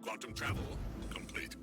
Quantum travel complete.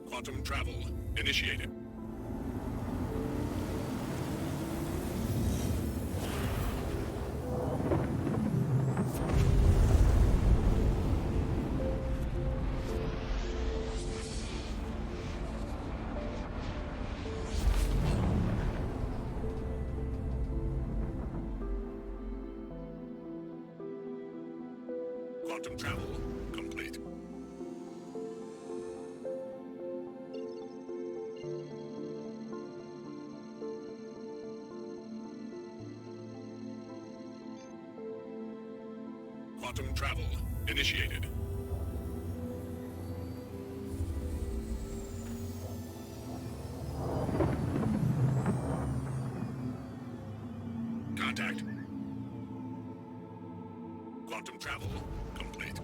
Quantum travel initiated. Quantum travel complete. Quantum travel initiated. Contact. Quantum travel complete.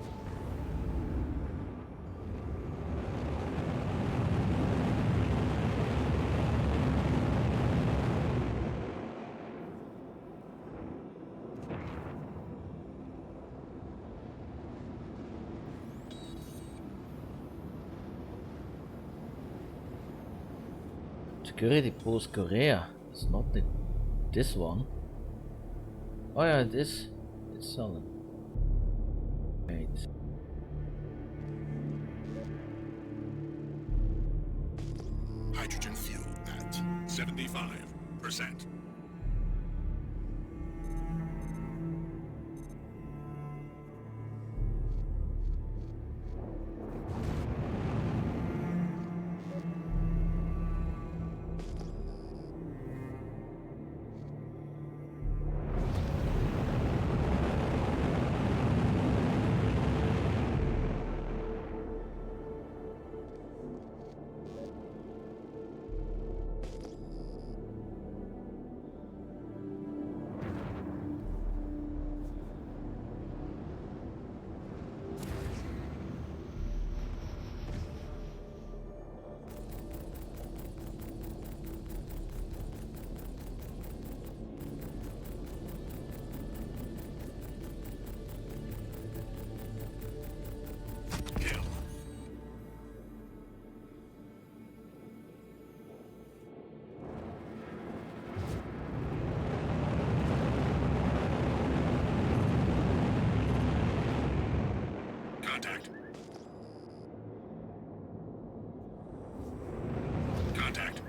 Security Post Korea. It's not this one. Oh yeah, this is solid. Wait. Hydrogen fuel at 75%. Contact. Contact.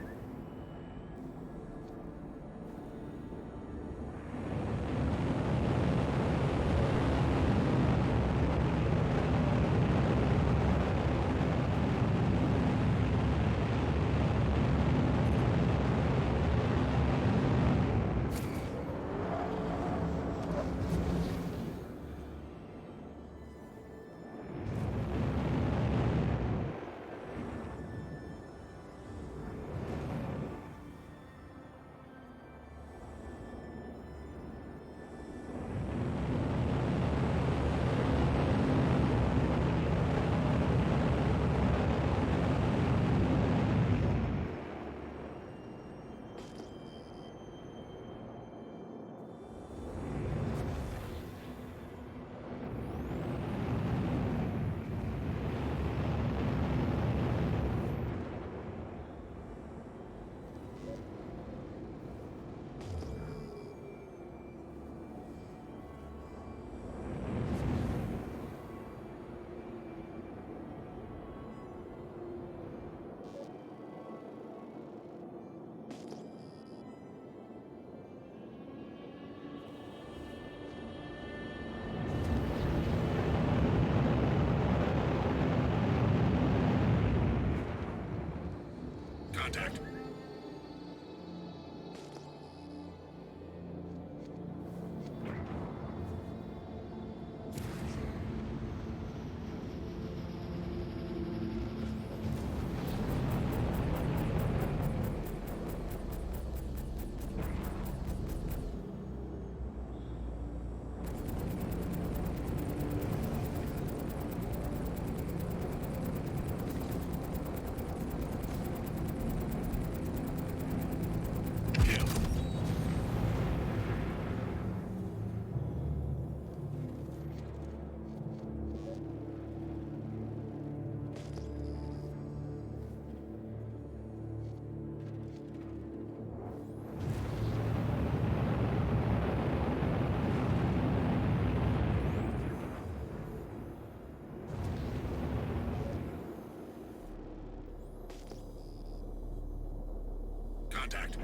Contact.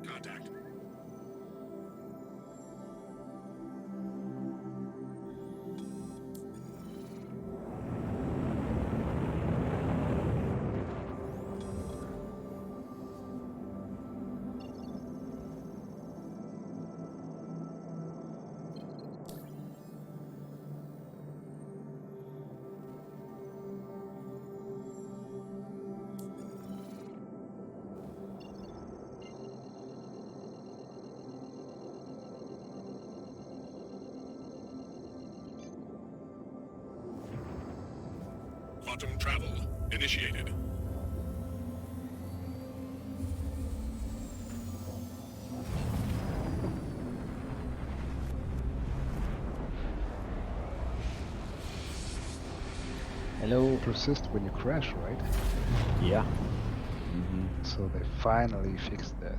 Contact. Quantum travel initiated. Hello. Persist when you crash, right? Yeah. So they finally fixed that.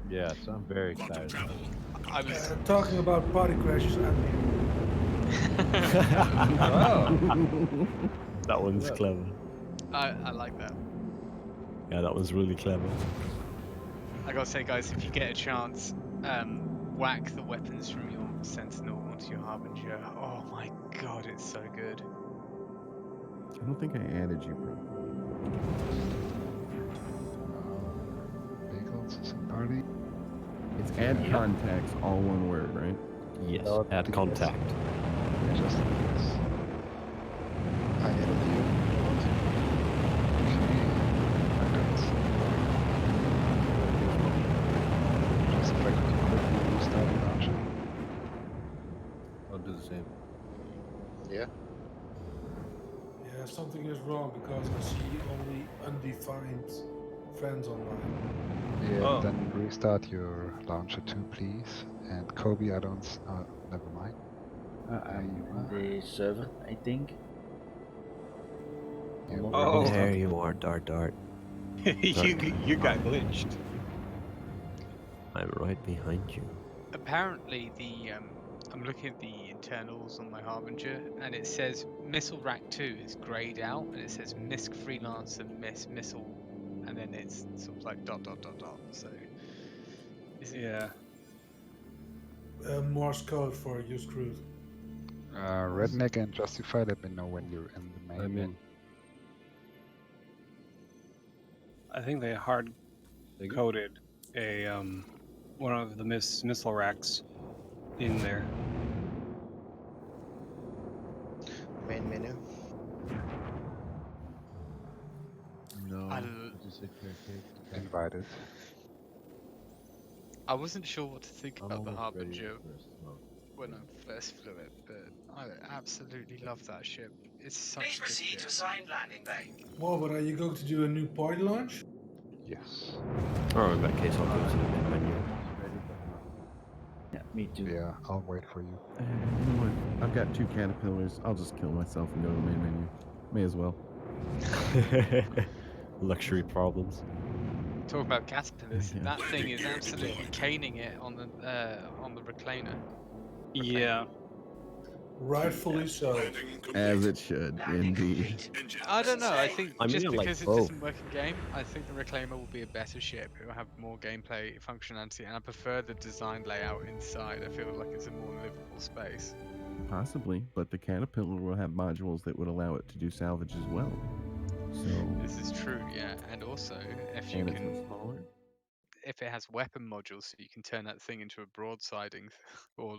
Yeah, so I'm very Quantum excited. travel. I was. Talking about party crashes, I'm Oh. That one's clever. I like that. Yeah, that was really clever. I gotta say, guys, if you get a chance, whack the weapons from your Sentinel onto your Harbinger. Oh my god, it's so good. I don't think I added you, bro. Vehicles is in party. It's add Yeah. contacts, all one word, right? Yes, Oh, add yes. contact. Just this. I added you. Okay. I got just if I could quickly restart the launcher. I'll do the same. Yeah. Yeah, something is wrong because I see only undefined friends online. Yeah, Oh. then restart your launcher too, please. And Kobe, I don't. Never mind. I'm on the server, I think. Yeah, I'm not we're really all There stuck. you are, Dart. you got glitched. I'm right behind you. Apparently, I'm looking at the internals on my Harbinger, and it says Missile Rack 2 is grayed out, and it says MISC Freelancer Missile, and then it's sort of like ... So, is it? Yeah. Morse code for you screwed. Redneck and Justify, let me know when you're in the main I'm in. menu. I think they hard Take it. coded a one of the missile racks in there. Main menu. No. I it l- just said caretaker. Invited. I wasn't sure what to think I'm about the almost ready Harbinger for a smoke. when I first flew it, but I absolutely love that ship. It's such a good ship. landing bay. Well, but are you going to do a new party launch? Yes. Oh, in that case, I'll go to the main menu. Ready, but not. Yeah, me too. Yeah, I'll wait for you. You know what? I've got 2 caterpillars. I'll just kill myself and go to the main menu. May as well. Luxury problems. Talking about caterpillars, Yeah. that thing is absolutely caning it on the recliner. Yeah. Rightfully so. Landing complete. As it should, indeed. Engines I don't know. I set. think I mean, just I like because it both. doesn't work in game, I think the Reclaimer will be a better ship. It will have more gameplay functionality, and I prefer the design layout inside. I feel like it's a more livable space. Possibly, but the Caterpillar will have modules that would allow it to do salvage as well. So, This is true, yeah. And also, if you and it's can, much smaller. if it has weapon modules, so you can turn that thing into a broadsiding, or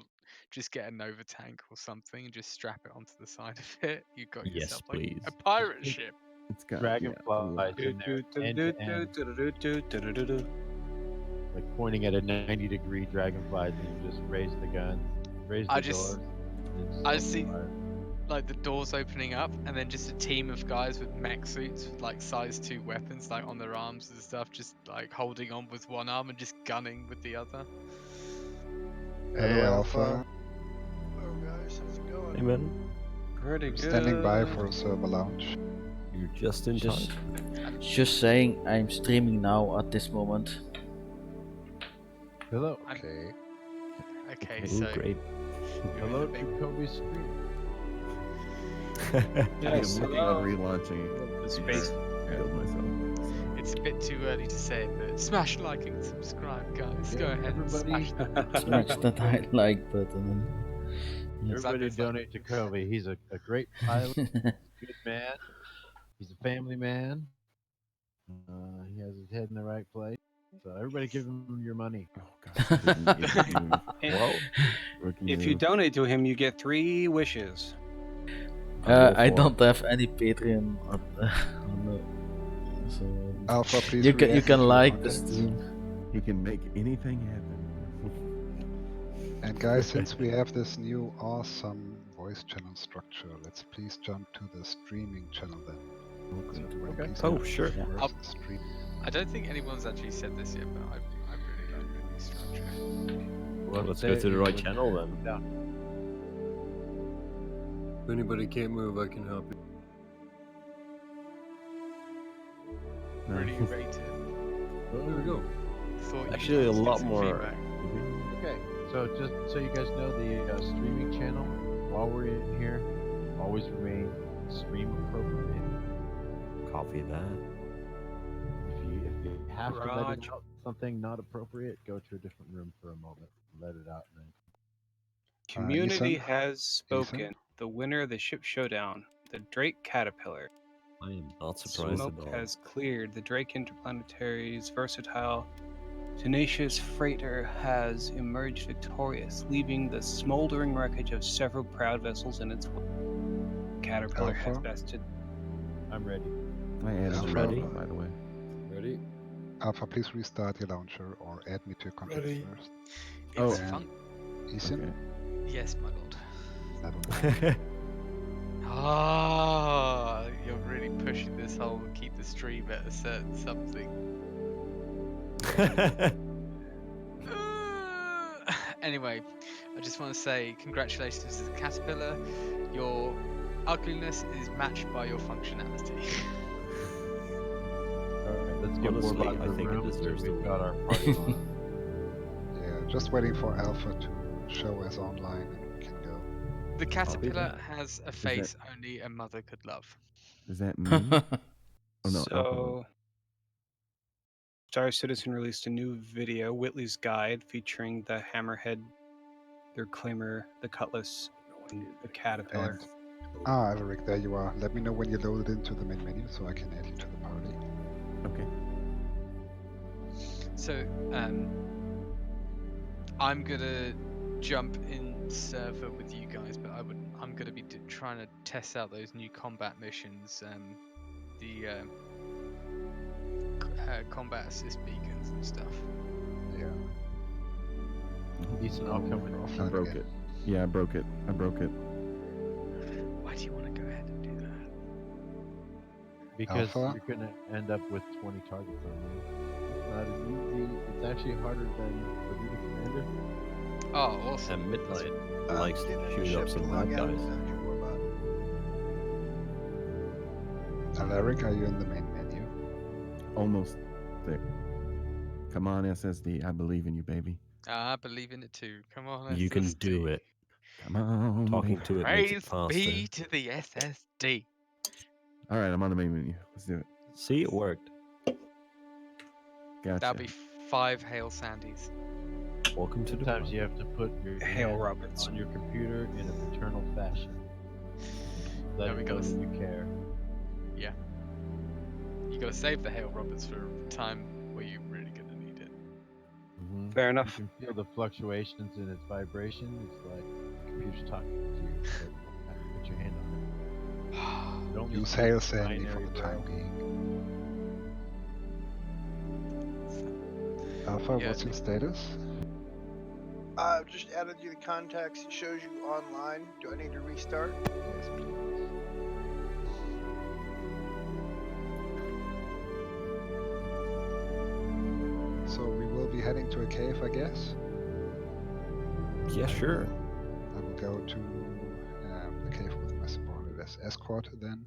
just get a Nova tank or something and just strap it onto the side of it. You got Yes, yourself like please. a pirate ship. It's got Dragonflies in there, end to end, like pointing at a 90-degree dragonflies, and you just raise the gun, raise the I just- doors. and just I open see- fire. Like the doors opening up, and then just a team of guys with mech suits with like size 2 weapons, like on their arms and stuff, just like holding on with one arm and just gunning with the other. Hello, Alpha. Hello guys, how's it going? Hey man, Pretty good. Standing by for a server launch. you're just in Just, time. just saying, I'm streaming now at this moment. Hello, Okay. Okay, Ooh, so great. you're in hello the to big- Kobe's stream. Yes, I'm working on hello. relaunching The it. space. Build myself. It's a bit too early to say it, but smash like and subscribe, guys. Go Yeah, ahead and everybody- smash Smash that like button. Everybody It's like- donate to Kobe. He's a great pilot, good man. He's a family man. He has his head in the right place. So everybody give him your money. Oh gosh, I didn't get to Well, working if you out. donate to him, you get 3 wishes. I'll go I for don't have any Patreon on the, so Alpha, please. you can react if like want the it. stream. He can make anything happen. And guys, since we have this new awesome voice channel structure, let's please jump to the streaming channel then. So everybody Okay. please Oh, go sure. first I'll- stream. I don't think anyone's actually said this yet, but I really like the new structure. Well, let's say go it to the you right would- channel then. Yeah. If anybody can't move, I can help you. Really rated. There we go. Thought you Actually, a guys get lot some more. feedback. Okay, so just so you guys know, the streaming channel, while we're in here, always remain stream appropriate. Copy that. If you have to let it Roger. out something not appropriate, go to a different room for a moment, let it out, and then Community Ethan? has spoken. The winner of the ship showdown, the Drake Caterpillar. I am not surprised Smoke at all. has cleared. The Drake Interplanetary's versatile, tenacious freighter has emerged victorious, leaving the smoldering wreckage of several proud vessels in its wake. Caterpillar has Alpha? bested. I'm ready. I added Alpha. it Ready? by the way. Ready? Alpha, please restart your launcher or add me to your computer Ready. first. It's Oh. fun. Ethan? Okay. Yes, my lord. Never mind. Ah, you're really pushing this whole keep the stream at a certain something. Anyway, I just want to say congratulations to the Caterpillar. Your ugliness is matched by your functionality. Alright, let's get Honestly, Warbot in I the think it room so deserves we've to got our party on. Yeah, just waiting for Alpha to show us online and we can go. The Caterpillar has a face that- only a mother could love. Is that me? Oh no, Alpha. So, Star Citizen released a new video, Whitley's Guide, featuring the Hammerhead, their claimer, the Cutlass, and the Caterpillar. And Eric, there you are. Let me know when you load it into the main menu so I can add you to the party. Okay. So, I'm gonna jump in server with you guys, but I'm gonna be trying to test out those new combat missions, the combat assist beacons and stuff. Yeah. Ethan, I'll come with We're you. offline I broke again. it. Yeah, I broke it. I broke it. Why do you want to go ahead and do that? Because Alpha? you're gonna end up with 20 targets on you. It's not as easy. It's actually harder than the leader commander. Oh, awesome. And Midnight I'm likes getting to a shoot ship up to some log bad out guys. of Dungeon Warbot. Alaric, are you in the main menu? Almost there. Come on, SSD. I believe in you, baby. I believe in it too. Come on, You can SSD. do it. Come on. Talking baby. to it makes it Praise faster. be to the SSD. All right, I'm on the main menu. Let's do it. See, it worked. Gotcha. That'll be 5 Hail Sandies. Welcome to the Sometimes club. you have to put your Hail hand Roberts. on your computer in a paternal fashion. Let There we it go. know that you care. You gotta save the Hail Roberts for a time where you're really gonna need it. Mhm. Fair enough. You can feel the fluctuations in its vibration. It's like the computer's talking to you. But you have to put your hand on it. Don't Use mistake Hail the Sandy for binary the time barrel. being. Alpha, Yeah. what's your status? I've just added you the contacts. It shows you online. Do I need to restart? Yes, please. So we will be heading to a cave, I guess. Yeah, sure. I will go to the cave with my subordinate as escort then.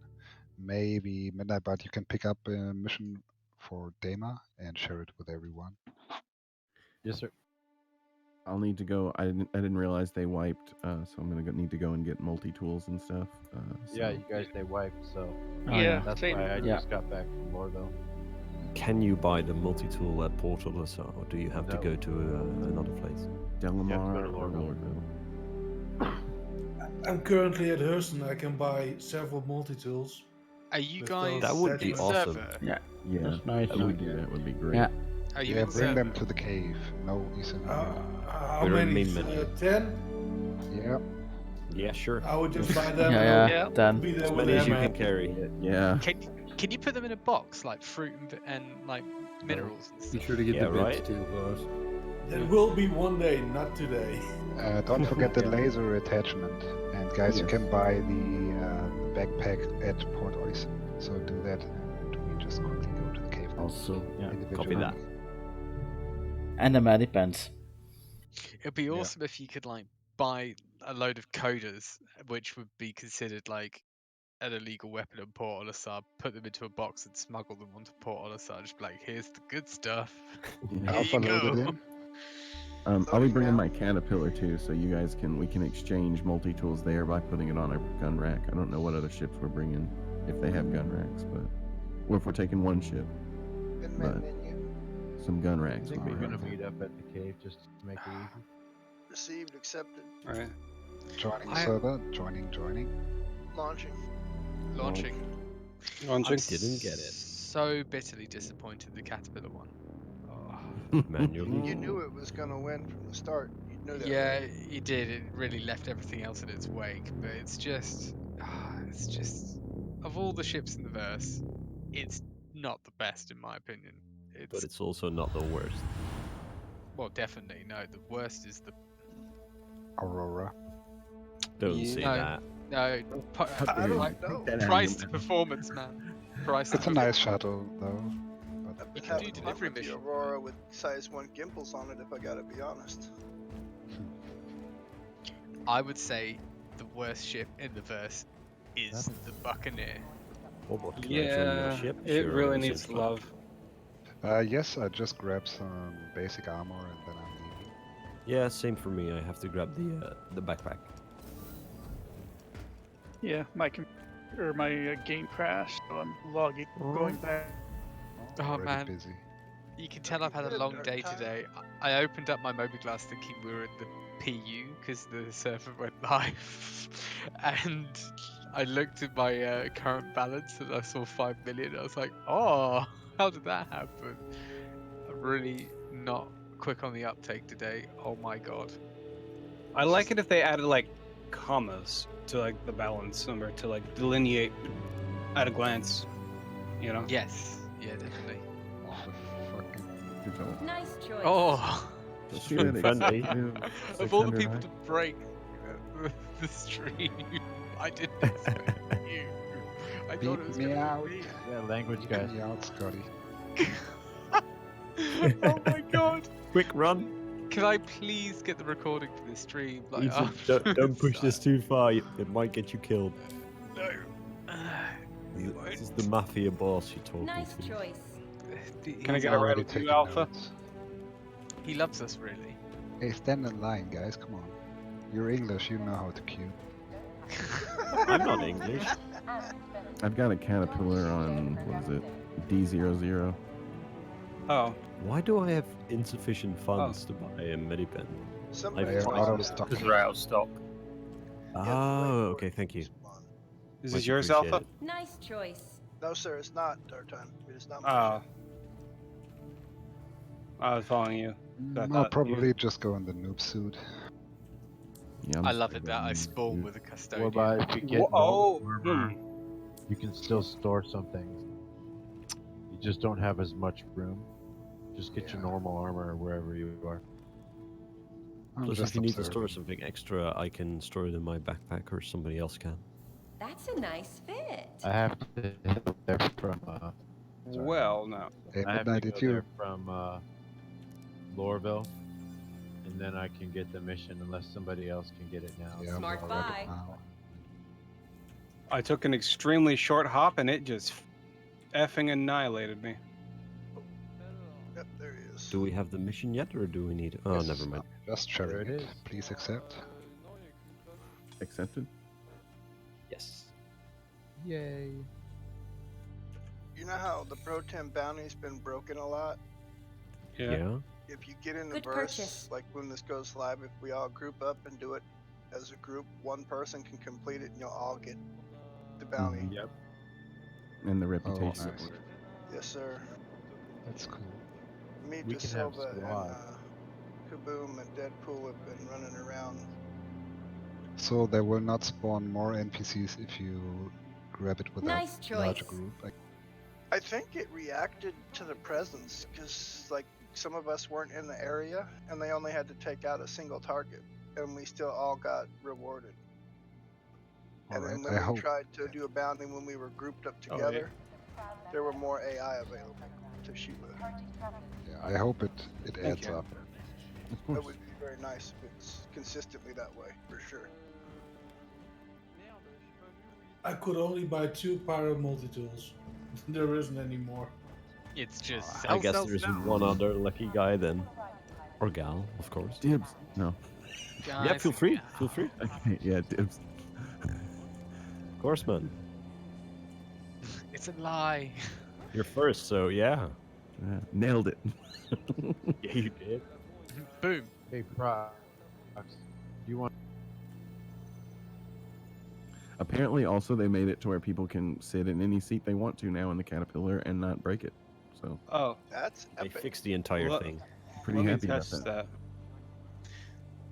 Maybe Midnight, but you can pick up a mission for Dama and share it with everyone. Yes, sir. I'll need to go. I didn't realize they wiped, so I'm gonna need to go and get multi tools and stuff. Yeah, So- you guys, they wiped, so Oh, yeah. that's same. why I Yeah. just got back from Lorville. Can you buy the multi-tool at Portal or so, or do you have to No. go to another place? Delamar to or Lorville. Lordville. I'm currently at Hurston. I can buy several multi-tools. Are you With guys those That would be in attachments. awesome. server? Yeah, Yeah, that's nice. that would be great. Yeah. Are you Yeah, in bring server? them to the cave. No, Ethan. How We're in many? main menu. 10? Yeah. Yeah, sure. I would just buy them. Yeah, and done. Be there As with many as you them. can carry. Yeah. Can you put them in a box like fruit and like minerals and Be stuff? sure to get the bits too, boss. There will be one day, not today. Don't forget the laser attachment. And guys, you Yes. can buy the backpack at Port Oisin. So do that, and we just quickly go to the cave. Also, yeah. individually. that. And the Madi pants. It'd be Yeah. awesome if you could like buy a load of coders, which would be considered like an illegal weapon on Port Olisar, put them into a box and smuggle them onto Port Olisar. Just be like, here's the good stuff. Yeah. Here Alpha you loaded go. in. I'll be Loading bringing now. my caterpillar too, so you guys we can exchange multi tools there by putting it on a gun rack. I don't know what other ships we're bringing if they have gun racks, but or if we're taking one ship, In But- main menu. some gun I racks. think would we're be gonna helpful. meet up at the cave just to make it easy. Received, accepted, Alright. Joining I- server. Joining. launching. Launching. Launching. Didn't get it. So bitterly disappointed the Caterpillar one. Oh. Manually. You knew it was gonna win from the start. You knew that. Yeah, right? he did. It really left everything else in its wake. But it's just of all the ships in the verse, it's not the best in my opinion. But it's also not the worst. Well, definitely no. The worst is the Aurora. Don't Yeah. say No. that. no I don't like, know. That price to animal. performance, man. Price to It's a nice shuttle, though. But You I'd can have do a delivery preference mission. Aurora with size 1 gimbals on it, if I gotta be honest. I would say the worst ship in the verse is the Buccaneer. What can I join your Yeah, ship? it Sure, really it's needs in- love. yes, I just grabbed some basic armor and then I'm leaving. Yeah, same for me. I have to grab the backpack. Yeah, my game crashed, so I'm logging, going back. Oh Already man, busy. you can tell I've had a Good, long dark day time. today. I opened up my Mobiglass thinking we were in the PU because the server went live, and I looked at my current balance and I saw 5 million. I was like, oh, how did that happen? I'm really not quick on the uptake today. Oh my god. I like it if they added like commas to like the balance number to like delineate at a glance. You know? Yes. Yeah, definitely. Oh, the fucking... Good job. Nice choice. Oh, Just See that friendly. expensive of all the 600 people high? to break the stream, I didn't expect you. I thought it was Beat me gonna out. be me. Yeah, language Beat guys. me out, Scotty. Oh my god. Quick run! Can I please get the recording for this stream? Like, Ethan, after don't push it's this too far. It might get you killed. No. This is the mafia boss you're talking Nice to. choice. Can I get a Already ride with taking you, Alpha? notes. He loves us, really. Hey, stand in line, guys. Come on. You're English, you know how to queue. I'm not English. I've got a caterpillar on, what is it, D00. Oh, Why do I have insufficient funds to buy a medipen? Somebody I am told out me of that stock. was we're out of stock. the way Oh, for okay, it thank to you. spawn. Is Much this yours, appreciated. Alpha? Nice choice. No, sir, it's not our time. It is not my Oh, ship. I was following you. I I'll thought probably you- just go in the noob suit. Yeah, I'm I just love gonna it go that I in spawn suit. with a What custodian. about if you get Oh, armor, you can still store some things. You just don't have as much room. Just get your Yeah. normal armor wherever you are. I'm Plus, just if you need to observing. store something extra, I can store it in my backpack or somebody else can. That's a nice fit. I have to head up there from. Sorry. well, no. Hey, I have to Midnight, go did you? there from Lorville, and then I can get the mission unless somebody else can get it now. Yeah, Smart we'll grab buy. it now. I took an extremely short hop and it just effing annihilated me. Yep, there he is. Do we have the mission yet, or do we need? Oh, Yes, never mind. Just There sharing it it. is. Please accept. Accepted? Yes. Yay! You know how the Pro 10 bounty's been broken a lot? Yeah. If you get in the Good verse, purchase. like when this goes live, if we all group up and do it as a group, one person can complete it and you'll all get the bounty. Mhm. Yep. And the Oh, reputation. nice. Yes, sir. That's cool. Me, We can have DeSilva, and squad. Kaboom and Deadpool have been running around. So there will not spawn more NPCs if you grab it with Nice a large choice. group. I think it reacted to the presence because, like, some of us weren't in the area and they only had to take out a single target, and we still all got rewarded. And then Alright, when I we hope. tried to do a bounty when we were grouped up Oh, together, there were more AI available to shoot with. Yeah, I hope it Thank adds you. up. Of That course. would be very nice if it's consistently that way, for sure. I could only buy 2 pyro multi-tools. There isn't any more. It's just I guess there's one other lucky guy then, or gal, of course. Dibs. No. guys. Yeah, feel free. Feel free. Okay, yeah, dibs. Of course, man. It's a lie. You're first, so yeah. Nailed it. Yeah, you did. Boom. Hey, Prox, do you want? Apparently, also, they made it to where people can sit in any seat they want to now in the Caterpillar and not break it. So, Oh, That's They epic. fixed the entire Well, thing. pretty let me happy about test that. that.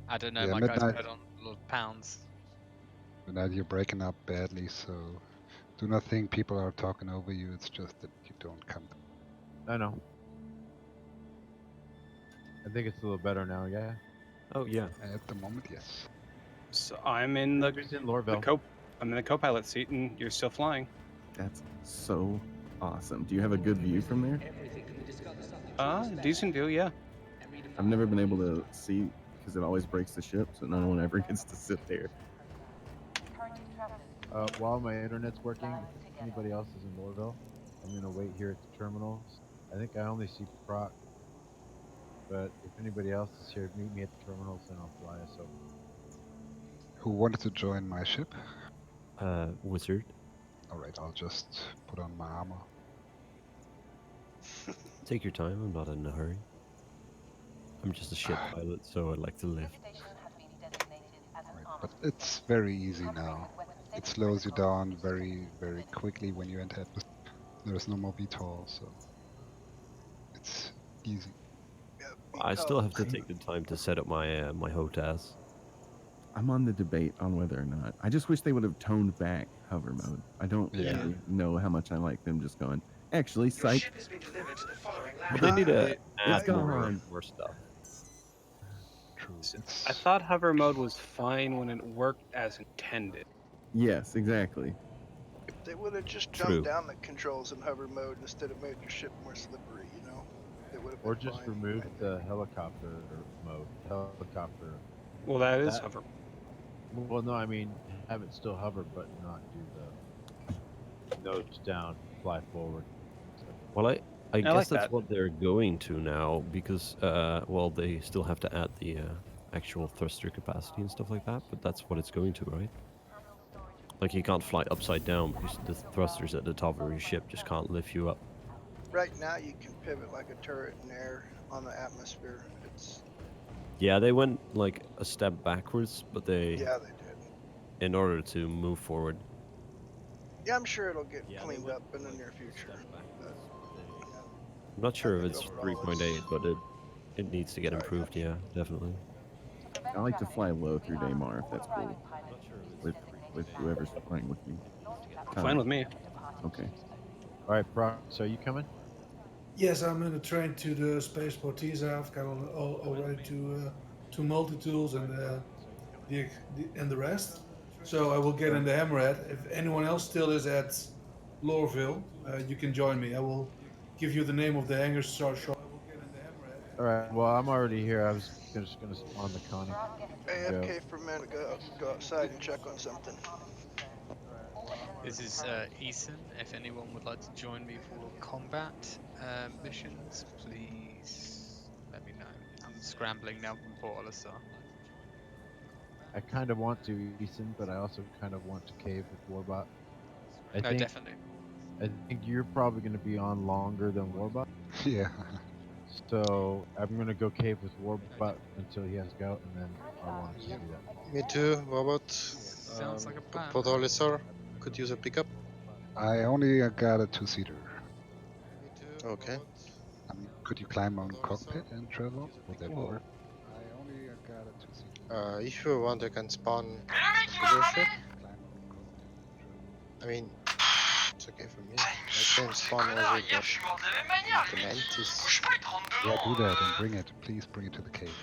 I don't know. Yeah, My guys Midnight. put on a lot of pounds. Midnight, you're breaking up badly, so do not think people are talking over you. It's just that you don't come. I know. I think it's a little better now. Yeah. Oh yeah. At the moment, yes. So I'm in the Who's in Lorville? I'm in the co-pilot seat, and you're still flying. That's so awesome. Do you have a good view from there? Decent view, yeah. I've never been able to see because it always breaks the ship, so no one ever gets to sit there. While my internet's working, if anybody else is in Lorville, I'm gonna wait here at the terminals. I think I only see Proc, but if anybody else is here, meet me at the terminals, and I'll fly us over. Who wanted to join my ship? Wizard. Alright, I'll just put on my armor. Take your time. I'm not in a hurry. I'm just a ship pilot, so I like to live. Right, but it's very easy now. It slows you down very, very quickly when you enter atmosphere. There's no more VTOL, so it's easy. Yeah, I still have to because- take the time to set up my my HOTAS. I'm on the debate on whether or not. I just wish they would have toned back hover mode. I don't Yeah. really know how much I like them just going, actually, psych. They need to It's add gone. more stuff. True. It's, I thought hover mode was fine when it worked as intended. Yes, exactly. If they would have just True. jumped down the controls in hover mode instead of made your ship more slippery, you know, it would have been Or just fine, remove I think. the helicopter mode. Helicopter. Well, that is That- hover. Well, no, I mean have it still hover, but not do the nose down, fly forward. Well, I guess like that's that. what they're going to now because well they still have to add the actual thruster capacity and stuff like that, but that's what it's going to, right? Like you can't fly upside down because the thrusters at the top of your ship just can't lift you up. Right now, you can pivot like a turret in air on the atmosphere. It's Yeah, they went like a step backwards, but they, yeah, they did. in order to move forward. Yeah, I'm sure it'll get Yeah, they cleaned went, up in the like, near a future. step backwards, but they. Yeah, I'm not I sure if think it's overall 3.8, it's but it needs to get sorry. improved. Yeah, definitely. I like to fly low through Daymar if that's cool. With whoever's flying with you. Fine with me. Okay. All right, Prox, are you coming? Yes, I'm in the train to the spaceport Tisa. I've got already to multi-tools and the rest. So I will get in the Hammerhead. If anyone else still is at Lorville, you can join me. I will give you the name of the hangar shop. All right. Well, I'm already here. I was just gonna spawn the Connie. Go. AFK for a minute. Go outside and check on something. This is Eason. If anyone would like to join me for combat missions, please let me know. I'm scrambling now from Port Olisar. I kind of want to, Eason, but I also kind of want to cave with Warbot. No, definitely. I think you're probably going to be on longer than Warbot. Yeah. So I'm going to go cave with Warbot until he has to go, and then I want to do that. Me too, Robot. Sounds like a plan. Port Olisar could use a pickup. I only got a two-seater. Okay. I mean, could you climb on cockpit and travel? Would that work? I only got a two-seater. If you want, I can spawn a bigger ship. I mean, it's okay for me. I can spawn over the Mantis. Yeah, do that and bring it. Please bring it to the cave.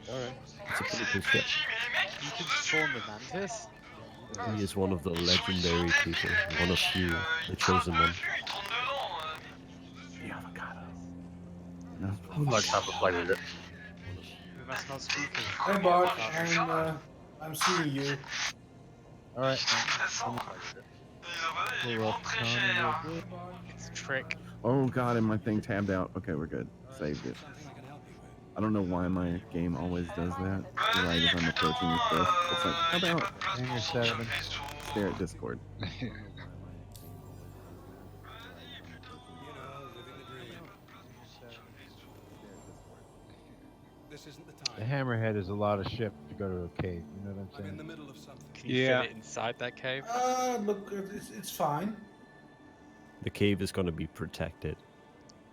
Alright. It's a pretty cool ship. You can spawn the Mantis? He is one of the legendary people, one of few, the chosen one. The avocado. No. Like half a flight of it. We must not speak of. Hey Bart, I'm seeing you. All right. Pull up Connie real quick. It's a trick. Oh god, and my thing tabbed out. Okay, we're good. Saved it. I don't know why my game always does that. Right as I'm approaching the cliff. It's like, how about Hangar 7. stare at Discord? The Hammerhead is a lot of ship to go to a cave. You know what I'm saying? Can you fit it inside that cave? Look, it's fine. The cave is going to be protected.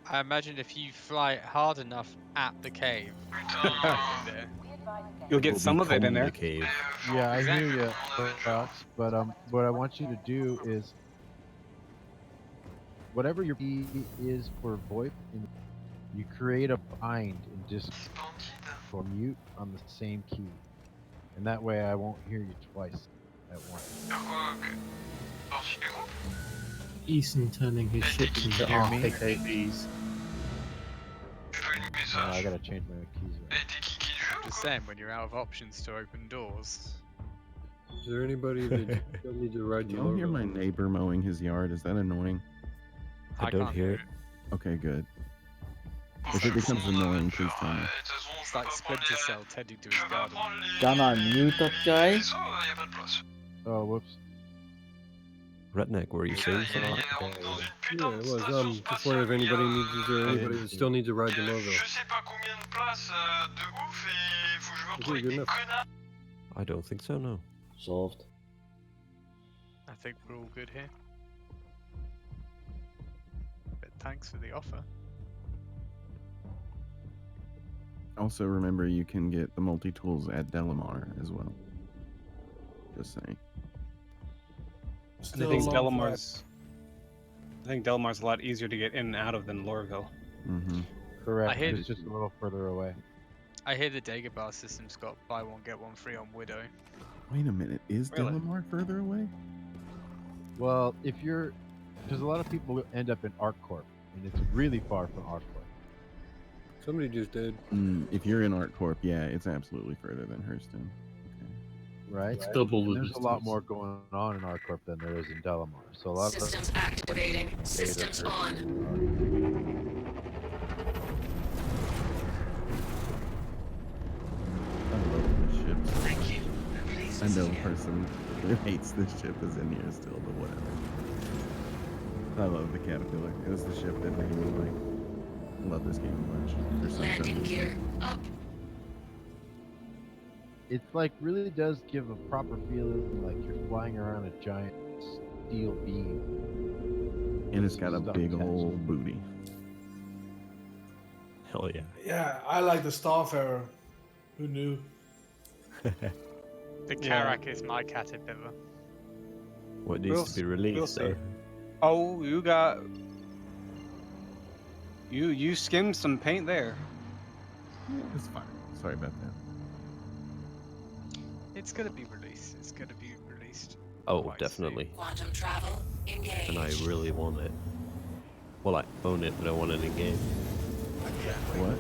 I imagine if you fly hard enough at the cave, you'll get in there. You'll get some of it in there. The cave. Yeah, I hear you, Prox. But what I want you to do is whatever your key is for VoIP, you create a bind in Discord for mute on the same key, and that way I won't hear you twice at once. Eason turning his ship into RKKVs. I gotta change my keys. Just saying, when you're out of options to open doors. Is there anybody that still need to ride Do the y'all hear logo? my neighbor mowing his yard? Is that annoying? I don't can't hear it. Okay, good. If it becomes annoying, please tell me. It's like Splinter Cell tending to his garden. Gonna mute that guy. Oh, whoops. Redneck, were you saying something? Yeah, it was. Just wondering if anybody needs, is there anybody that still needs to ride the logo? Okay, good enough. I don't think so, no. Solved. I think we're all good here. But thanks for the offer. Also, remember you can get the multi-tools at Delamar as well. Just saying. And I think Delamar's a lot easier to get in and out of than Lorville. Mm-hmm. Correct. I hear It's just a little further away. I hear the Dagobah system's got buy one get one free on Widow. Wait a minute, is Really? Delamar further away? Well, because a lot of people end up in ArcCorp, and it's really far from ArcCorp. Somebody just did. If you're in ArcCorp, yeah, it's absolutely further than Hurston. Right? It's double the There's a lot distance. more going on in ArcCorp than there is in Delamar. So a lot Systems of activating. Systems on. I know a person who hates this ship is in here still, but whatever. I love the Caterpillar. It was the ship that made me like love this game a bunch for some Landing reason. gear up. It's like really does give a proper feeling like you're flying around a giant steel beam. And it's got a Stuff big catching. old booty. Hell yeah. Yeah, I like the Starfarer. Who knew? The Karak is my caterpillar. What needs to be released, see. though? Oh, you got you skimmed some paint there. It's fine. Sorry about that. It's gonna be released. It's gonna be released. Oh, quite definitely. Quantum travel engaged. And I really want it. Well, I own it, but I want it in game. What?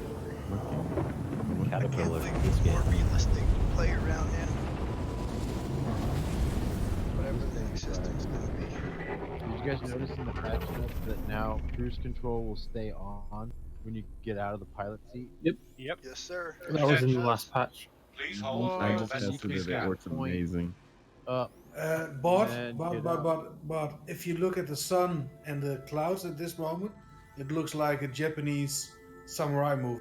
What game? Caterpillar I in can't this wait game. more realistic to play around in. Whatever the system's gonna be. Did you guys notice in the patch notes that now cruise control will stay on when you get out of the pilot seat? Yep. Yep. Yes, sir. That was in the last patch. Please hold for I your just vessel tested it. It scan. works amazing. Up. But And get but if you look at the sun and the clouds at this moment, it looks like a Japanese samurai movie.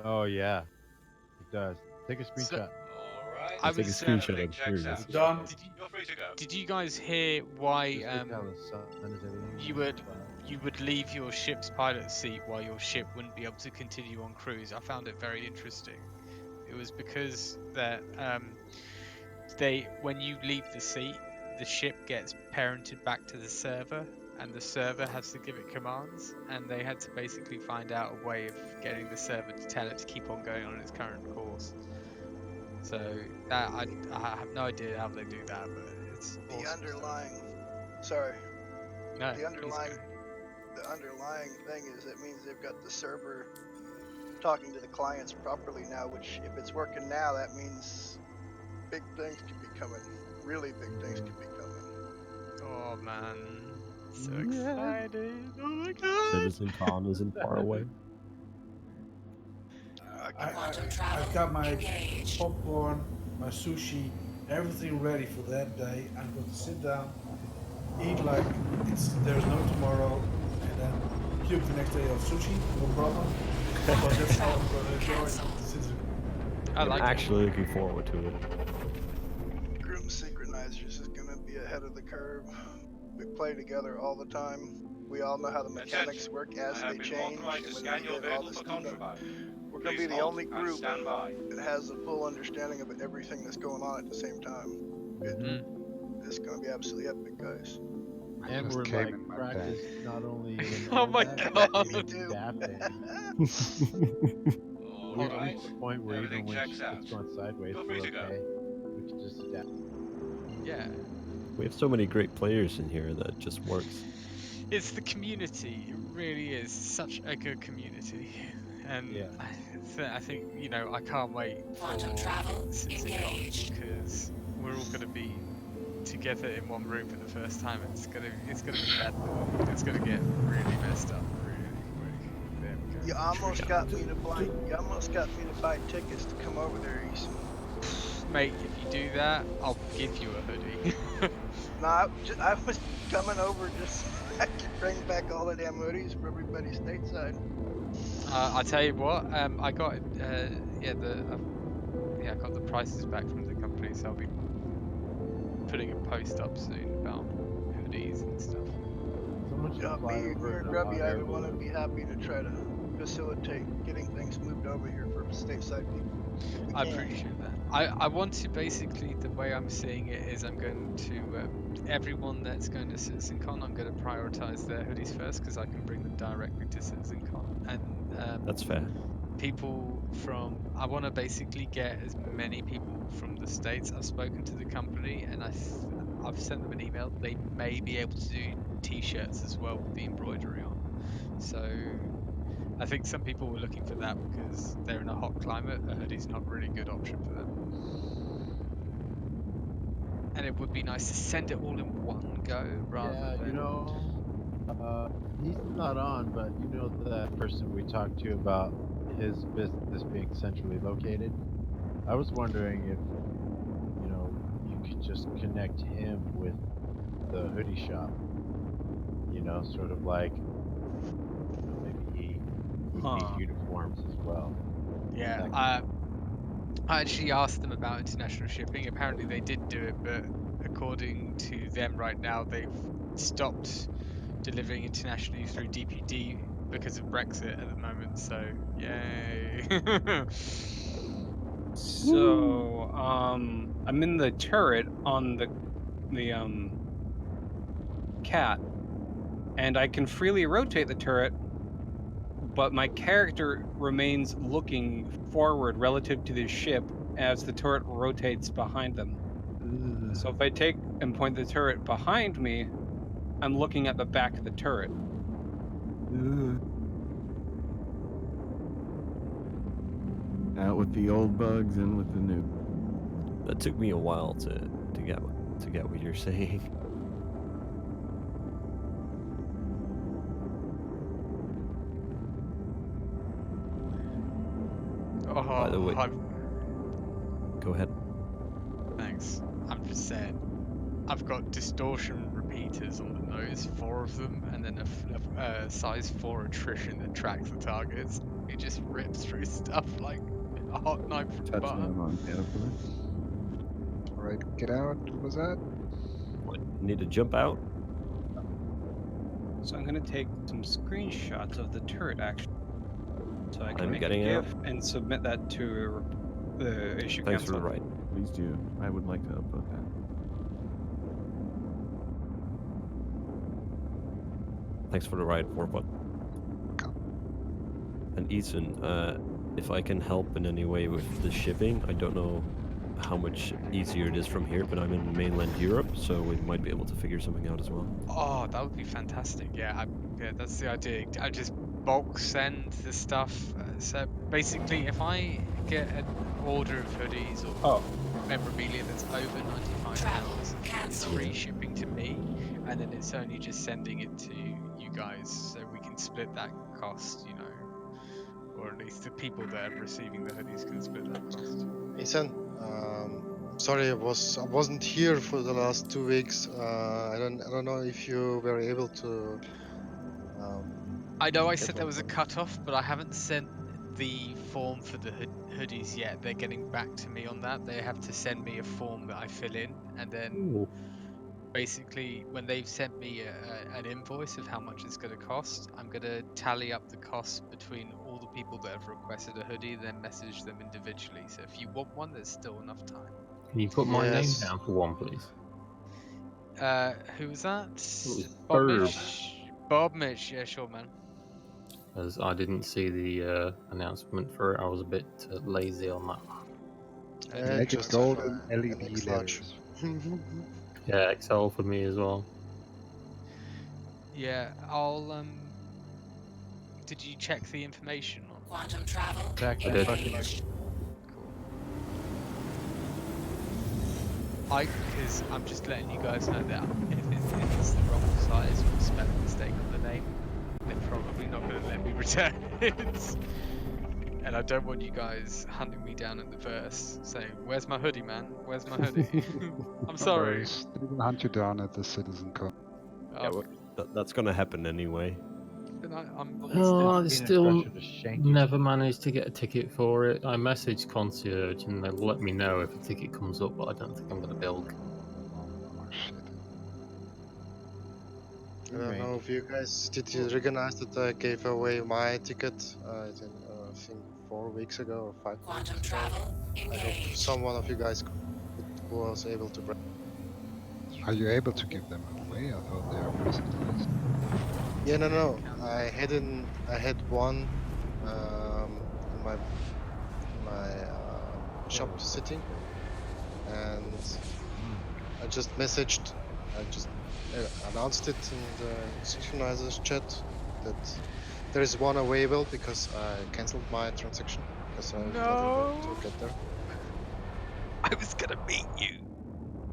Oh yeah, it does. Take a screenshot. Alright. I Take a was, screenshot of checks yours. out. Done. You're free to go. Did you guys hear why Just look how the sun is everything. you would leave your ship's pilot seat while your ship wouldn't be able to continue on cruise? I found it very interesting. It was because that when you leave the seat, the ship gets parented back to the server, and the server has to give it commands, and they had to basically find out a way of getting the server to tell it to keep on going on its current course. So that I have no idea how they do that, but it's The awesome underlying, sorry, No, the please underlying, go. the underlying thing is it means they've got the server talking to the clients properly now. Which, if it's working now, that means big things could be coming. Really big things could be coming. Oh man, so excited! Oh my god! Citizen Con isn't far away. I've got my popcorn, my sushi, everything ready for that day. I'm going to sit down, eat like there's no tomorrow, and then puke the next day of sushi, no problem. But that's how I'm going to enjoy Citizen. I like I'm actually looking forward to it. Group Synchronizers is going to be ahead of the curve. We play together all the time. We all know how the mechanics work as they change. And when we get all this stuff, we're going to be the only group that has a full understanding of everything that's going on at the same time. It's going to be absolutely epic, guys. And Just we're came like in my practice not only in Oh my that, god! but Me in too. staffing. We're Alright. to the point where Everything even when checks out. it's going sideways, Feel we're free to go. okay. We can just adapt. Yeah, We have so many great players in here that it just works. it's the community. It really is such a good community, and Yeah. I think I can't wait for Quantum travel Synch engaged. because we're all gonna be together in one room for the first time. It's gonna be bad. It's gonna get really messed up really quick. There we go. You almost got me to buy tickets to come over there, East. Mate, if you do that, I'll give you a hoodie. Nah, I was coming over just so I could bring back all the damn hoodies for everybody stateside. I tell you what, I got I got the prices back from the company, so I'll be putting a post up soon about hoodies and stuff. Someone should Yeah, fly me over or in a Grubby hot air either one balloon. would be happy to try to facilitate getting things moved over here for stateside people. We I can. appreciate that. I want to basically, the way I'm seeing it is I'm going to everyone that's going to CitizenCon, I'm going to prioritize their hoodies first because I can bring them directly to CitizenCon, and That's fair. people from I want to basically get as many people from the States. I've spoken to the company and I've sent them an email. They may be able to do t-shirts as well with the embroidery on. So I think some people were looking for that because they're in a hot climate. A hoodie's not really a good option for them. And it would be nice to send it all in one go rather Yeah, than he's not on, but you know that person we talked to about his business being centrally located. I was wondering if just connect him with the hoodie shop. You know, sort of like, you know, maybe he would need uniforms as well. Yeah, I actually asked them about international shipping. Apparently they did do it, but according to them right now, they've stopped delivering internationally through DPD because of Brexit at the moment. So, yay. So, I'm in the turret on the cat, and I can freely rotate the turret, but my character remains looking forward relative to the ship as the turret rotates behind them. So if I take and point the turret behind me, I'm looking at the back of the turret. Out with the old bugs, in with the new. That took me a while to get what you're saying. By the way, go ahead. Thanks. I'm just saying, I've got distortion repeaters on the nose, 4 of them, and then a size 4 attrition that tracks the targets. It just rips through stuff like a hot knife from butter. Touchdown on Caterpillar. Alright, get out. What was that? What, need to jump out? So I'm going to take some screenshots of the turret action, so I can I'm make getting a out. GIF and submit that to the issue Thanks council. for the ride. Please do. I would like to upload that. Thanks for the ride, Warpot. And Ethan, if I can help in any way with the shipping, I don't know how much easier it is from here, but I'm in mainland Europe, so we might be able to figure something out as well. Oh, that would be fantastic. Yeah, yeah, that's the idea. I just bulk send the stuff. So basically, if I get an order of hoodies or memorabilia that's over £95, it's free shipping to me, and then it's only just sending it to you guys, so we can split that cost, you know, or at least the people that are receiving the hoodies can split that cost. Ethan, sorry, I wasn't here for the last 2 weeks. I don't know if you were able to. I know I said there was a cutoff, but I haven't sent the form for the hoodies yet. They're getting back to me on that. They have to send me a form that I fill in, and then basically when they've sent me an invoice of how much it's going to cost, I'm going to tally up the costs between all the people that have requested a hoodie, then message them individually. So if you want one, there's still enough time. Can you put my name down for one, please? Who was that? It was Bob Burb. Mitch. Bob Mitch, yeah, sure, man. As I didn't see the announcement for it, I was a bit lazy on that. Make it golden LED letters. Yeah, XL for me as well. Yeah, I'll did you check the information on quantum travel? I did. Because I'm just letting you guys know that if it's the wrong size or a spelling mistake on the name, they're probably not going to let me return it. And I don't want you guys hunting me down in the verse saying, "Where's my hoodie, man? Where's my hoodie?" I'm sorry. They will hunt you down at the Citizen Con. Yeah, well, that's gonna happen anyway. Then I'm Oh, I still never managed to get a ticket for it. I messaged concierge and they'll let me know if a ticket comes up, but I don't think I'm going to be able to. I don't know if you guys did you recognize that I gave away my ticket. I think 4 weeks ago or 5 Quantum weeks travel ago. I hope someone of you guys was able to break. Are you able to give them away? I thought they are personalized. Yeah, no. I had one in my shop sitting, and I just announced it in the synchronizers chat that there is one available because I cancelled my transaction because I was not able to get there. I was gonna meet you.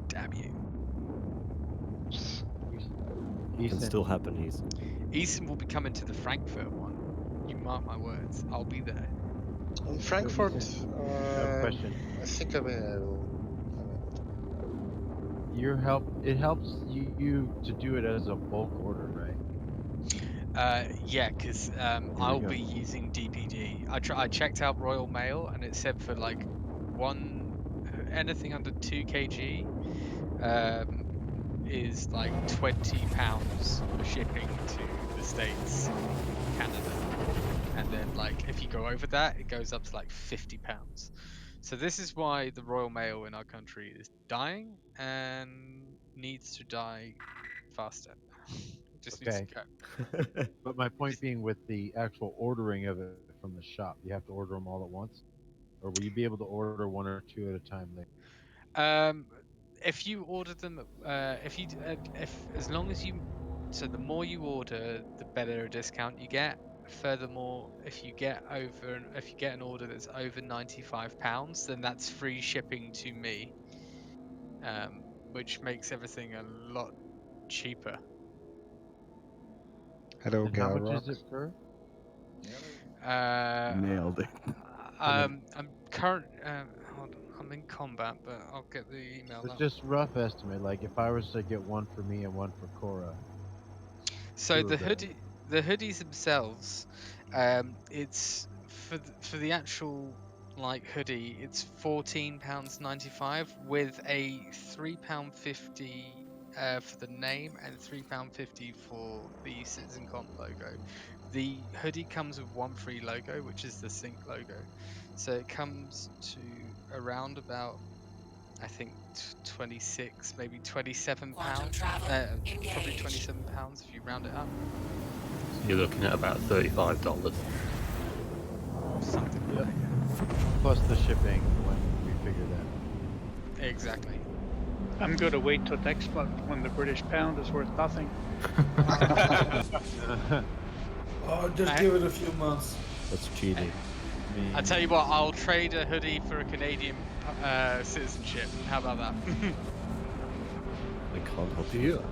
Damn you. It can still happen, Eason will be coming to the Frankfurt one. You mark my words. I'll be there. In Frankfurt, question. I think I will. It helps you to do it as a bulk order, right? Yeah, because we I'll go. be using DPD. I checked out Royal Mail and it said for like anything under 2 kg is like £20 for shipping to the States and Canada. And then like if you go over that, it goes up to like £50. So this is why the Royal Mail in our country is dying and needs to die faster. It just needs to Okay. go. But my point being, with the actual ordering of it from the shop, you have to order them all at once, or will you be able to order one or two at a time later? If you order them, if as long as you, so the more you order, the better a discount you get. Furthermore, if you get an order that's over £95, then that's free shipping to me, which makes everything a lot cheaper. Hello, And how much Garrock. is it per? Nailed it. I'm current. Hold on, I'm in combat, but I'll get the email It's up. just rough estimate. Like if I was to get one for me and one for Cora. So two of them. the hoodies themselves, it's for the actual like hoodie, it's £14.95 with a £3.50 for the name and £3.50 for the Citizen Comp logo. The hoodie comes with one free logo, which is the Sync logo. So it comes to around about, I think, 26, maybe £27. Probably £27 if you round it up. So you're looking at about $35. Something like that. Plus the shipping when we figure that. Exactly. I'm going to wait till next month when the British pound is worth nothing. Oh, just give it a few months. That's cheating. I tell you what, I'll trade a hoodie for a Canadian citizenship. How about that? I can't help you.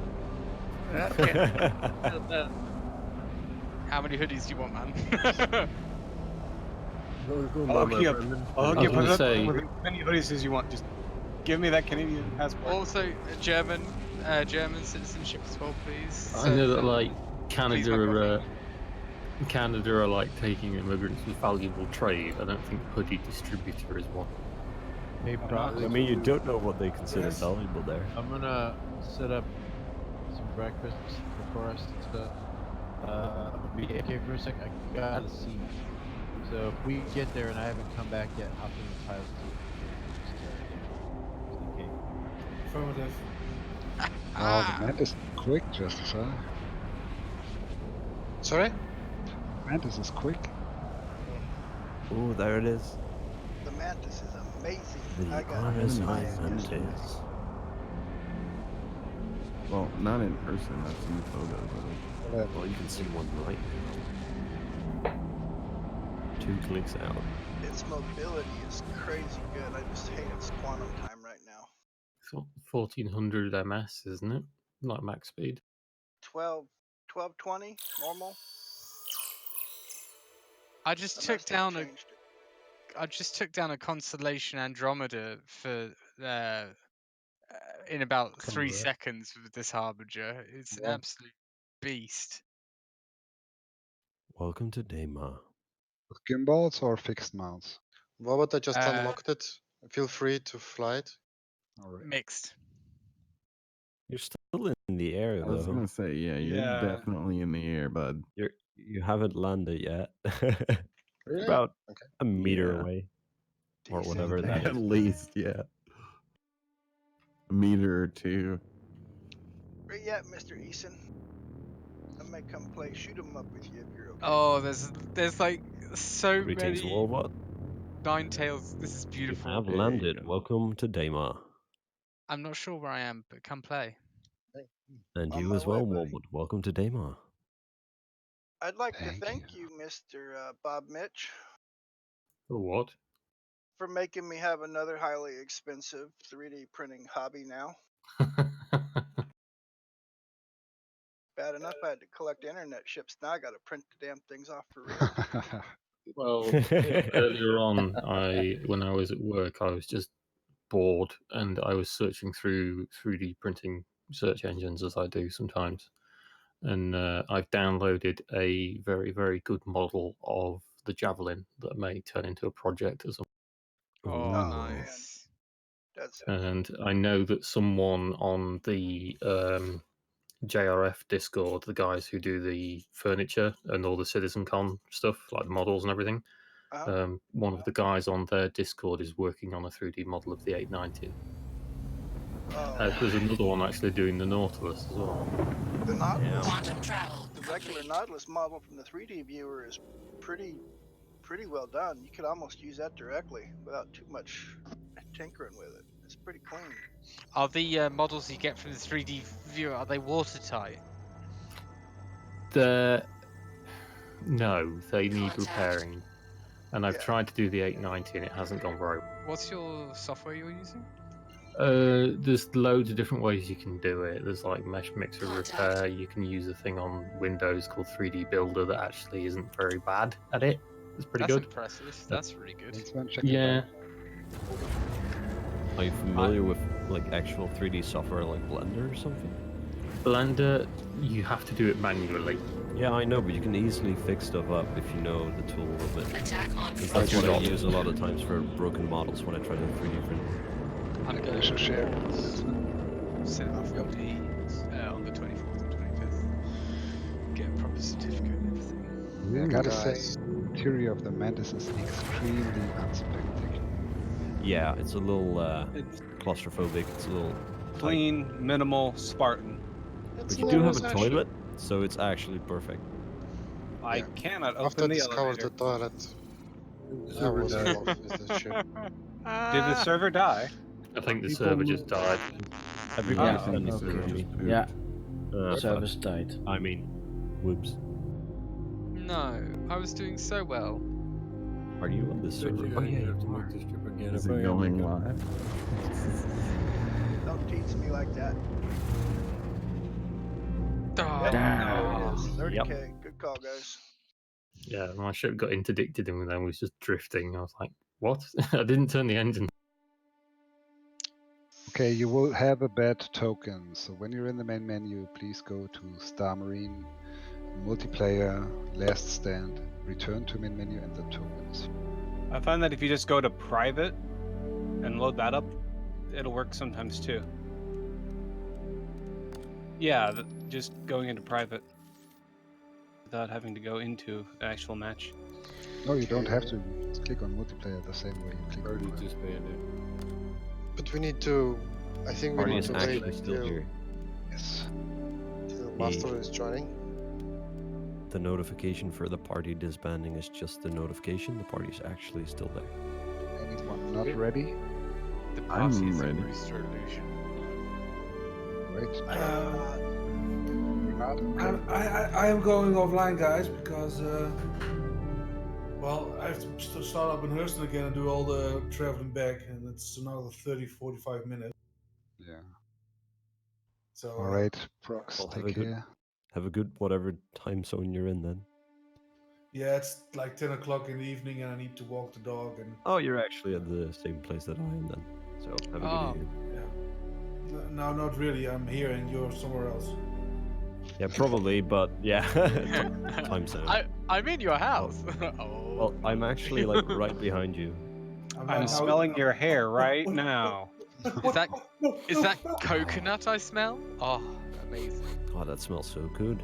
How many hoodies do you want, man? I'll give as many hoodies as you want. Just give me that Canadian passport. Also, German citizenship as well, please. I know that like Canada are like taking immigrants as valuable trade. I don't think hoodie distributor is one. Hey, I mean, you don't know what they consider valuable there. I'm gonna set up some breakfast for us. Be okay for a sec. I gotta see. So if we get there and I haven't come back yet, hop in the pilot seat. Affirmative. Oh, the Mantis is quick, Justice, huh? Sorry? Mantis is quick. Oh, there it is. The Mantis is amazing. The I got RSI mine Mantis. yesterday. Well, not in person. I've seen photos of it. Well, you can see one right now. 2 clicks out. Its mobility is crazy good. I just hate its quantum time right now. 1400 ms, isn't it? Like max speed. 1220 normal. I just took down a Constellation Andromeda for in about 3 seconds with this Harbinger. It's an absolute beast. Welcome to Daymar. With gimbals or fixed mounts? Robert, I just unlocked it. Feel free to fly it. All right. Mixed. You're still in the air, I was though. gonna say, yeah, you're definitely in the air, bud. You haven't landed yet. Really? About Okay. a meter Yeah. away, or whatever that At is. least, yeah. A meter or two. Where you at, Mr. Eason? I may come play shoot 'em up with you if you're okay. Oh, there's like so Greetings, many Warbot. Ninetales. This is You beautiful. have landed. Welcome to Daymar. I'm not sure where I am, but come play. And On you my as well, way, buddy. Warbot. Welcome to Daymar. I'd like to thank you, Mr. Bob Mitch, For what? for making me have another highly expensive 3D printing hobby now. Bad enough I had to collect internet ships. Now I got to print the damn things off for real. Well, earlier on, when I was at work, I was just bored and I was searching through 3D printing search engines, as I do sometimes. And I've downloaded a very, very good model of the Javelin that may turn into a project or something. Oh, Ooh. nice. That's And I know that someone on the JRF Discord, the guys who do the furniture and all the CitizenCon stuff, like the models and everything, one of the guys on their Discord is working on a 3D model of the 890. There's another one actually doing the Nautilus as well. The Nautilus, Quantum travel the regular Nautilus model from the 3D viewer is pretty well done. You could almost use that directly without too much tinkering with it. It's pretty clean. Are the models you get from the 3D viewer, are they watertight? No, they need repairing. And I've tried to do the 890 and it hasn't gone very well. What's your software you're using? There's loads of different ways you can do it. There's like Mesh Mixer Repair. You can use a thing on Windows called 3D Builder that actually isn't very bad at it. It's pretty good. That's impressive. That's really good. Yeah. Are you familiar with like actual 3D software like Blender or something? Blender, you have to do it manually. Yeah, I know, but you can easily fix stuff up if you know the tool a little bit. That's what I use a lot of times for broken models when I try to 3D print. I'm going to share Cinema 4D on the 24th and 25th. Get a proper certificate and everything. I gotta say, the interior of the Mantis is extremely unspectacular. Yeah, it's a little claustrophobic. It's a little clean, minimal, Spartan. But you do have a toilet, so it's actually perfect. I cannot After open the discovered elevator. the toilet, I was in love with the ship. Did the server die? I think the server just died. Everybody Yeah. send the server just Yeah. boot. Service died. I mean, whoops. No, I was doing so well. Are you on this server? Oh yeah, you are. Is it going live? Don't teach me like that. Oh, There it is. 30K. Good call, guys. Yeah, my ship got interdicted and then was just drifting. I was like, what? I didn't turn the engine. Okay, you will have a bad token. So when you're in the main menu, please go to Star Marine, Multiplayer, Last Stand, return to main menu, and the tokens. I find that if you just go to private and load that up, it'll work sometimes too. Yeah, just going into private without having to go into the actual match. No, you don't have to. Just click on multiplayer the same way you click on private. But we need to. I think we Party need is to actually wait still till, here. Yes. till Master is joining. The notification for the party disbanding is just the notification. The party is actually still there. Anyone not ready? The I'm party is a ready. Bruce illusion. Right. I am going offline, guys, because well, I have to start up in Hurston again and do all the traveling back, and it's another 30-45 minutes. Yeah. So. All right, Prox, Well, take care. have a good whatever time zone you're in then. Yeah, it's like 10 o'clock in the evening, and I need to walk the dog. And Oh, you're actually at the same place that I am then. So have a good evening. yeah, no, not really. I'm here, and you're somewhere else. Yeah, probably, but yeah, time zone. I'm in your house. Oh. Well, I'm actually like right behind you. I'm smelling your hair right now. Is that coconut I smell? Oh, amazing. Oh, that smells so good.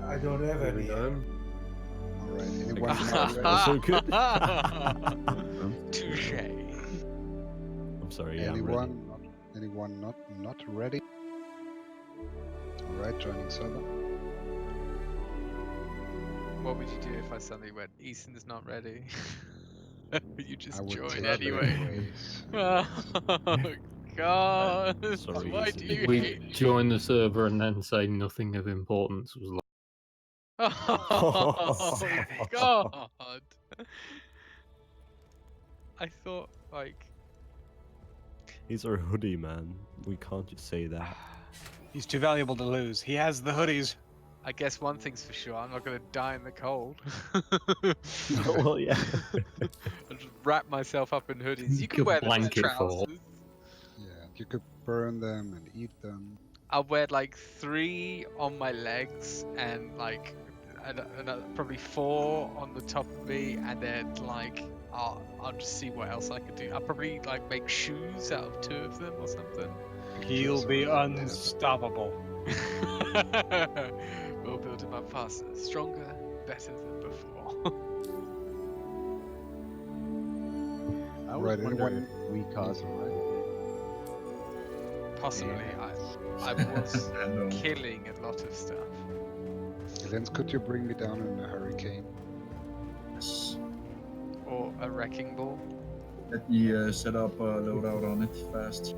I don't have any. All right, anyone Smells so good. Touche. I'm sorry. Yeah, I'm ready. Anyone not ready? All right, joining server. What would you do if I suddenly went, Easton's not ready? Would you just I would join take anyway? anyways. Oh, God. Sorry, Why Easton. do you We hate me? join the server and then say nothing of importance was like, Oh, God. I thought, like... He's our hoodie man. We can't just say that. He's too valuable to lose. He has the hoodies. I guess one thing's for sure, I'm not gonna die in the cold. Well, yeah. I'll just wrap myself up in hoodies. You You can could wear them as blanket for. trousers. Yeah, you could burn them and eat them. I'll wear like 3 on my legs and like probably 4 on the top of me, and then like I'll just see what else I could do. I'll probably like make shoes out of 2 of them or something. He'll be unstoppable. We'll build him up faster, stronger, better than before. I was wondering if we caused it. Possibly, I was killing a lot of stuff. Lens, could you bring me down in a hurricane? Yes. Or a wrecking ball. Let me set up a loadout on it fast.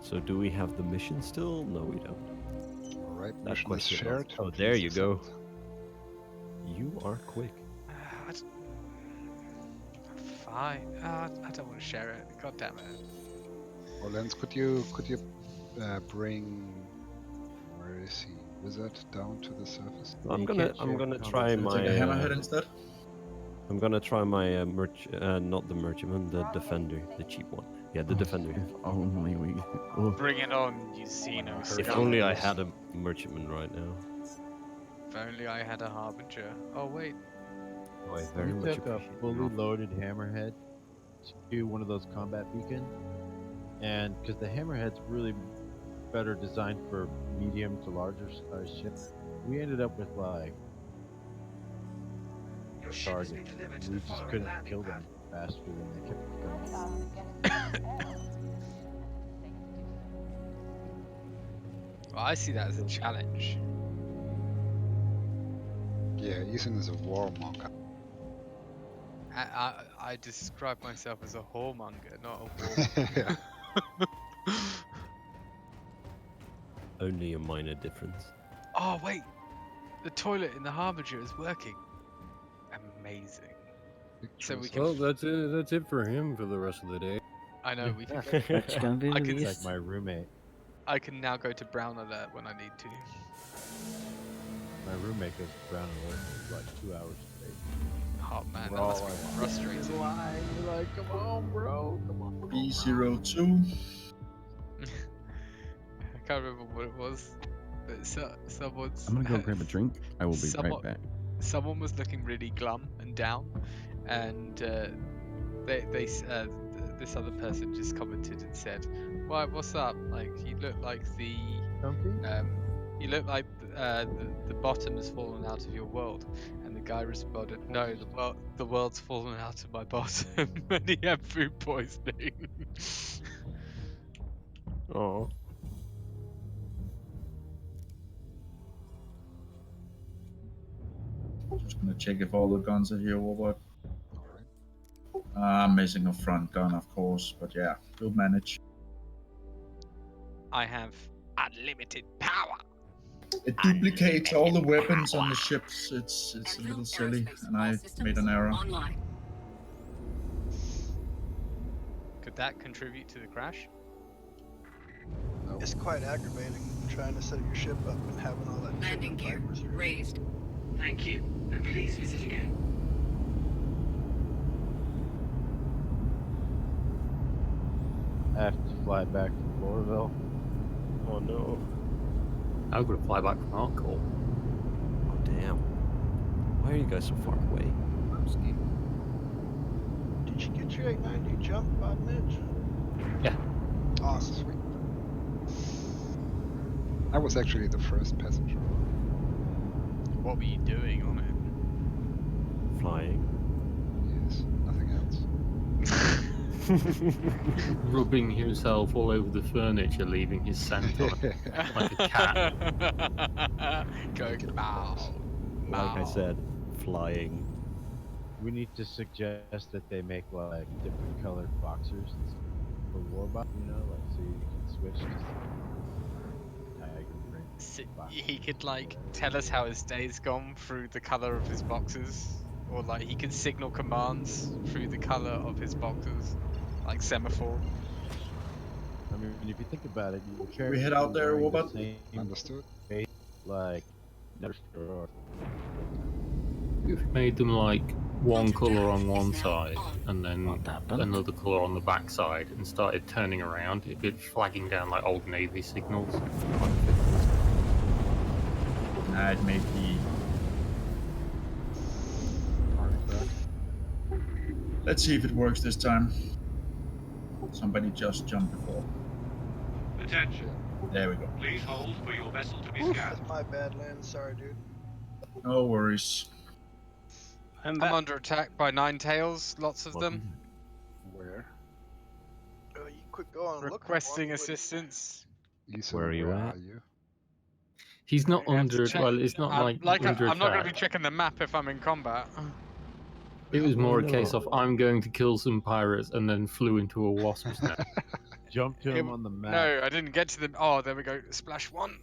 So do we have the mission still? No, we don't. Alright, That mission is question shared. Oh, there you go. You are quick. Fine. I don't want to share it. God damn it. Or Lens, could you bring, where is he, Wizard, down to the surface? I'm gonna try my. Take a hammerhead instead. I'm gonna try my not the merchantman, the defender, the cheap one. Yeah, the defender. If only we. Bring it on, you Xeno. If only I had a merchantman right now. If only I had a harbinger. Oh wait. Oh, I very We much took a appreciate fully it. loaded hammerhead to one of those combat beacons, and because the hammerhead's really better designed for medium to larger size ships, we ended up with like targets. We just couldn't kill them faster than they kept coming. Well, I see that as a challenge. Yeah, Ethan is a warmonger. I describe myself as a whoremonger, not a warmonger. Only a minor difference. Oh wait, the toilet in the harbinger is working. Amazing. So we can. Well, that's it. That's it for him for the rest of the day. I know we can. That's gonna be I can. It's like my roommate. I can now go to brown alert when I need to. My roommate goes to brown alert for like 2 hours straight. Oh man, We're that all must be like, frustrating. You're like, come on, bro, come on. B02. I can't remember what it was, but someone's. I'm gonna go grab a drink. I will be right back. Someone was looking really glum and down, and this other person just commented and said, "Why? What's up? Like you look like the you look like the bottom has fallen out of your world." And the guy responded, "No, the world's fallen out of my bottom," and he had food poisoning. Oh. Just gonna check if all the guns are here or what. I'm missing a front gun, of course, but yeah, we'll manage. I have unlimited power. It duplicates all the weapons on the ships. It's a little silly, and I made an error. Could that contribute to the crash? It's quite aggravating trying to set your ship up and having all that. Landing gear raised. Thank you, and please visit again. I have to fly back to Floraville. Oh no. I'm gonna fly back from Hardcore. Oh damn. Why are you guys so far away? Did you get your 890 jump by Mitch? Yeah. Awesome. I was actually the first passenger. What were you doing on it? Flying. Yes, nothing else. Rubbing himself all over the furniture, leaving his scent on it, like a cat. Going bow. Like I said, flying. We need to suggest that they make like different colored boxers for Warbot, you know, like so you can switch to tiger print. So he could like tell us how his day's gone through the color of his boxes, or like he could signal commands through the color of his boxes, like semaphore. I mean, if you think about it, you We head out there, Warbot. Understood. like never sure. You've made them like one colour on one side and then another colour on the back side and started turning around, it'd be flagging down like old Navy signals. Nah, it may be. Let's see if it works this time. Somebody just jumped before. Attention. There we go. Please hold for your vessel to be Oof, scanned. that's my bad, Lynn. Sorry, dude. No worries. I'm under attack by nine tails, lots of them. Where? Oh, you quit going. Requesting assistance. Where are you at? He's not I have to under. check- Well, it's not I'm like under I'm not going to be attack. checking the map if I'm in combat. It was more a case of I'm going to kill some pirates and then flew into a wasp's nest. Jump to him on the map. No, I didn't get to them. Oh, there we go. Splash one.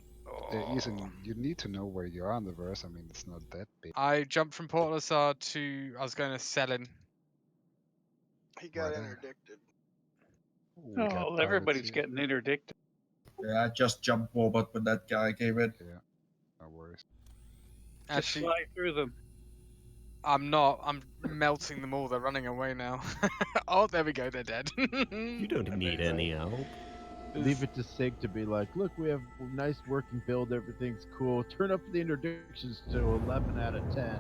Ethan, you need to know where you are on the verse. I mean, it's not that big. I jumped from Port Lasar to. I was going to Selin. He got there. interdicted. We got Oh, pirates everybody's here. getting interdicted. Yeah, I just jumped forward, but that guy gave it. Yeah, no worries. Just Actually, fly through them. I'm not. I'm melting them all. They're running away now. Oh, there we go. They're dead. You don't need any help. Leave it to Sig to be like, look, we have a nice working build, everything's cool. Turn up the interdictions to 11 out of 10.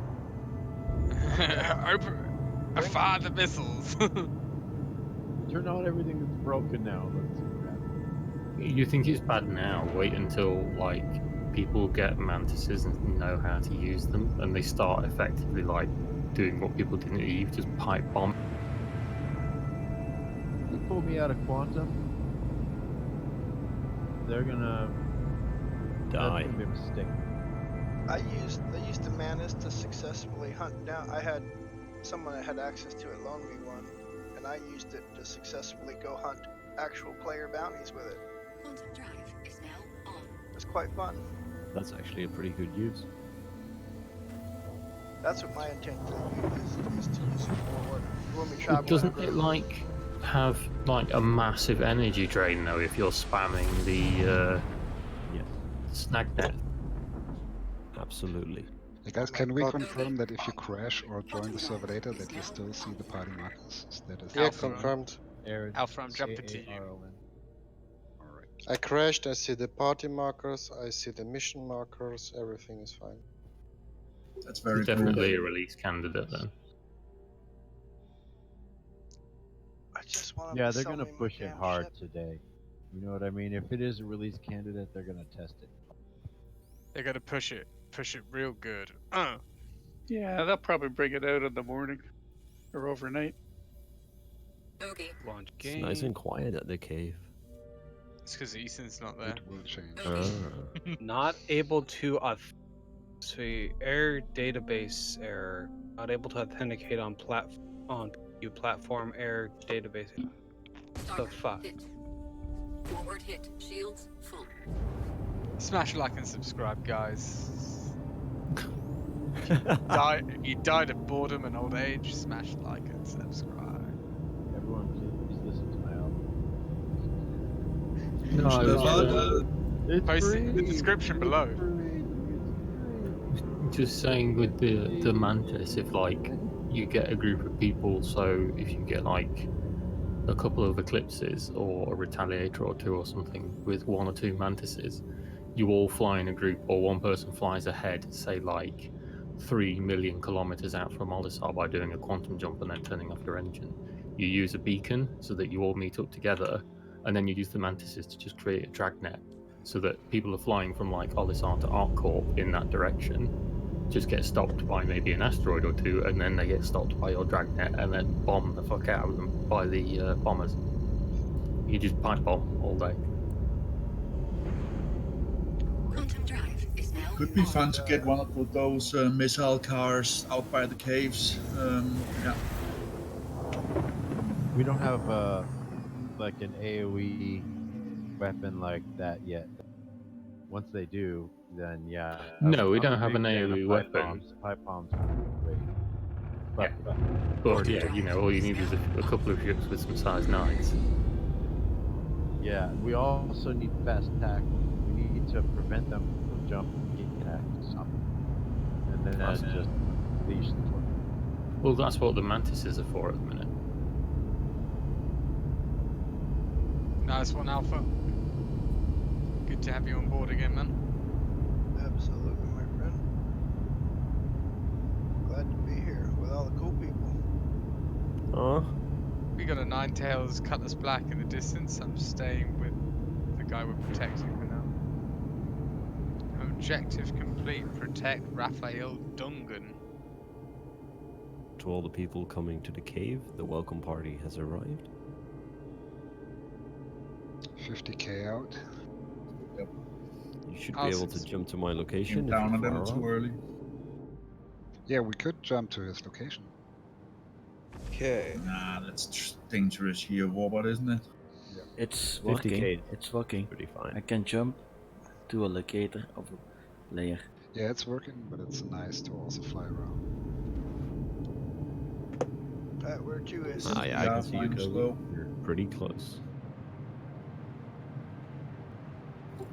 Fire the missiles. Turn on everything that's broken now. Let's see what happens. You think it's bad now? Wait until like people get mantises and know how to use them, and they start effectively like doing what people didn't do, just pipe bomb. You pull me out of Quantum, they're gonna die. That's gonna be a mistake. I used the Manus to successfully hunt down. I had someone that had access to it loan me one, and I used it to successfully go hunt actual player bounties with it. Quantum drive is now on. It was quite fun. That's actually a pretty good use. That's what my intent is to use it for. When we travel. Doesn't it like have like a massive energy drain though if you're spamming the snag net? Absolutely. Hey guys, can we confirm that if you crash or join the server later, that you still see the party markers? That is Yeah, confirmed. Alpha, I'm jumping to you. I crashed, I see the party markers, I see the mission markers, everything is fine. That's very Definitely cool. a release candidate then. I just want Yeah, they're gonna push it hard today. You know what I mean? If it is a release candidate, they're gonna test it. They're going to push it real good. Yeah, they'll probably bring it out in the morning or overnight. Okay. Launch It's game. nice and quiet at the cave. It's because Ethan's not there. It will change. Not able to see error database error. Not able to authenticate on PTU platform error database. The fuck. Hit. Forward hit. Shields full. Smash like and subscribe, guys. You died of boredom and old age. Smash like and subscribe. Everyone, please listen to my album. No, It's Post it free. in the description below. just saying with the mantis, if like you get a group of people, so if you get like a couple of eclipses or a retaliator or two or something with one or two mantises, you all fly in a group, or one person flies ahead, say like 3 million kilometers out from Olisar by doing a quantum jump and then turning off your engine. You use a beacon so that you all meet up together, and then you use the mantises to just create a dragnet so that people are flying from like Olisar to ArcCorp in that direction, just get stopped by maybe an asteroid or two, and then they get stopped by your dragnet and then bomb the fuck out of them by the bombers. You just pipe bomb all day. Quantum drive is now Could be fun to get one of those missile cars out by the caves. Yeah. We don't have like an AoE weapon like that yet. Once they do, then yeah. No, we I'm don't a have an big fan of AoE pipe weapon. bombs. Pipe bombs are great. But yeah, you know, all you need is a couple of ships with some size 9s. Yeah, we also need fast tack. We need to prevent them from jumping connect something, and then That's- just leash the torpedo. Well, that's what the mantises are for at the minute. Nice one, Alpha. Good to have you on board again, man. Absolutely, my friend. Glad to be here with all the cool people. We got a Ninetales Cutlass Black in the distance. I'm staying with the guy we're protecting for now. Objective complete. Protect Raphael Dungan. To all the people coming to the cave, the welcome party has arrived. 50k out. Yep. You should be able to jump to my location Came if down you're a little far too out. early. Yeah, we could jump to his location. Okay. Nah, that's dangerous here, Warbot, isn't it? Yeah. It's 50K. working. It's working. Pretty fine. I can jump to a locator of a layer. Yeah, it's working, but it's nice to also fly around. Pat, where to is? I Yeah, can see you, flying Kobe. slow. You're pretty close.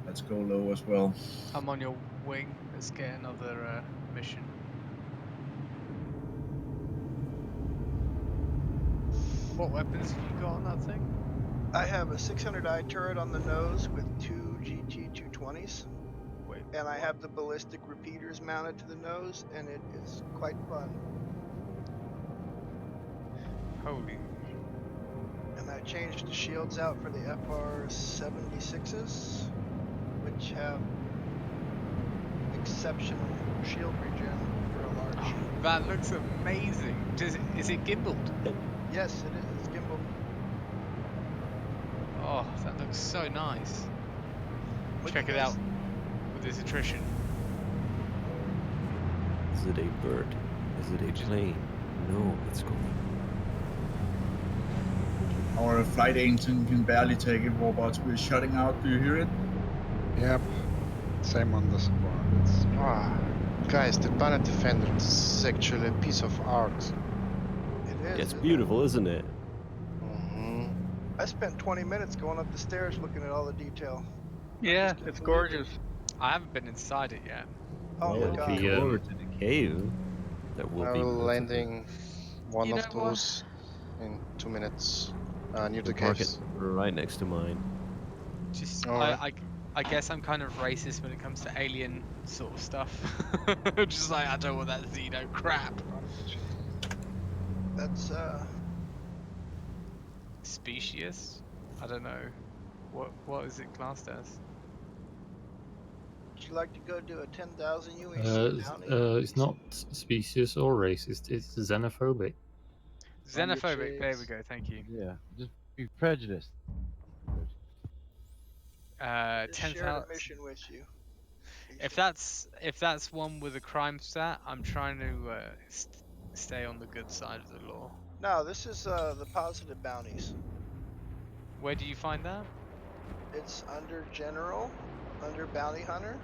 Let's go low as well. I'm on your wing. Let's get another mission. What weapons have you got on that thing? I have a 600i turret on the nose with 2 GT220s. Wait, and I have the ballistic repeaters mounted to the nose, and it is quite fun. Holy. And I changed the shields out for the FR76s, which have exceptional shield regen for a large shield. That looks amazing. Is it gimbaled? Yes, it is. It's gimbal. Oh, that looks so nice. What Check you it guys- out with this attrition. Is it a bird? Is it a plane? No, it's going. Our flight engine can barely take it, Warbots. We're shutting out. Do you hear it? Yep. Same on the support. It's Guys, the planet defender is actually a piece of art. It is. It's isn't beautiful, isn't it? it? I spent 20 minutes going up the stairs looking at all the detail. Yeah, it's gorgeous. I haven't been inside it yet. Oh Well, my if god. you go over to the cave, that will be perfect. Landing one You of know what? those in 2 minutes near the We'll park caves. it right next to mine. Just, Alright. I guess I'm kind of racist when it comes to alien sort of stuff. Just like, I don't want that Xeno crap. That's Specious? I don't know. What is it classed as? would you like to go do a 10,000 UAC bounty? It's not specious or racist. It's xenophobic. On your Xenophobic, there we cheeks. go, thank you. Yeah, just be prejudiced. Just share 10,000. the mission with you. If that's one with a crime stat, I'm trying to stay on the good side of the law. No, this is the positive bounties. Where do you find that? It's under general, under bounty hunter.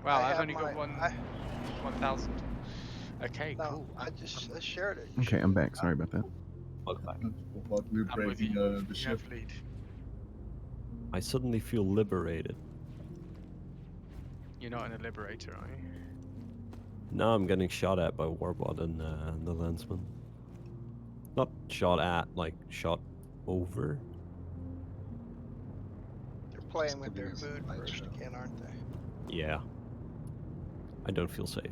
Wow, I I've have only got 1,000. Okay, No, cool. I just shared it. Okay, I'm back. Sorry about that. Welcome back. But we're I'm with breaking you. the You ship. have lead. I suddenly feel liberated. You're not in a liberator, are you? Now I'm getting shot at by Warbot and the Lensman. Not shot at, like shot over. They're playing with giving their us a food light first show. again, aren't they? Yeah. I don't feel safe.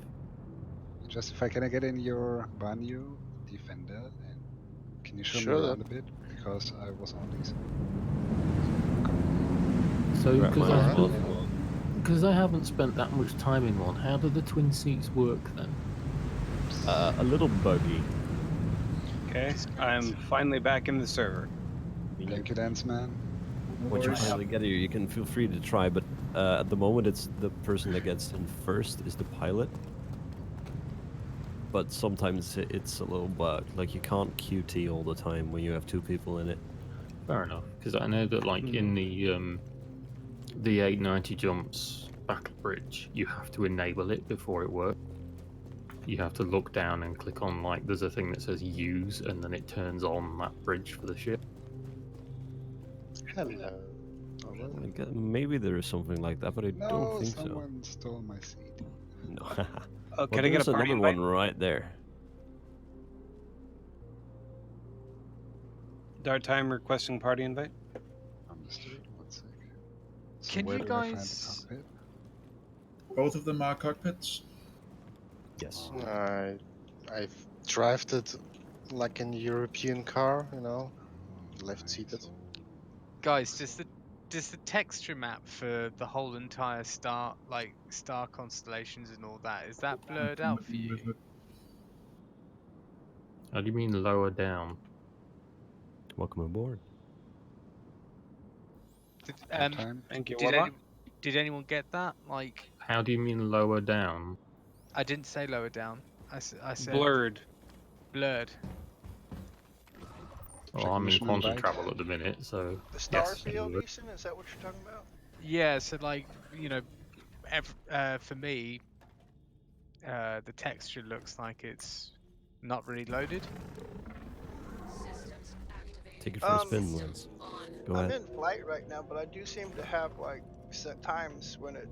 Just if I can get in your Banyu defender, and can you show Sure. me around a bit? Because I was only. So, Right, because I haven't spent that much time in one, how do the twin seats work then? A little buggy. Okay, I'm finally back in the server. Thank you, Dance Man. Once you finally get here, you can feel free to try, but at the moment it's the person that gets in first is the pilot. But sometimes it's a little bugged, like you can't QT all the time when you have two people in it. Fair enough, because I know that like in the 890 jumps battle bridge, you have to enable it before it works. You have to look down and click on like there's a thing that says use, and then it turns on that bridge for the ship. Hello. Maybe there is something like that, but I No, don't think so. someone stole my seat. No. Oh, can I get a party another invite? one right there. Dart time requesting party invite. Understood. 1 sec. So Can where you do I find the guys? cockpit? Both of them are cockpits. Yes. I've drafted like a European car, you know, left seated. Guys, does the texture map for the whole entire star constellations and all that, is that blurred out for you? How do you mean lower down? Welcome aboard. Thank you. Did anyone get that? Like, How do you mean lower down? I didn't say lower down. I said Blurred. Blurred. Well, I'm in quantum travel at the minute, so The star yes. seal, decent? Is that what you're talking about? Yeah, so like, you know, for me, the texture looks like it's not really loaded. Take it for a spin, Lens. Go I'm ahead. in flight right now, but I do seem to have like set times when it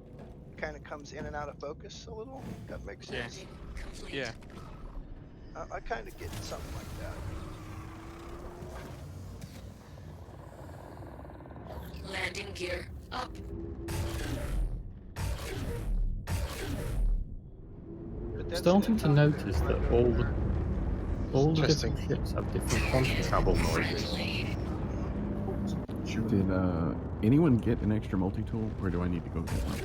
kind of comes in and out of focus a little. That makes sense. Yeah. I kind of get something like that. Landing gear up. Starting to notice that all the different ships have different quantum travel noises. Did anyone get an extra multi-tool, or do I need to go get one?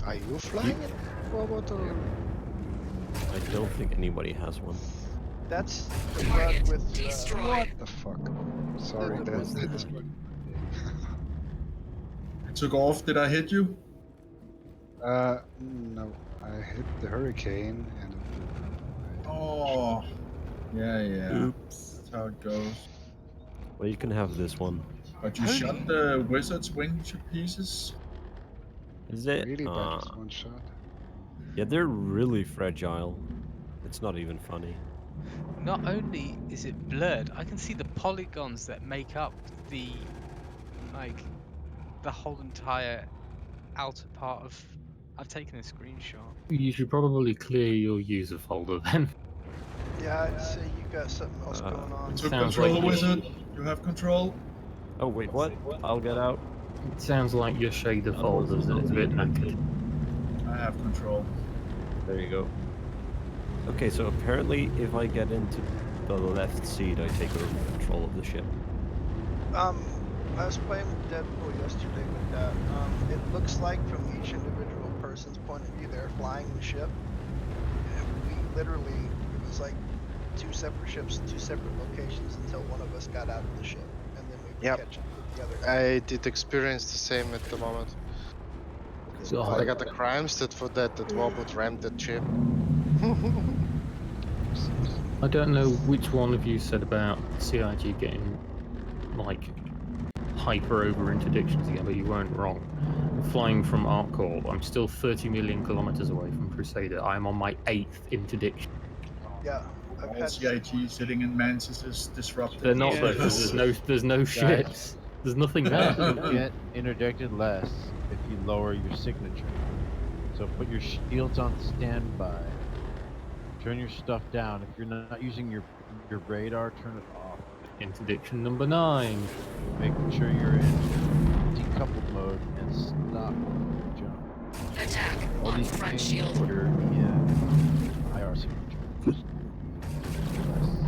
Are you flying it, robot? Or? I don't think anybody has one. That's the bug with What the fuck? Sorry, that's it. It took off. Did I hit you? No. I hit the hurricane and it Oh. Yeah. Oops. That's how it goes. Well, you can have this one. But you shot the wizard's wing to pieces. Is it? really bad with one shot. Yeah, they're really fragile. It's not even funny. Not only is it blurred, I can see the polygons that make up the whole entire outer part of. I've taken a screenshot. You should probably clear your user folder then. Yeah, I'd say you got something else going on. You took Sounds control, like wizard. You have control. Oh wait, what? I'll get out. It sounds like your shader folders and it's a bit knackered. I have control. There you go. Okay, so apparently if I get into the left seat, I take over control of the ship. I was playing with Deadpool yesterday with that. It looks like from each individual person's point of view, they're flying the ship. And we literally, it was like 2 separate ships, 2 separate locations until one of us got out of the ship, and then we would catch up with the other. I did experience the same at the moment. So I got the crimes that for that robot rammed that ship. I don't know which one of you said about CIG getting like hyper over interdictions again, but you weren't wrong. I'm flying from ArcCorp. I'm still 30 million kilometers away from Crusader. I'm on my 8th interdiction. Yeah, I've All had CIG sitting in Mantis is disrupted. They're not though, 'cause there's no ships. There's nothing there. You get interdicted less if you lower your signature. So put your shields on standby. Turn your stuff down. If you're not using your radar, turn it off. Interdiction number 9. Making sure you're in decoupled mode and stop jump. Attack All on these front things shield. order IR signature.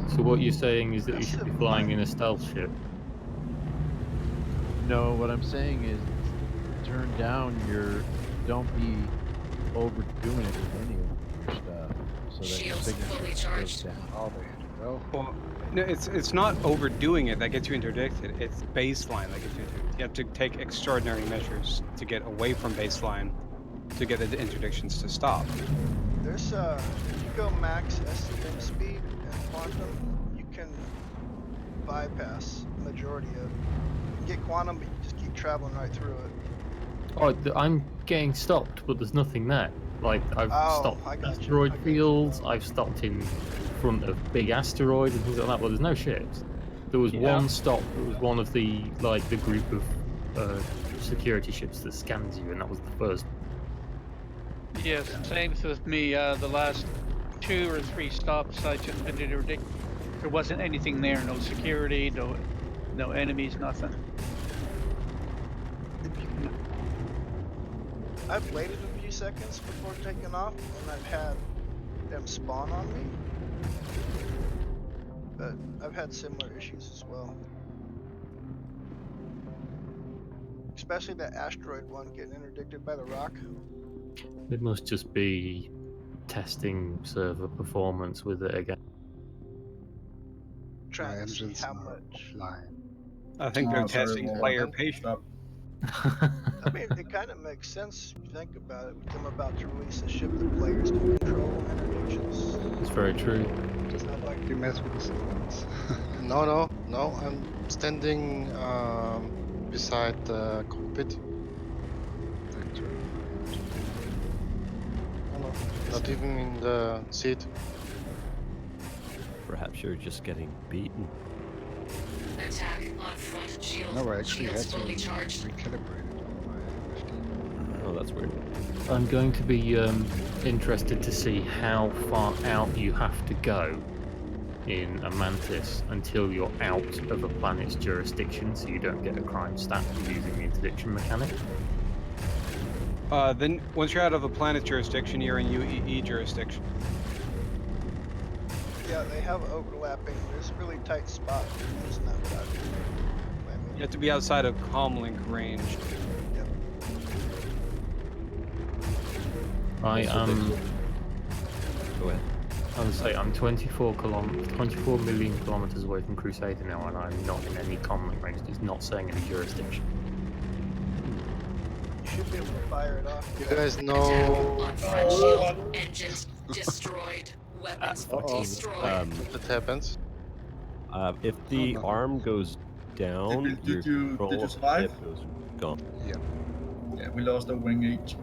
So what you're saying is that you should be flying in a stealth ship. No, what I'm saying is turn down your. Don't be overdoing it with any of your stuff, so that your Shields fully signature goes charged. down. Well, no, it's not overdoing it that gets you interdicted. It's baseline that gets you interdicted. You have to take extraordinary measures to get away from baseline to get the interdictions to stop. There's if you go max SCM speed and quantum, you can bypass majority of. You can get quantum, but you just keep traveling right through it. Oh, I'm getting stopped, but there's nothing there. Like, I've stopped I got you. asteroid fields, I've stopped in front of big asteroids and things like that, but there's no ships. There was one stop, it was one of the, like, the group of security ships that scans you, and that was the first. Yes, same with me. The last 2 or 3 stops I just been ridiculous. There wasn't anything there. No security. No enemies. Nothing. I've waited a few seconds before taking off, and I've had them spawn on me. But I've had similar issues as well. Especially that asteroid one getting interdicted by the rock. It must just be testing server performance with it again. Trying to see how much. I think they're testing player patience. I mean, it kind of makes sense if you think about it, with them about to release a ship that players can control interdictions. It's very true. Just you mess with the systems. No, I'm standing beside the cockpit. No, not even in the seat. Perhaps you're just getting beaten. Attack on front shield. No, I actually had Shields to fully charged. recalibrate it on my 15. Oh, that's weird. I'm going to be interested to see how far out you have to go in a mantis until you're out of a planet's jurisdiction, so you don't get a crime stat for using the interdiction mechanic. Then once you're out of a planet's jurisdiction, you're in UEE jurisdiction. Yeah, they have overlapping. There's a really tight spot using that without You have to be outside of comlink range. Yep. I am. Go ahead. I would say I'm 24 million kilometers away from Crusader now, and I'm not in any comlink range. It's not saying any jurisdiction. You should be able to fire it off. You guys Attack know on front shield. Engines destroyed. Weapons destroyed. what happens? If the arm goes down, Did your you control of the survive? ship goes gone. Yeah, we lost a wing each.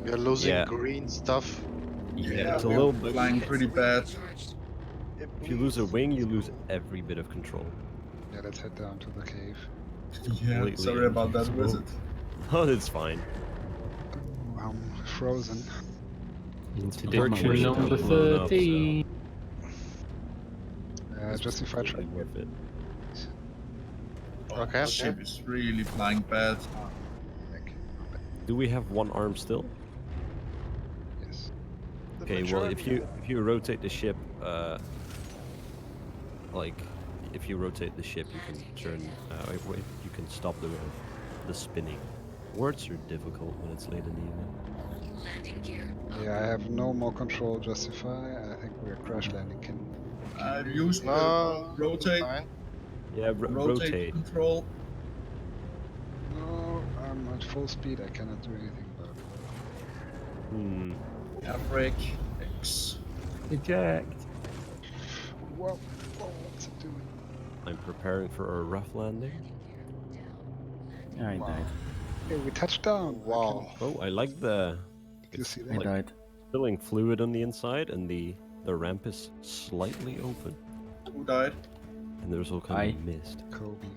We're losing Yeah. green stuff. Yeah, it's a we're little bit. flying pretty bad. If you lose a wing, you lose every bit of control. Yeah, let's head down to the cave. Yeah, Completely sorry about that, invisible. wizard. Oh, it's fine. I'm frozen. Interdiction number blown up, so 13. Justify try. worth it. Okay. The ship is really flying bad. Do we have one arm still? Yes. Okay, well if you rotate the ship, if you rotate the ship, you can turn. Wait, you can stop the spinning. Words are difficult when it's late in the evening. Landing gear. Yeah, I have no more control. Justify. I think we're crash landing. Can I've used No, rotate. fine. Yeah, rotate. Control. No, I'm at full speed. I cannot do anything about it. Air brake. X. Eject. Whoa, what's it doing? I'm preparing for a rough landing. I died. Hey, we touched down. Wow. Oh, I like the. Did you see I that? died. Spilling fluid on the inside, and the ramp is slightly open, Who died? and there's all kind of mist. Kobe.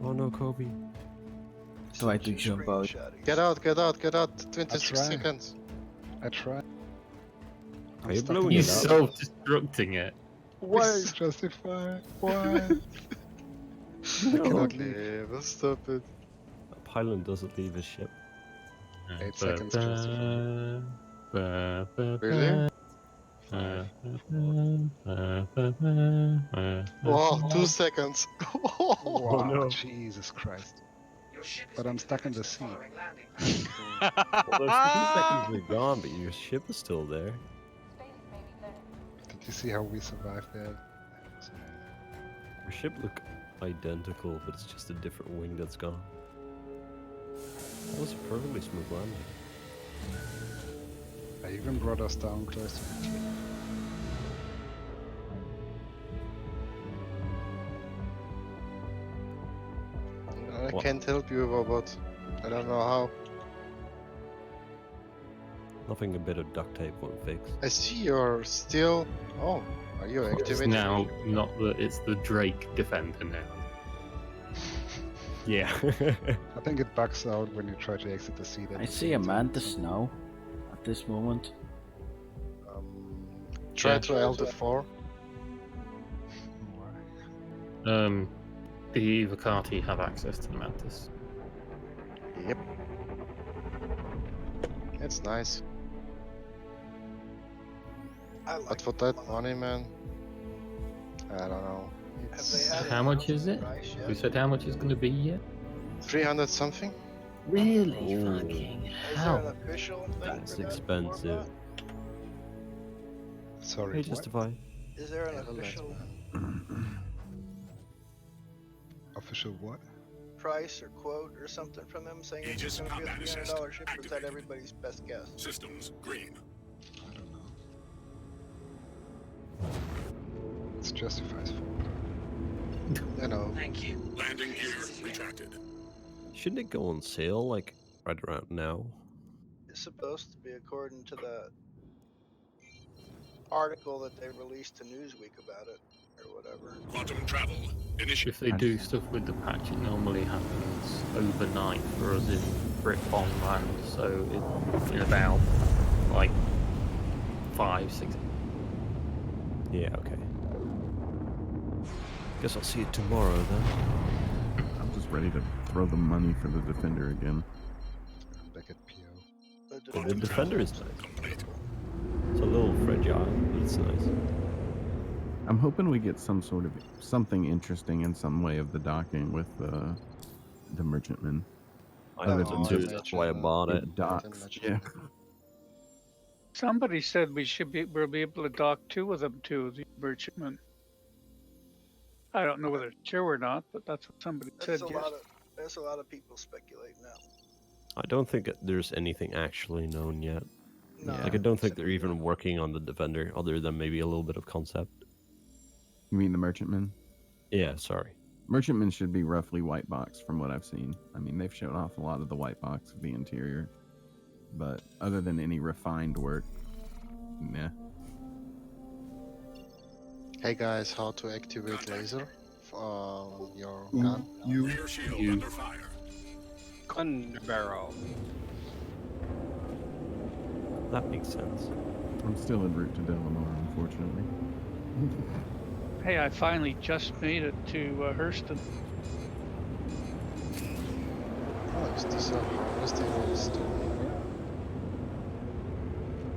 Oh no, Kobe. Try to jump out. Get out, get out, get out. 26 try. seconds. I tried. Are you stuck blowing in it He's up? self-destructing it. Why Justify? Why? I cannot leave. Okay, stop it. A pilot doesn't leave his ship. 8 seconds. Justify. Really? Wow, 2 seconds. Wow, no. Jesus Christ. But I'm stuck in the sea. Well, those 2 seconds are gone, but your ship is still there. Did you see how we survived that? Your ship look identical, but it's just a different wing that's gone. That was a perfectly smooth landing. I even brought us down close to the cliff. I What? can't help you, Robot. I don't know how. Nothing a bit of duct tape won't fix. I see you're still. Oh, are you It's activated? now not the. It's the Drake Defender now. Yeah. I think it bugs out when you try to exit the seat. I see a mantis now at this moment. Try to L4. The Vacati have access to the mantis. Yep. It's nice. But for that money, man, I don't know. How much is it? You said how much it's going to be yet? 300 something. Really? Oh, Fucking Is there an official thing That's for that? expensive. Sorry. Hey, what? Justify. Is there an Yeah, let's, official Official what? price or quote or something from them saying it's going to be a $300 ship, or is that everybody's best guess? Systems green. I don't know. It's Justify's fault. You know. Thank you. Landing gear retracted. Shouldn't it go on sale like right around now? It's supposed to be according to the article that they released to Newsweek about it, or whatever. Quantum travel. If they do stuff with the patch, it normally happens overnight for us in Britbon land, so in about like 5-6. Yeah, okay. Guess I'll see it tomorrow then. I'm just ready to throw the money for the Defender again. Back at PO. The Defender is nice. It's a little fragile, but it's nice. I'm hoping we get some sort of something interesting in some way of the docking with the Merchantman. I know too. That's why I bought it. Docks. Yeah. Somebody said we'll be able to dock 2 of them to the Merchantman. I don't know whether it's true or not, but that's what somebody said. There's a lot of people speculating now. I don't think there's anything actually known yet. No. Like, I don't think they're even working on the Defender, other than maybe a little bit of concept. You mean the Merchantman? Yeah, sorry. Merchantman should be roughly white box from what I've seen. I mean, they've shown off a lot of the white box of the interior. But other than any refined work, nah. Hey guys, how to activate laser on your gun? You. Gun barrel. That makes sense. I'm still en route to Delamar, unfortunately. Hey, I finally just made it to Hurston. Oh, is this a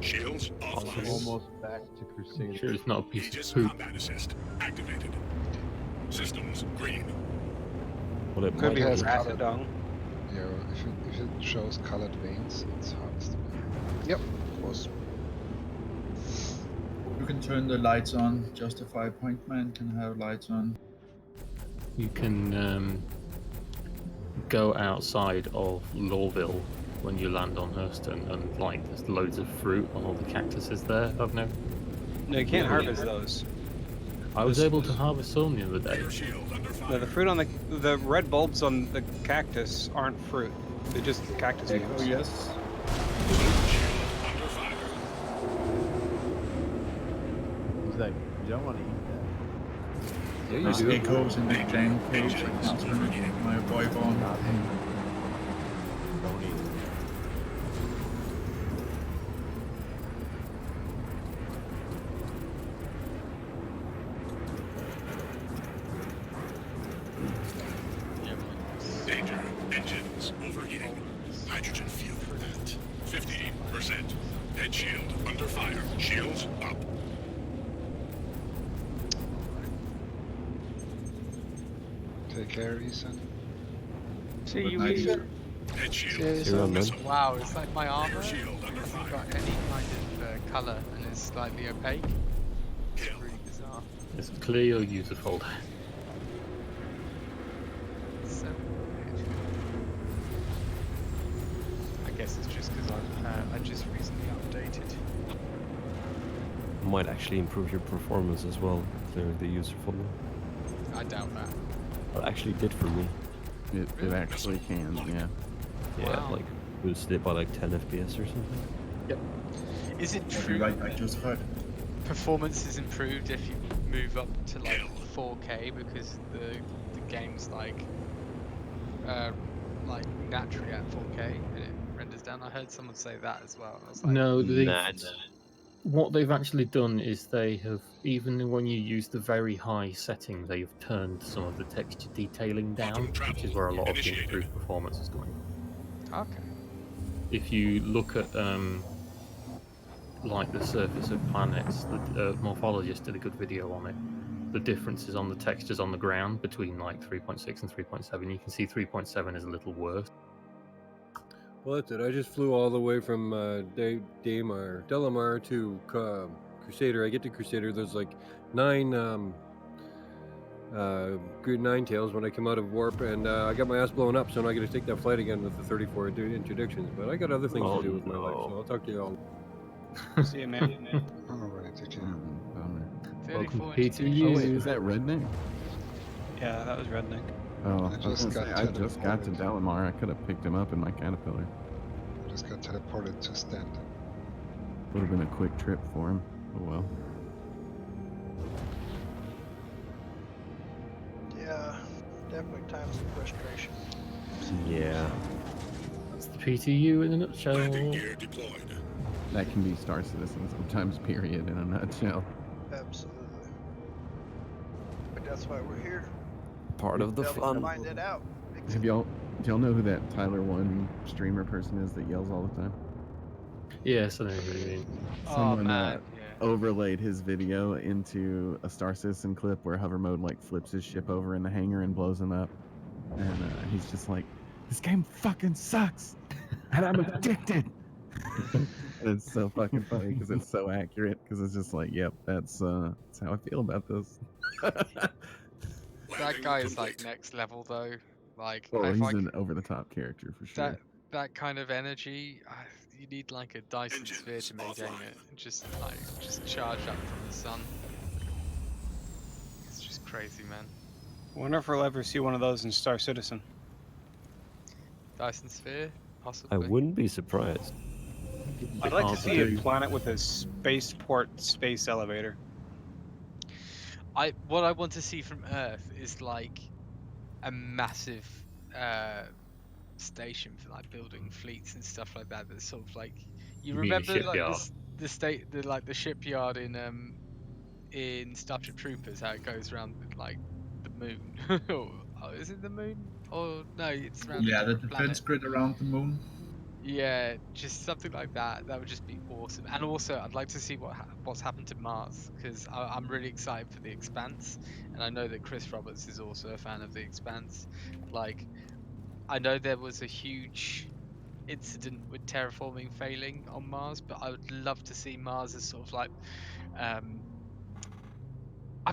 Shields I'm almost back to Crusader. Sure, it's not a piece Aegis of poop. combat assist activated. Systems green. Well, it Could be has acid dung. Yeah, if it shows colored veins, it's hardest. Yep, of course. You can turn the lights on. Justify Pointman can have lights on. You can go outside of Lawville when you land on Hurston, and like there's loads of fruit on all the cactuses there. I've never. No, you can't harvest those. I was able to harvest some the other day. No, the fruit on the red bulbs on the cactus aren't fruit. They're just cactus Echo, leaves. yes. He's like, you don't want to eat that. Yeah, you do. Echoes in the gang cage. I can't turn my wife on. Don't eat it. Danger. Engines overheating. Hydrogen fuel at 50%. Head shield under fire. Shields up. Take care, Ethan. See you later. Head shield. Wow, it's like my armor hasn't got any kind of colour and it's slightly opaque. It's really bizarre. It's clear or use a folder. So weird. I guess it's just because I just recently updated. Might actually improve your performance as well, clearing the user folder. I doubt that. Well, it actually did for me. It actually can, yeah. Yeah, Wow. like boosted it by like 10 FPS or something. Yep. Is it I'll be true? right back, Justified. Performance is improved if you move up to like 4K because the game's like like naturally at 4K and it renders down? I heard someone say that as well. I was like, No, Nah, what they've actually done is they have, even when you use the very high setting, they've turned some of the texture detailing down, which is where a lot of the improved performance is coming from. okay. If you look at like the surface of planets, the Morphologist did a good video on it. The differences on the textures on the ground between like 3.6 and 3.7, you can see 3.7 is a little worse. Well, that's it. I just flew all the way from Delamar to Crusader. I get to Crusader. There's like 9 good 9 tails when I come out of warp, and I got my ass blown up. So now I got to take that flight again with the 34 interdictions. But I got other things to do with my life, so I'll talk to you all. See you, man. All right, did you? Welcome to 34 PTU. Oh wait, is that Redneck? Yeah, that was Redneck. Oh, I just got I just got to Delamar. I could have picked him up in my Caterpillar. I just got teleported to Stanton. Would have been a quick trip for him. Oh well. Yeah, definitely times of frustration. Yeah. That's the PTU in a nutshell. Gear deployed. That can be Star Citizen sometimes, period, in a nutshell. Absolutely. But that's why we're here. Part of the Help fun. find it out. Do y'all know who that Tyler One streamer person is that yells all the time? Yes, I know who you mean. Someone man, overlaid his video into a Star Citizen clip where hover mode like flips his ship over in the hangar and blows him up, and he's just like, "This game fucking sucks, and I'm addicted." And it's so fucking funny because it's so accurate. Because it's just like, "Yep, that's how I feel about this." That guy is like next level though. Like, Well, if he's I an over-the-top character for sure. that kind of energy, you need like a Dyson sphere to maintain it. Just charge up from the sun. It's just crazy, man. I wonder if we'll ever see one of those in Star Citizen. Dyson sphere, I possibly. wouldn't be surprised. I'd like to see a planet with a spaceport space elevator. What I want to see from Earth is like a massive station for like building fleets and stuff like that. That's sort of like you mean a remember like shipyard? the shipyard in Starship Troopers, how it goes around like the moon. Oh, is it the moon? Or no, it's around a Yeah, the different defense planet. grid around the moon. Yeah, just something like that. That would just be awesome. And also, I'd like to see what's happened to Mars, because I'm really excited for The Expanse, and I know that Chris Roberts is also a fan of The Expanse. Like, I know there was a huge incident with terraforming failing on Mars, but I would love to see Mars as sort of like, I'm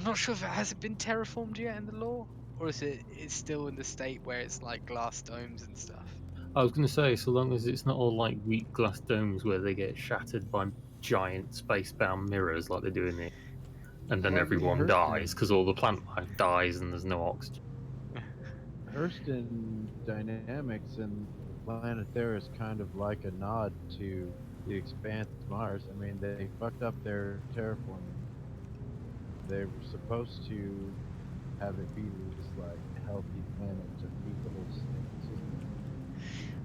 not sure if it hasn't been terraformed yet in the lore, or is it's still in the state where it's like glass domes and stuff. I was going to say, so long as it's not all like weak glass domes where they get shattered by giant space-bound mirrors like they do in the, and then Well, everyone Hurston- dies because all the plant life dies and there's no oxygen. Hurston Dynamics and Planetara is kind of like a nod to the Expanse Mars. I mean, they fucked up their terraforming. They were supposed to have it be this like healthy planet to feed the whole system.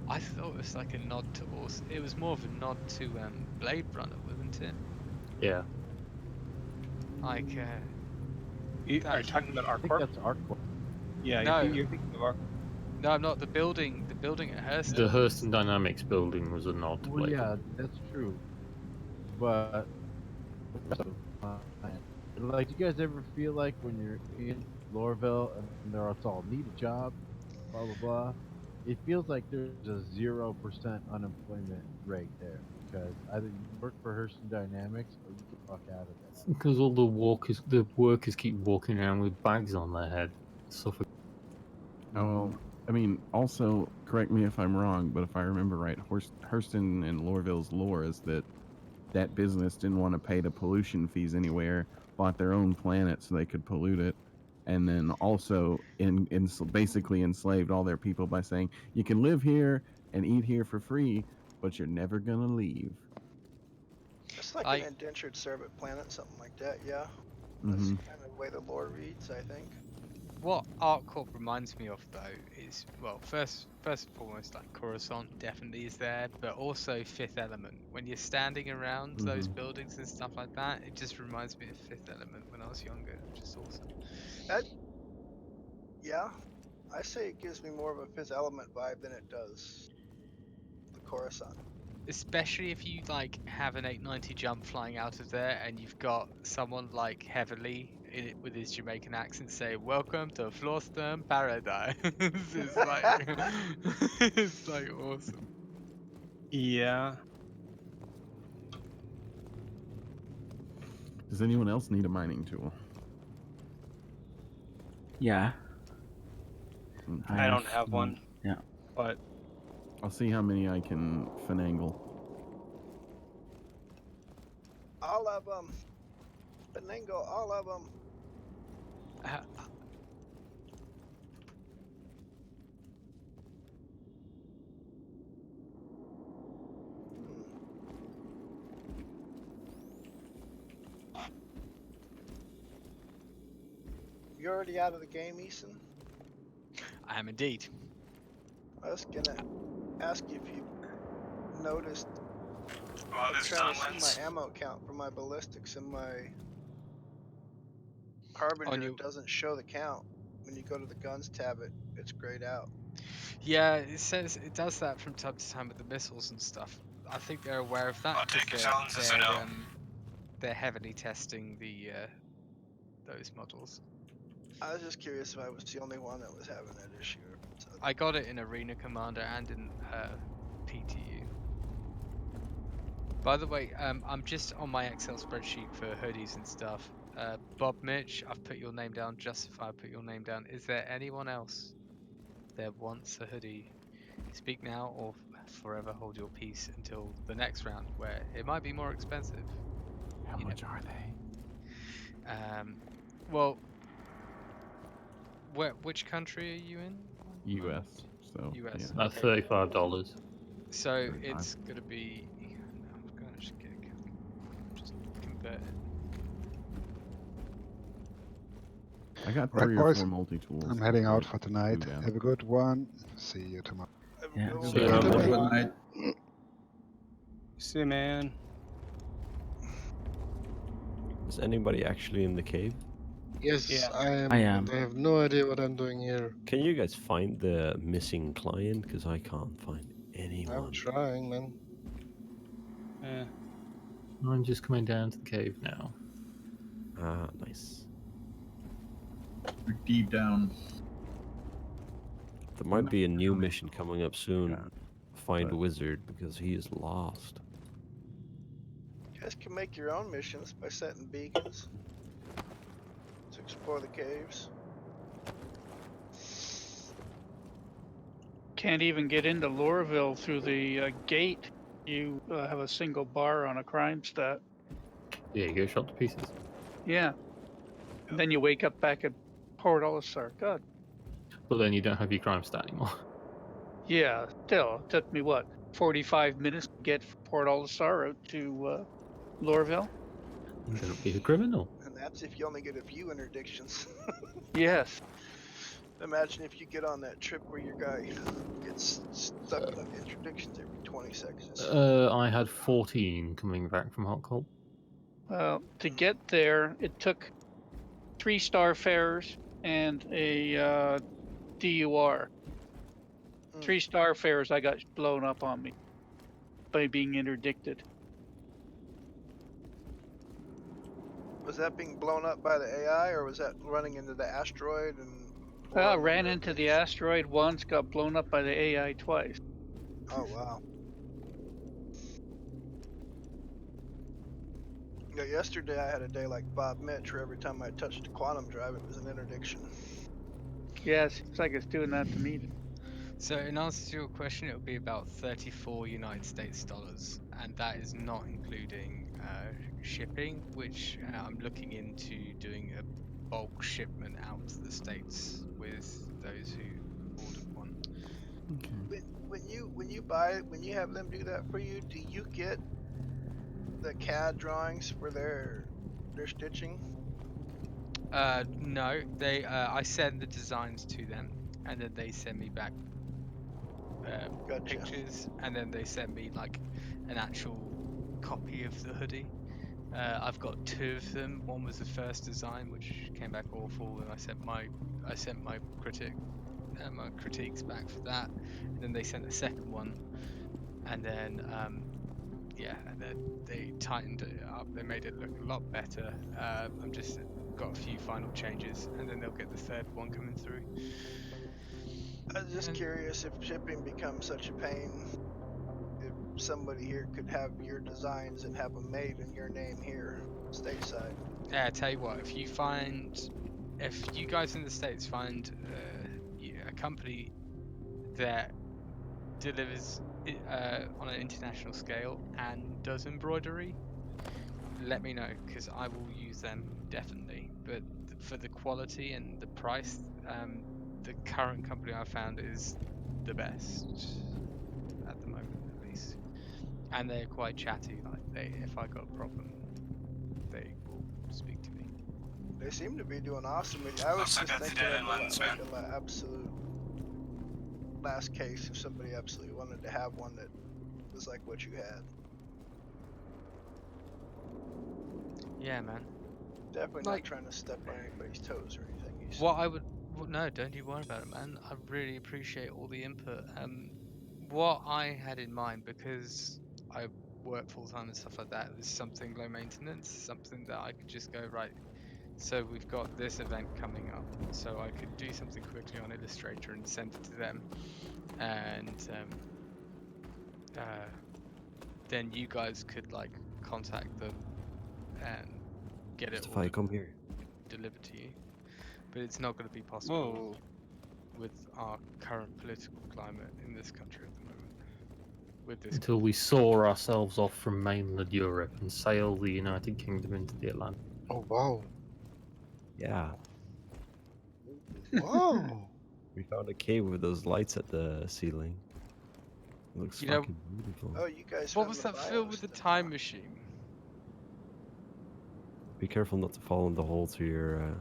I thought it was like a nod to it was more of a nod to Blade Runner, wasn't it? Yeah. Like, Are you talking about I think ArcCorp? that's ArcCorp. Yeah, No. you're thinking of no, I'm not. The building at Hurston. The Hurston Dynamics building was a nod to Well, Blade. yeah, that's true. But like, do you guys ever feel like when you're in Lorville and it's all need a job, blah blah blah? It feels like there's a 0% unemployment rate there because either you work for Hurston Dynamics or you get the fuck out of there. Because all the workers keep walking around with bags on their head. Suffolk. Oh, I mean, also, correct me if I'm wrong, but if I remember right, Hurston and Lorville's lore is that business didn't want to pay the pollution fees anywhere, bought their own planet so they could pollute it, and then also basically enslaved all their people by saying, you can live here and eat here for free, but you're never going to leave. It's like an indentured servant planet, something like that, yeah. That's Mm-hmm. kind of the way the lore reads, I think. What Art Corp reminds me of though is, well, first and foremost, like Coruscant definitely is there, but also Fifth Element. When you're standing around those buildings and stuff like that, it just reminds me of Fifth Element when I was younger. Just awesome. Yeah, I say it gives me more of a Fifth Element vibe than it does the Coruscant. Especially if you like have an 890 jump flying out of there, and you've got someone like heavily in it with his Jamaican accent say, "Welcome to Floston Paradise." It's like it's like awesome. Yeah. Does anyone else need a mining tool? Yeah. I don't have one. Yeah. But I'll see how many I can finagle. All of them. Benango, all of them. You already out of the game, Eason? I am indeed. I was gonna ask you if you noticed. Well, I'm trying to see my ammo count for my ballistics, and my Harbinger doesn't show the count. When you go to the guns tab, it's grayed out. Yeah, it says it does that from time to time with the missiles and stuff. I think they're aware of that because they're heavily testing the those models. I was just curious if I was the only one that was having that issue. I got it in Arena Commander and in PTU. By the way, I'm just on my Excel spreadsheet for hoodies and stuff. Bob Mitch, I've put your name down. Justify, I put your name down. Is there anyone else that wants a hoodie? Speak now or forever hold your peace until the next round, where it might be more expensive. How much are they? Well, which country are you in? US. So US. Yeah. $35. So 35. it's gonna be. I'm gonna just get just convert it. I got Right, 3 or boys. 4 multi-tools. I'm heading out Right, for tonight. move down. Have a good one. See you tomorrow. Yeah. Good night. see, man. Is anybody actually in the cave? Yes, Yeah. I am. I am. I have no idea what I'm doing here. Can you guys find the missing client? Because I can't find I'm anyone. trying, man. Yeah. I'm just coming down to the cave now. Ah, nice. We're deep down. There might be a new mission coming up soon. Find Wizard, because he is lost. You guys can make your own missions by setting beacons to explore the caves. Can't even get into Lorville through the gate. You have a single bar on a crime stat. Yeah, you get shot to pieces. Yeah. And then you wake up back at Port Olisar. God. But then you don't have your crime stat anymore. Yeah, still. It took me, what, 45 minutes to get from Port Olisar out to Lorville? You don't be a criminal. And that's if you only get a few interdictions. Yes. Imagine if you get on that trip where your guy gets stuck in interdictions every 20 seconds. I had 14 coming back from Hot Cold. Well, to get there, it took 3 Starfarers and a DUR. 3 Starfarers I got blown up on me by being interdicted. Was that being blown up by the AI, or was that running into the asteroid and? I ran into the asteroid once, got blown up by the AI twice. Oh wow. Yeah, yesterday I had a day like Bob Mitch, where every time I touched a quantum drive, it was an interdiction. Yeah, it seems like it's doing that to me. So in answer to your question, it would be about 34 United States dollars, and that is not including shipping, which I'm looking into doing a bulk shipment out to the States with those who ordered one. Okay. When you have them do that for you, do you get the CAD drawings for their stitching? No, they. I send the designs to them, and then they send me back pictures, and then they send me like an actual copy of the hoodie. I've got 2 of them. One was the first design, which came back awful, and I sent my critiques back for that. And then they sent a second one, and then and then they tightened it up. They made it look a lot better. I'm just got a few final changes, and then they'll get the third one coming through. I was just curious if shipping becomes such a pain. If somebody here could have your designs and have them made in your name here, stateside. Yeah, I tell you what, if you guys in the States find a company that delivers on an international scale and does embroidery, let me know, because I will use them definitely. But for the quality and the price, the current company I found is the best at the moment, at least. And they're quite chatty. Like if I got a problem, they will speak to me. They seem to be doing awesome. I was just thinking of like an absolute last case if somebody absolutely wanted to have one that was like what you had. Yeah, man. Definitely not trying to step on anybody's toes or anything. No, don't you worry about it, man. I really appreciate all the input. What I had in mind, because I work full time and stuff like that, was something low maintenance, something that I could just go right. So we've got this event coming up, so I could do something quickly on Illustrator and send it to them, and then you guys could like contact them and get it If I come here, delivered to you. But it's not going to be possible with our current political climate in this country at the moment. With this Until we saw ourselves off from mainland Europe and sail the United Kingdom into the Atlantic. Oh wow! yeah. Wow! We found a cave with those lights at the ceiling. It looks fucking beautiful. Oh, you guys. What was that film with the time machine? Be careful not to fall in the hole to your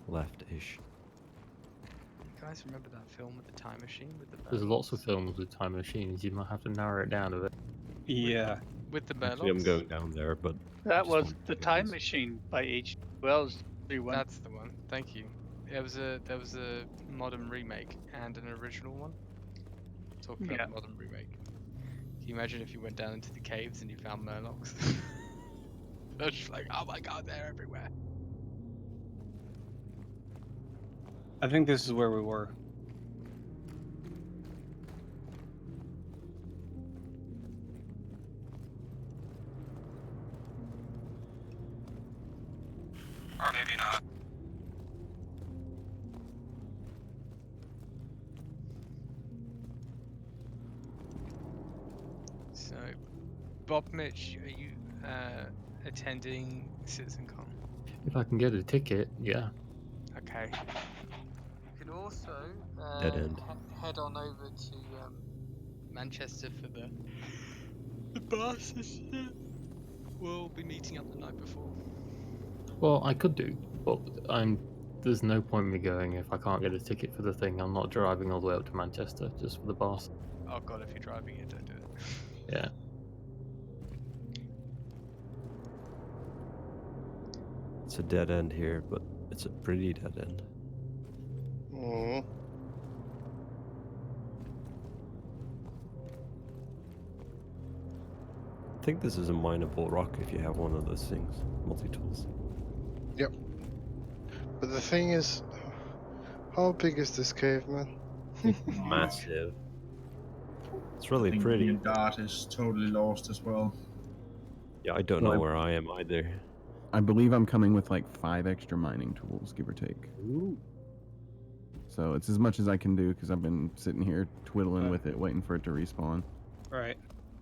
left-ish. You guys remember that film with the time machine with the There's lots of films with time machines. You might have to narrow it down a bit. Yeah. With the Actually, I'm Murlocs? going down there, but That was The Time Machine by H. Wells. That's the one. Thank you. There was a modern remake and an original one. Talking about the modern remake. Can you imagine if you went down into the caves and you found Murlocs? They're just like, oh my god, they're everywhere. I think this is where we were. Or maybe not. So, Bob Mitch, are you attending CitizenCon? If I can get a ticket, yeah. Okay. You can also Dead end. head on over to Manchester for the bosses. We'll be meeting up the night before. Well, I could do, but there's no point in me going if I can't get a ticket for the thing. I'm not driving all the way up to Manchester just for the boss. Oh god, if you're driving it, don't do it. Yeah. It's a dead end here, but it's a pretty dead end. Mm. I think this is a mineable rock if you have one of those things, multi-tools. Yep. But the thing is, how big is this cave, man? Massive. It's really I think pretty. The dart is totally lost as well. Yeah, I don't know where I am either. I believe I'm coming with like 5 extra mining tools, give or take. Ooh. So it's as much as I can do because I've been sitting here twiddling with it, waiting for it to respawn. Right.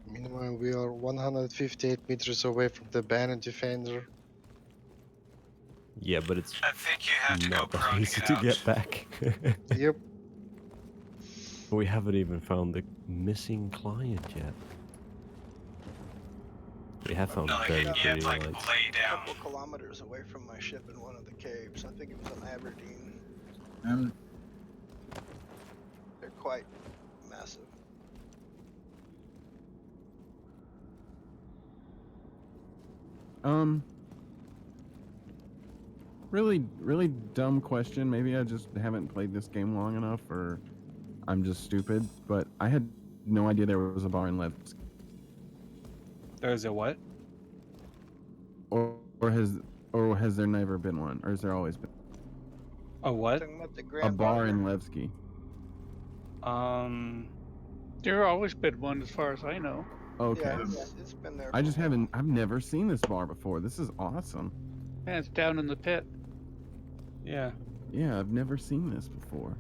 Meanwhile, we are 158 meters away from the Banner Defender. Yeah, but it's I think you have to go not that pro easy to to get get back. Yep. We haven't even found the missing client yet. We have found I very got pretty like lights. a couple kilometers away from my ship in one of the caves. I think it was in Aberdeen. They're quite massive. Really dumb question. Maybe I just haven't played this game long enough, or I'm just stupid. But I had no idea there was a bar in Levski. There's a what? Or has there never been one? Or has there always been? A what? Talking about the A Grand bar in Levski. There always been one, as far as I know. Okay. Yeah, it's been there. I just haven't. I've never seen this bar before. This is awesome. Yeah, it's down in the pit. Yeah. Yeah, I've never seen this before.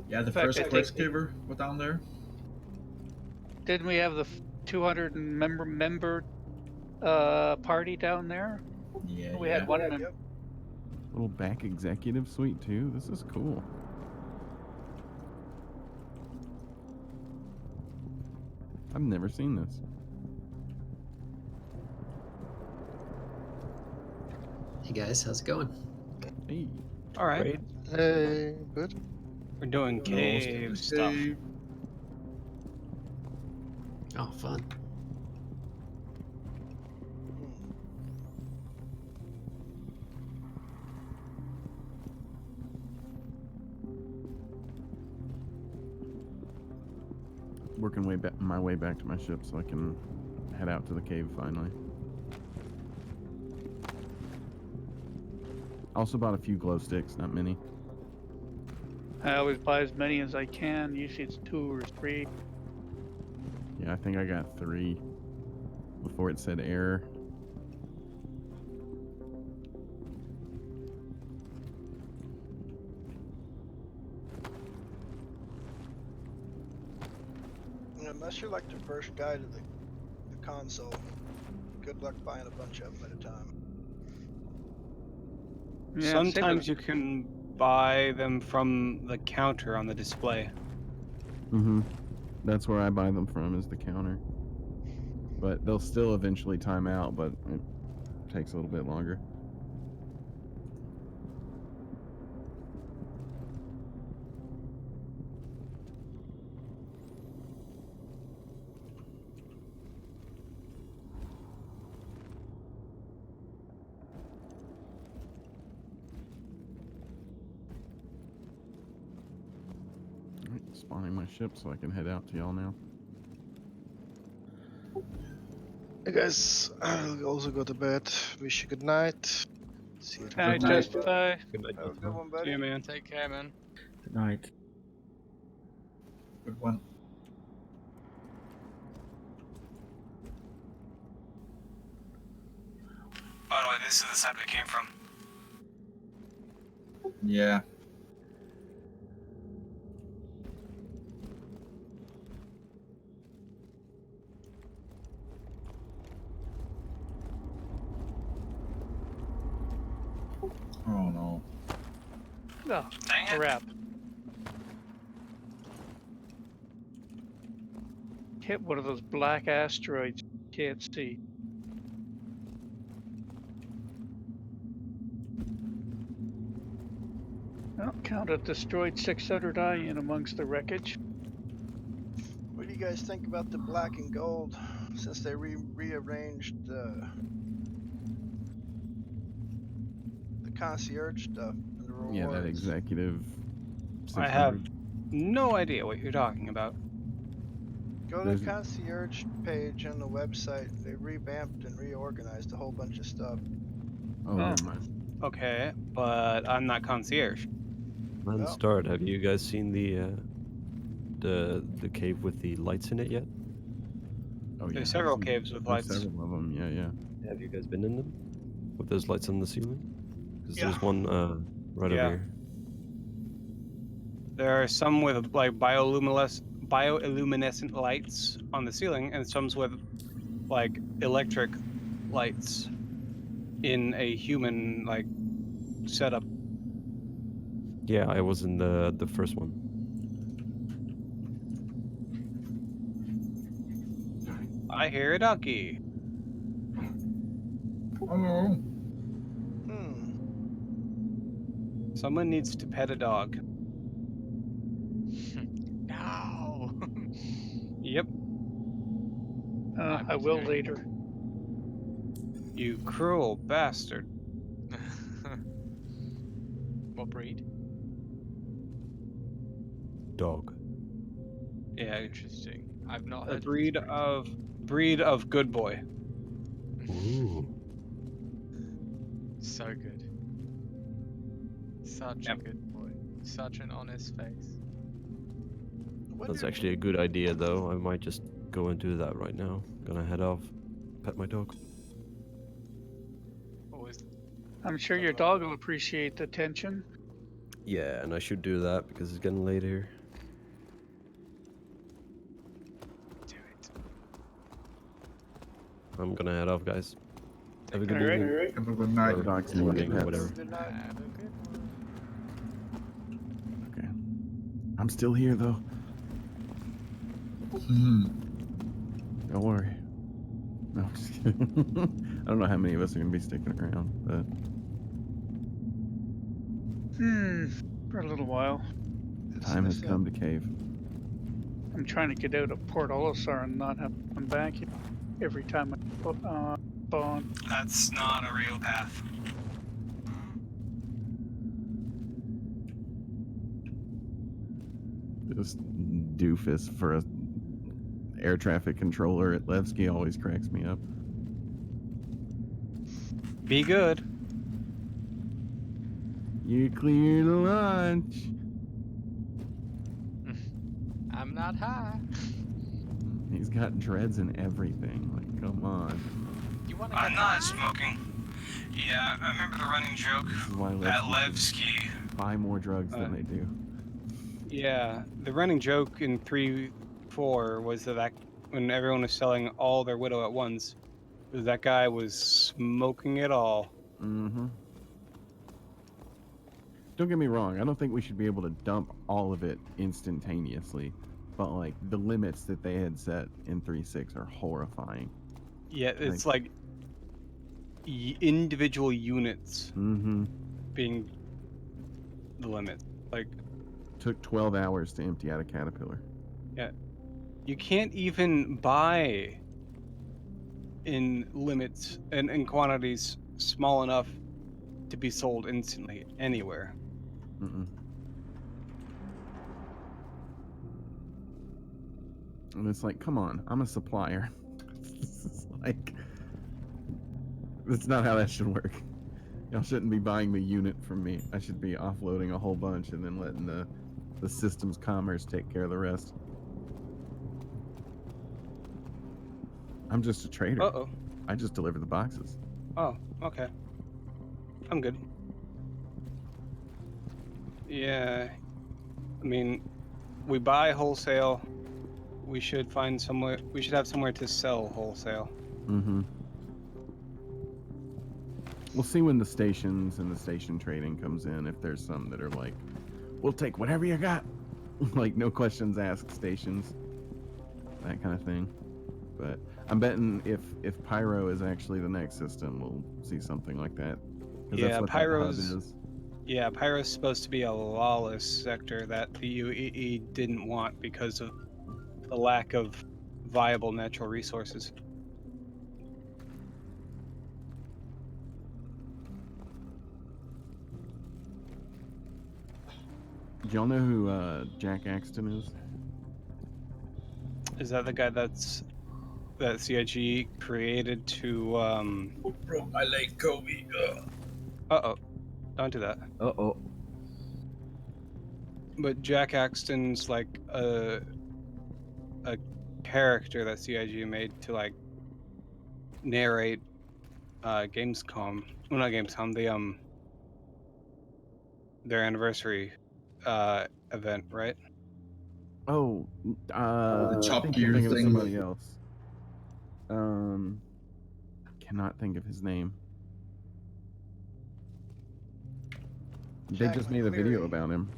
Yeah, the In fact, first I think- quest giver was down there. Didn't we have the 200 member party down there? Yeah. We had one in. Little back executive suite too. This is cool. I've never seen this. Hey guys, how's it going? Hey. All right. Hey, good. We're doing cave stuff. Oh, fun. Working my way back to my ship so I can head out to the cave finally. Also bought a few glow sticks, not many. I always buy as many as I can. Usually it's 2 or 3. Yeah, I think I got 3 before it said error. Unless you're like the first guy to the console, good luck buying a bunch of them at a time. Yeah, Sometimes you can buy them from the counter on the display. Mm-hmm. That's where I buy them from, is the counter. But they'll still eventually time out, but it takes a little bit longer. Alright, spawning my ship so I can head out to y'all now. Hey guys, I'll also go to bed. Wish you good night. See you Night, tomorrow. Justify. Good night. Have a good one, buddy. See you, man. Take care, man. Good night. Good one. By the way, this is the side we came from. Yeah. Oh no. Oh, crap. Hit one of those black asteroids. Can't see. Well, counted destroyed 600 IN amongst the wreckage. What do you guys think about the black and gold since they rearranged the concierge stuff and the rewards? Yeah, that executive. I have no idea what you're talking about. Go to the concierge page on the website. They revamped and reorganized a whole bunch of stuff. Oh, never mind. Okay, but I'm not concierge. Let's Well. start. Have you guys seen the cave with the lights in it yet? Oh, yeah. There's several caves with lights. Several of them, yeah. Have you guys been in them? With those lights on the ceiling? Because Yeah. there's one right Yeah. over here. There are some with like bioluminescent lights on the ceiling, and some with like electric lights in a human like setup. Yeah, I was in the first one. I hear a ducky. Hello. Someone needs to pet a dog. No. Yep. I will later. You cruel bastard. What breed? Dog. Yeah. Interesting. I've not A heard breed of good boy. Ooh. So good. Such a good boy. Such an honest face. That's actually a good idea, though. I might just go and do that right now. Gonna head off, pet my dog. I'm sure your dog will appreciate the attention. Yeah, and I should do that because it's getting late here. Do it. I'm gonna head off, guys. Have a good Alright. evening. Have a good night. Or Dogs morning, and or whatever. Have a good one. Okay. I'm still here though. Don't worry. No, I'm just kidding. I don't know how many of us are gonna be sticking around, but For a little while. the time has come to cave. I'm trying to get out of Port Olisar and not have to come back every time I spawn. That's not a real path. This doofus for a air traffic controller at Levski always cracks me up. Be good. You cleared lunch. I'm not high. He's got dreads and everything. Like, come on. I'm not smoking. Yeah, I remember the running joke This is why at Levski Levski. buy more drugs than they do. Yeah, the running joke in 3-4 was that when everyone was selling all their Widow at once, was that guy was smoking it all. Mm-hmm. Don't get me wrong, I don't think we should be able to dump all of it instantaneously, but like the limits that they had set in 3.6 are horrifying. Yeah, it's like individual units being the limit. Like, took 12 hours to empty out a caterpillar. yeah, you can't even buy in limits and in quantities small enough to be sold instantly anywhere. And it's like, come on, I'm a supplier. It's like, that's not how that should work. Y'all shouldn't be buying the unit from me. I should be offloading a whole bunch and then letting the systems commerce take care of the rest. I'm just a trader. Uh-oh. I just deliver the boxes. Oh, okay. I'm good. Yeah, I mean, we buy wholesale. We should find somewhere. We should have somewhere to sell wholesale. We'll see when the stations and the station trading comes in. If there's some that are like, we'll take whatever you got, like no questions asked stations, that kind of thing. But I'm betting if Pyro is actually the next system, we'll see something like that. 'Cause Yeah, that's what that hub Pyro's. is. Yeah, Pyro's supposed to be a lawless sector that the UEE didn't want because of the lack of viable natural resources. Do y'all know who Jack Axton is? Is that the guy that CIG created to Broke my leg, Kobe. Uh-oh. Don't do that. Uh-oh. But Jack Axton's like a character that CIG made to like narrate Gamescom. Well, not Gamescom, their anniversary event, right? Oh, the I chop think gear you're thinking of thing. somebody else. Cannot think of his name. They Jack just made a video McCleary. about him.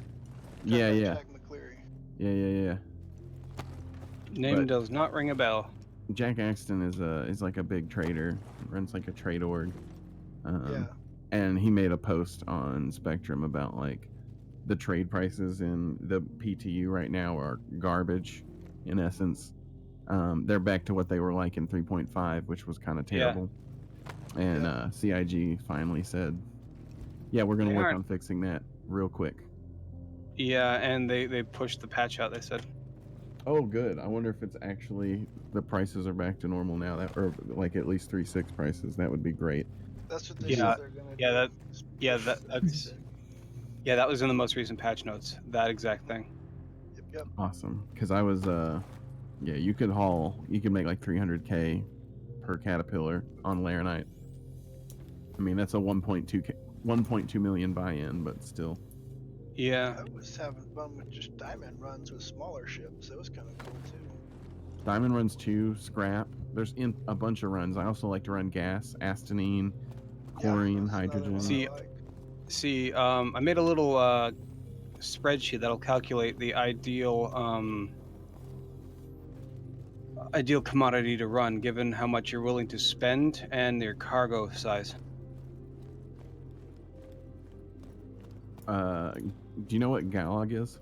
Talking Yeah, about yeah. Jack McCleary. Yeah. Name But- does not ring a bell. Jack Axton is like a big trader, runs like a trade org. And he made a post on Spectrum about like the trade prices in the PTU right now are garbage. In essence, they're back to what they were like in 3.5, which was kind of terrible. And CIG finally said, "Yeah, we're going to work on fixing that real quick." Yeah, and they pushed the patch out. They said. Oh, good. I wonder if it's actually the prices are back to normal now, or like at least 3.6 prices. That would be great. That's what they said they're gonna do. That was in the most recent patch notes. That exact thing. Yep. Awesome. Because I was, you could make like 300K per Caterpillar on Laranite. I mean, that's a 1.2 million buy-in, but still. Yeah. I was having fun with just diamond runs with smaller ships. That was kind of cool too. Diamond runs 2, scrap. There's a bunch of runs. I also like to run gas, astenine, chlorine, hydrogen. I made a little spreadsheet that'll calculate the ideal commodity to run given how much you're willing to spend and your cargo size. Do you know what Galog is?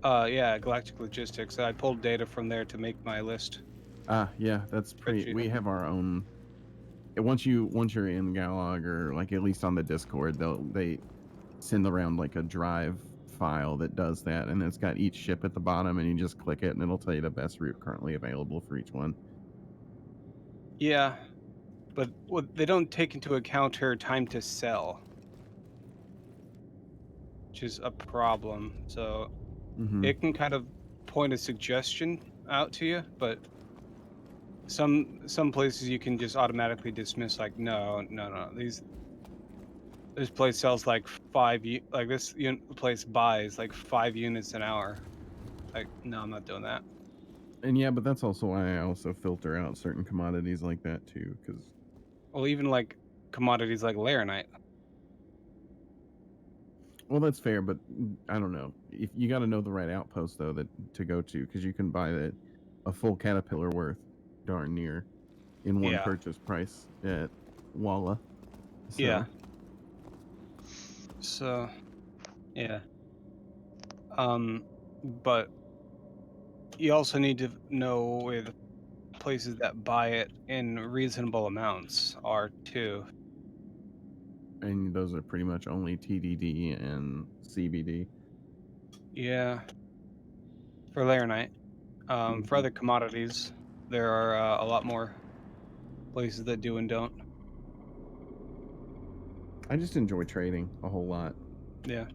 Yeah, Galactic Logistics. I pulled data from there to make my list. Yeah, that's pretty. We have our own. Once you're in Galog, or like at least on the Discord, they send around like a drive file that does that, and it's got each ship at the bottom, and you just click it, and it'll tell you the best route currently available for each one. Yeah, but they don't take into account her time to sell, which is a problem. So it can kind of point a suggestion out to you, but some places you can just automatically dismiss, like no, this place sells like this place buys like 5 units an hour. Like, no, I'm not doing that. And yeah, but that's also why I also filter out certain commodities like that too, because even like commodities like Laranite. Well, that's fair, but I don't know. If you got to know the right outpost though to go to, because you can buy a full Caterpillar worth, darn near, in one purchase price at Walla. So. Yeah. So, yeah. But you also need to know where the places that buy it in reasonable amounts are too. And those are pretty much only TDD and CBD. Yeah. For Laranite. For other commodities, there are a lot more places that do and don't. I just enjoy trading a whole lot. Yeah.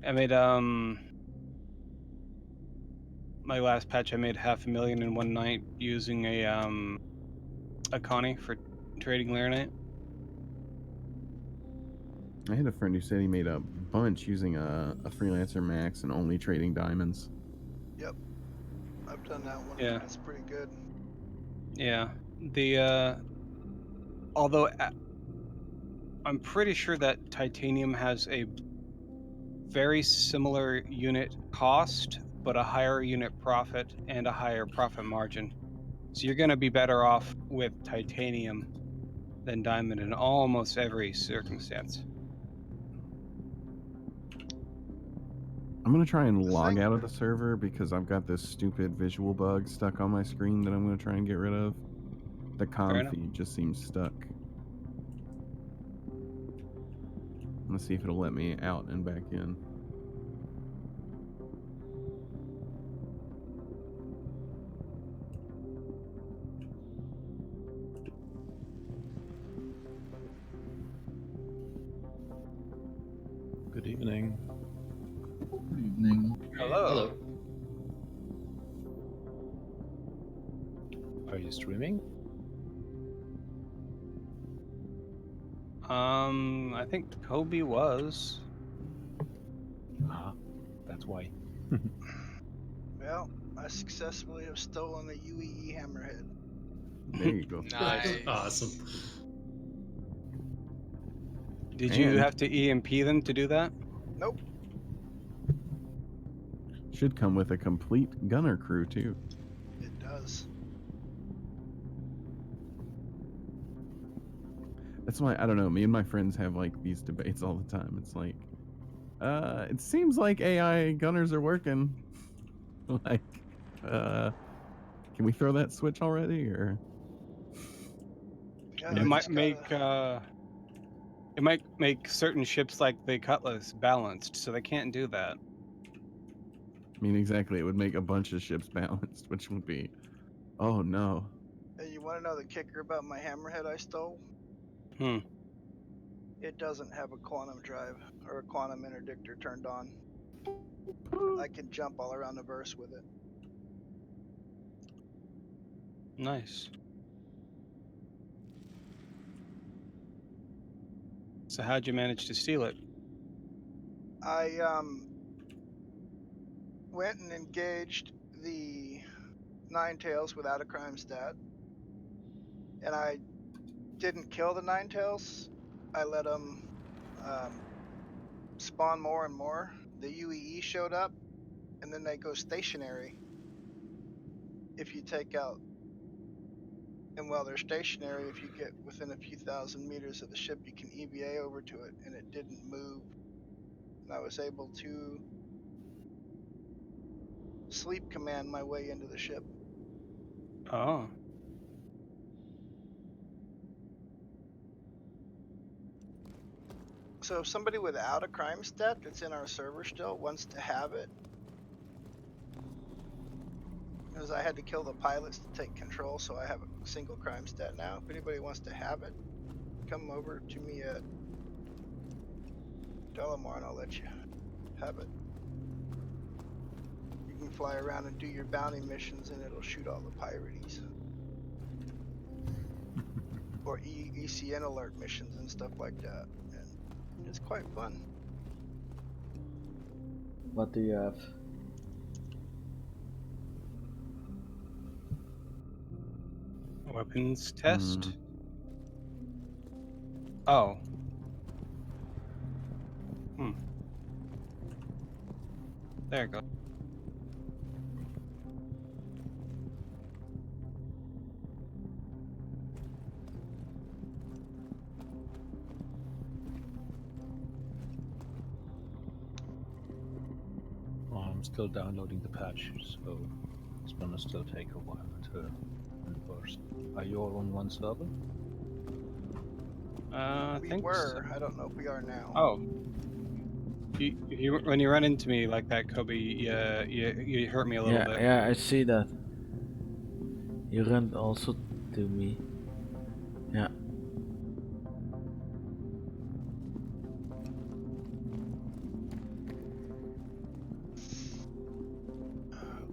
I made my last patch. I made $500,000 in one night using a Connie for trading Laranite. I had a friend who said he made a bunch using a Freelancer Max and only trading diamonds. Yep, I've done that one. Yeah, it's pretty good. Yeah, although I'm pretty sure that titanium has a very similar unit cost, but a higher unit profit and a higher profit margin. So you're going to be better off with titanium than diamond in almost every circumstance. I'm going to try and log out of the server because I've got this stupid visual bug stuck on my screen that I'm going to try and get rid of. The comm feed just seems stuck. Let's see if it'll let me out and back in. Good evening. Good evening. Hello. Are you streaming? I think Kobe was. That's why. Well, I successfully have stolen the UEE hammerhead. There you go. Nice. Awesome. Did you have to EMP them to do that? Nope. Should come with a complete gunner crew too. It does. was. That's why I don't know. Me and my friends have like these debates all the time. It's like, it seems like AI gunners are working. Like, can we throw that switch already, or? Yeah, It might make certain ships like the Cutlass balanced, so they can't do that. I mean, exactly. It would make a bunch of ships balanced, which would be, oh no. And you want to know the kicker about my hammerhead I stole? Hmm. It doesn't have a quantum drive or a quantum interdictor turned on. I can jump all around the verse with it. Nice. So how'd you manage to steal it? I went and engaged the Nine Tails without a crime stat, and I didn't kill the Nine Tails. I let them spawn more and more. The UEE showed up, and then they go stationary if you take out. And while they're stationary, if you get within a few thousand meters of the ship, you can EVA over to it, and it didn't move. And I was able to sleep command my way into the ship. Oh. So if somebody without a crime stat that's in our server still wants to have it, because I had to kill the pilots to take control, so I have a single crime stat now. If anybody wants to have it, come over to me at Delamar and I'll let you have it. You can fly around and do your bounty missions and it'll shoot all the pirates. Or ECN alert missions and stuff like that. And it's quite fun. What do you have? Weapons test? Oh. There you go. Well, I'm still downloading the patch, so it's gonna still take a while to enforce. Are you all on one server? I We think were. so. I don't know if we are now. Oh. When you run into me like that, Kobe, you hurt me a little bit. Yeah, I see that. You ran also to me. Yeah.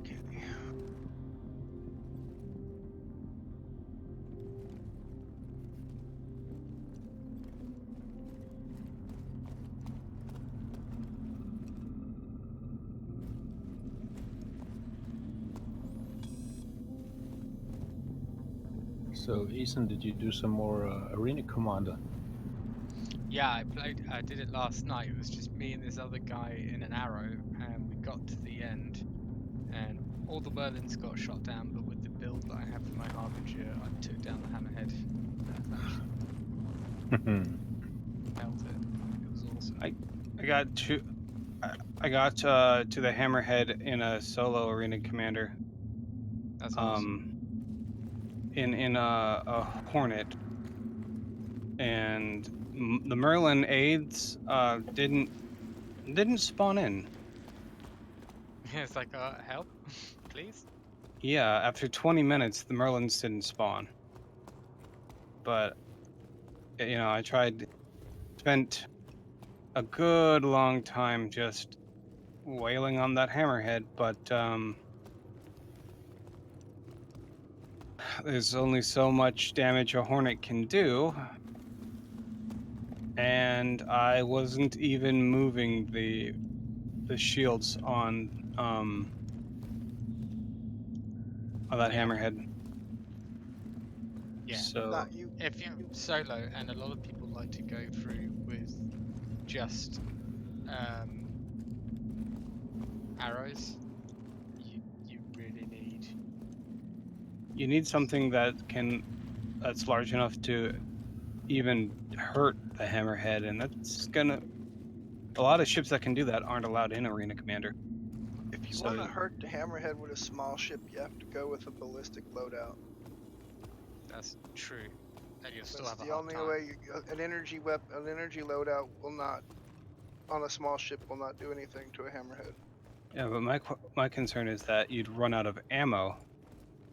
Okay. So, Ethan, did you do some more Arena Commander? Yeah, I did it last night. It was just me and this other guy in an arrow, and we got to the end, and all the Merlins got shot down. But with the build that I have for my Harbinger, I took down the Hammerhead. Held it. It was awesome. I got to the Hammerhead in a solo Arena Commander. That's awesome. In a Hornet, and the Merlin aids didn't spawn in. Yeah, it's like help, please. Yeah, after 20 minutes, the Merlins didn't spawn. But you know, I spent a good long time just wailing on that Hammerhead, but there's only so much damage a Hornet can do, and I wasn't even moving the shields on that Hammerhead. Yeah. So if you're solo, and a lot of people like to go through with just arrows, you really need You need something that's large enough to even hurt the hammerhead, and that's gonna. A lot of ships that can do that aren't allowed in Arena Commander. If you want to hurt the hammerhead with a small ship, you have to go with a ballistic loadout. That's true. And you'll still That's have a the hard only time. way. An energy loadout will not, on a small ship, will not do anything to a hammerhead. Yeah, but my concern is that you'd run out of ammo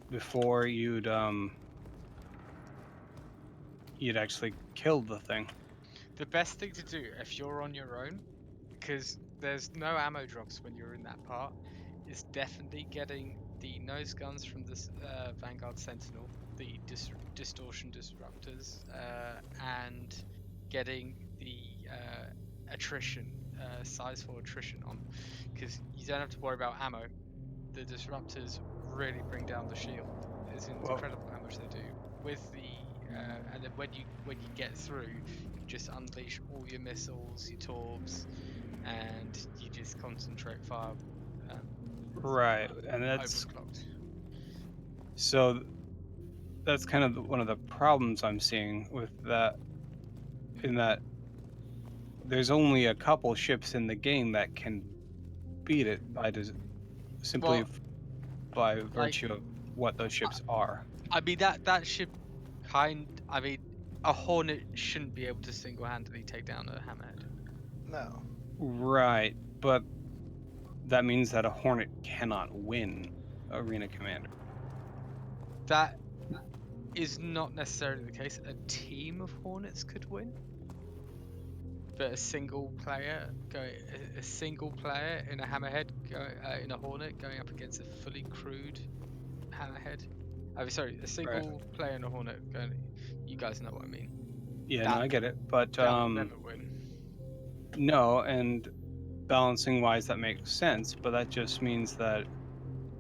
before you'd actually kill the thing. The best thing to do if you're on your own, because there's no ammo drops when you're in that part, is definitely getting the nose guns from this Vanguard Sentinel, the distortion disruptors, and getting the attrition, size 4 attrition on, because you don't have to worry about ammo. The disruptors really bring down the shield. It's incredible how much they do. With the and then when you get through, you just unleash all your missiles, your torps, and you just concentrate fire. Right, and that's overclocked. So that's kind of one of the problems I'm seeing with that. In that there's only a couple ships in the game that can beat it by simply by virtue of what those ships are. I mean that ship I mean, a Hornet shouldn't be able to single-handedly take down a hammerhead. No. Right, but that means that a Hornet cannot win Arena Commander. That is not necessarily the case. A team of Hornets could win, but a single player in a hammerhead in a Hornet going up against a fully crewed hammerhead. A single player in a Hornet going. You guys know what I mean. Yeah, no, I get it, but that will never win. No, and balancing wise, that makes sense, but that just means that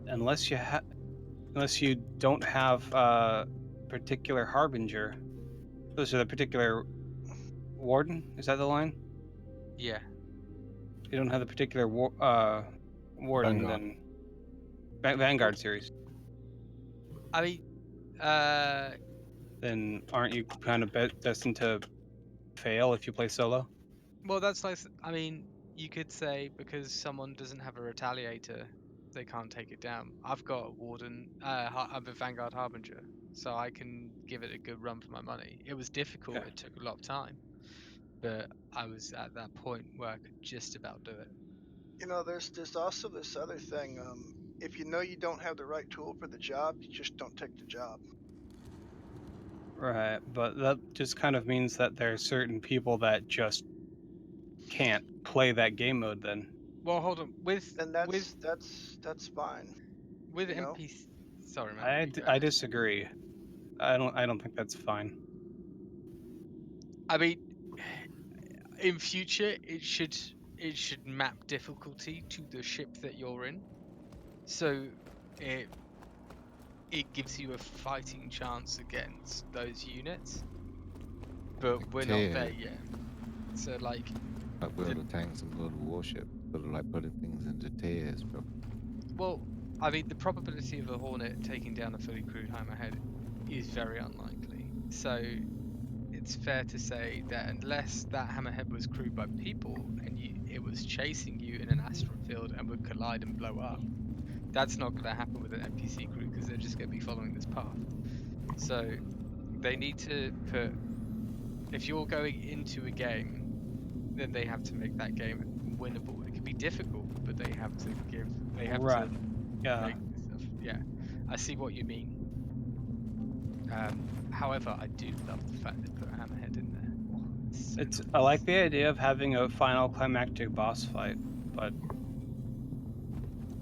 unless you don't have a particular harbinger, those are the particular warden. Is that the line? Yeah. You don't have the particular warden, Vanguard. then Vanguard series. I mean, then aren't you kind of destined to fail if you play solo? well, that's like, I mean, you could say because someone doesn't have a retaliator, they can't take it down. I've got a warden, I'm a Vanguard Harbinger, so I can give it a good run for my money. It was difficult, it took a lot of time, but I was at that point where I could just about do it. You know, there's also this other thing. If you know you don't have the right tool for the job, you just don't take the job. Right, but that just kind of means that there are certain people that just can't play that game mode then. Well, hold on. That's fine. With you know? NPC, sorry, man. I disagree. I don't think that's fine. I mean, in future, it should map difficulty to the ship that you're in, so it gives you a fighting chance against those units. But we're not there yet. So like building tanks and building warships, sort of like putting things into tiers, bro. Well, I mean, the probability of a Hornet taking down a fully crewed hammerhead is very unlikely. So it's fair to say that unless that hammerhead was crewed by people and it was chasing you in an asteroid field and would collide and blow up, that's not going to happen with an NPC crew because they're just going to be following this path. So they need to put, if you're going into a game, then they have to make that game winnable. It can be difficult, but they have to Right. Yeah. make stuff. Yeah, I see what you mean. However, I do love the fact they put a hammerhead in there. I like the idea of having a final climactic boss fight, but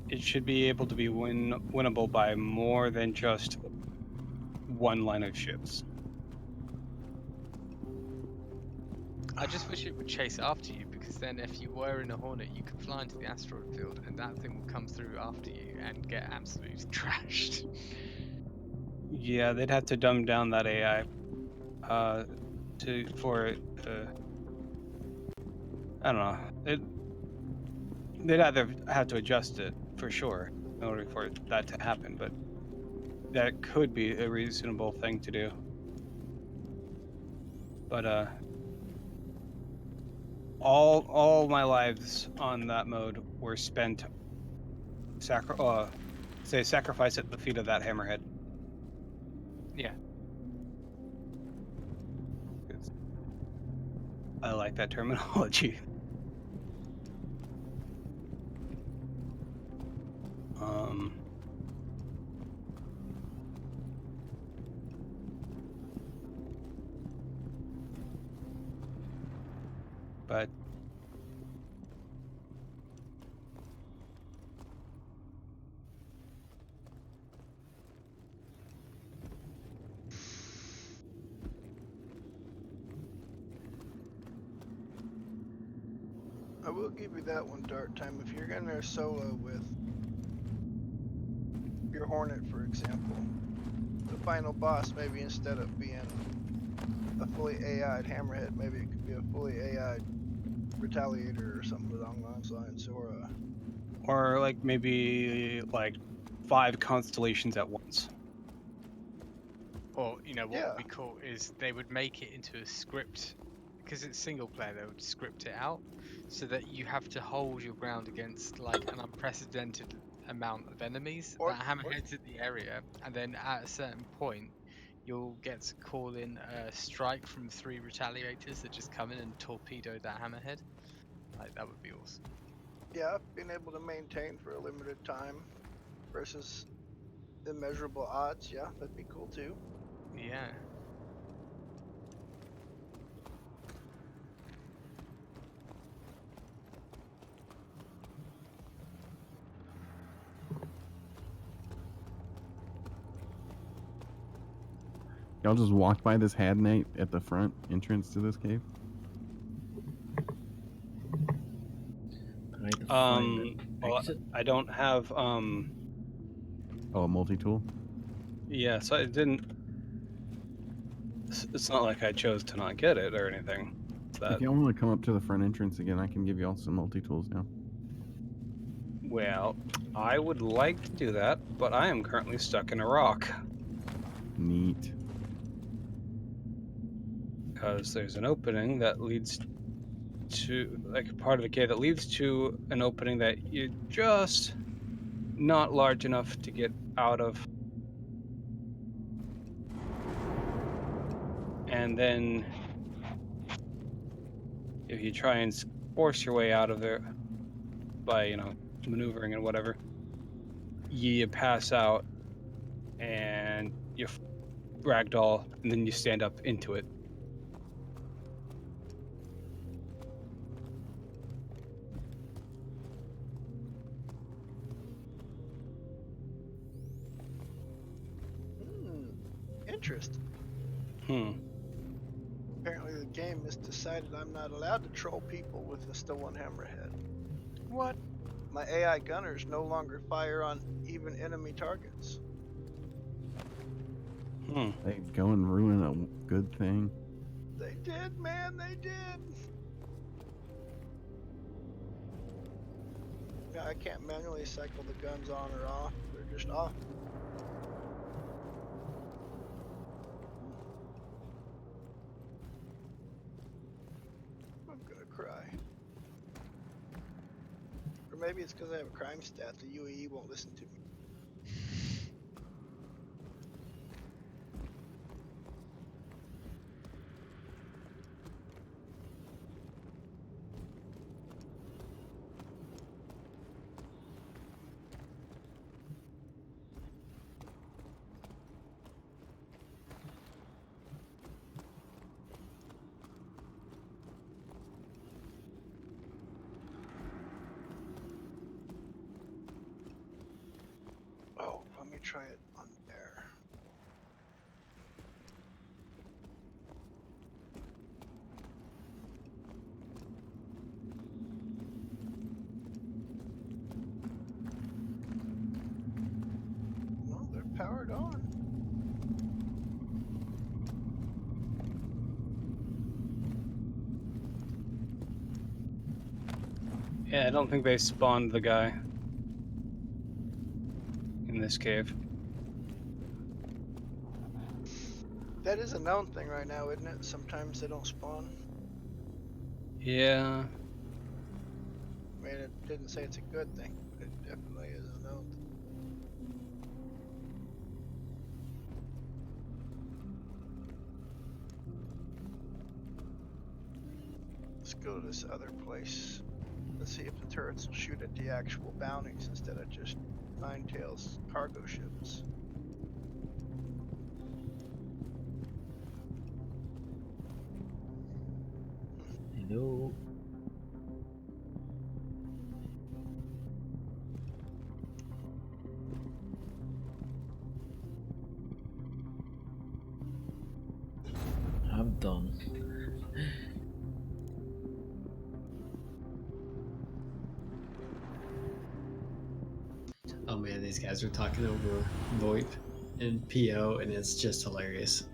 it should be able to be winnable by more than just one line of ships. I just wish it would chase after you, because then if you were in a Hornet, you could fly into the asteroid field and that thing will come through after you and get absolutely trashed. Yeah, they'd have to dumb down that AI I don't know. They'd either have to adjust it for sure in order for that to happen, but that could be a reasonable thing to do. But all my lives on that mode were spent sacrifice at the feet of that hammerhead. Yeah. I like that terminology. But I will give you that one, Dart Time. If you're in there solo with your Hornet, for example, the final boss, maybe instead of being a fully AI'd Hammerhead, maybe it could be a fully AI'd Retaliator or something along those lines, or like maybe like 5 constellations at once. Or, you know, what would be cool is they would make it into a script, because it's single player, they would script it out so that you have to hold your ground against like an unprecedented amount of enemies that hammerheads at the area, and then at a certain point you'll get to call in a strike from 3 retaliators that just come in and torpedo that hammerhead. Like, that would be awesome. yeah, being able to maintain for a limited time versus immeasurable odds, yeah, that'd be cool too. Yeah. Y'all just walked by this Had Knight at the front entrance to this cave? Well, I don't have Oh, a multi-tool? yeah, so I didn't. It's not like I chose to not get it or anything. If y'all want to come up to the front entrance again, I can give y'all some multi-tools now. Well, I would like to do that, but I am currently stuck in a rock. Neat. Because there's an opening that leads to, like, part of the cave that leads to an opening that you're just not large enough to get out of. And then if you try and force your way out of there by, you know, maneuvering and whatever, you pass out and you ragdoll, and then you stand up into it. Interesting. Apparently the game has decided I'm not allowed to troll people with a stolen hammerhead. What? My AI gunners no longer fire on even enemy targets. They go and ruin a good thing. They did, man, they did. Yeah, I can't manually cycle the guns on or off. They're just off. I'm gonna cry. Or maybe it's because I have a crime stat. The UAE won't listen to me. Oh, let me try it on there. No, they're powered on. Yeah, I don't think they spawned the guy in this cave. That is a known thing right now, isn't it? Sometimes they don't spawn. Yeah. I mean, it didn't say it's a good thing, but it definitely is a known thing. Let's go to this other place. Let's see if the turrets will shoot at the actual bounties instead of just Ninetales cargo ships. Hello. I'm done. Oh man, these guys are talking over VoIP and PO, and it's just hilarious.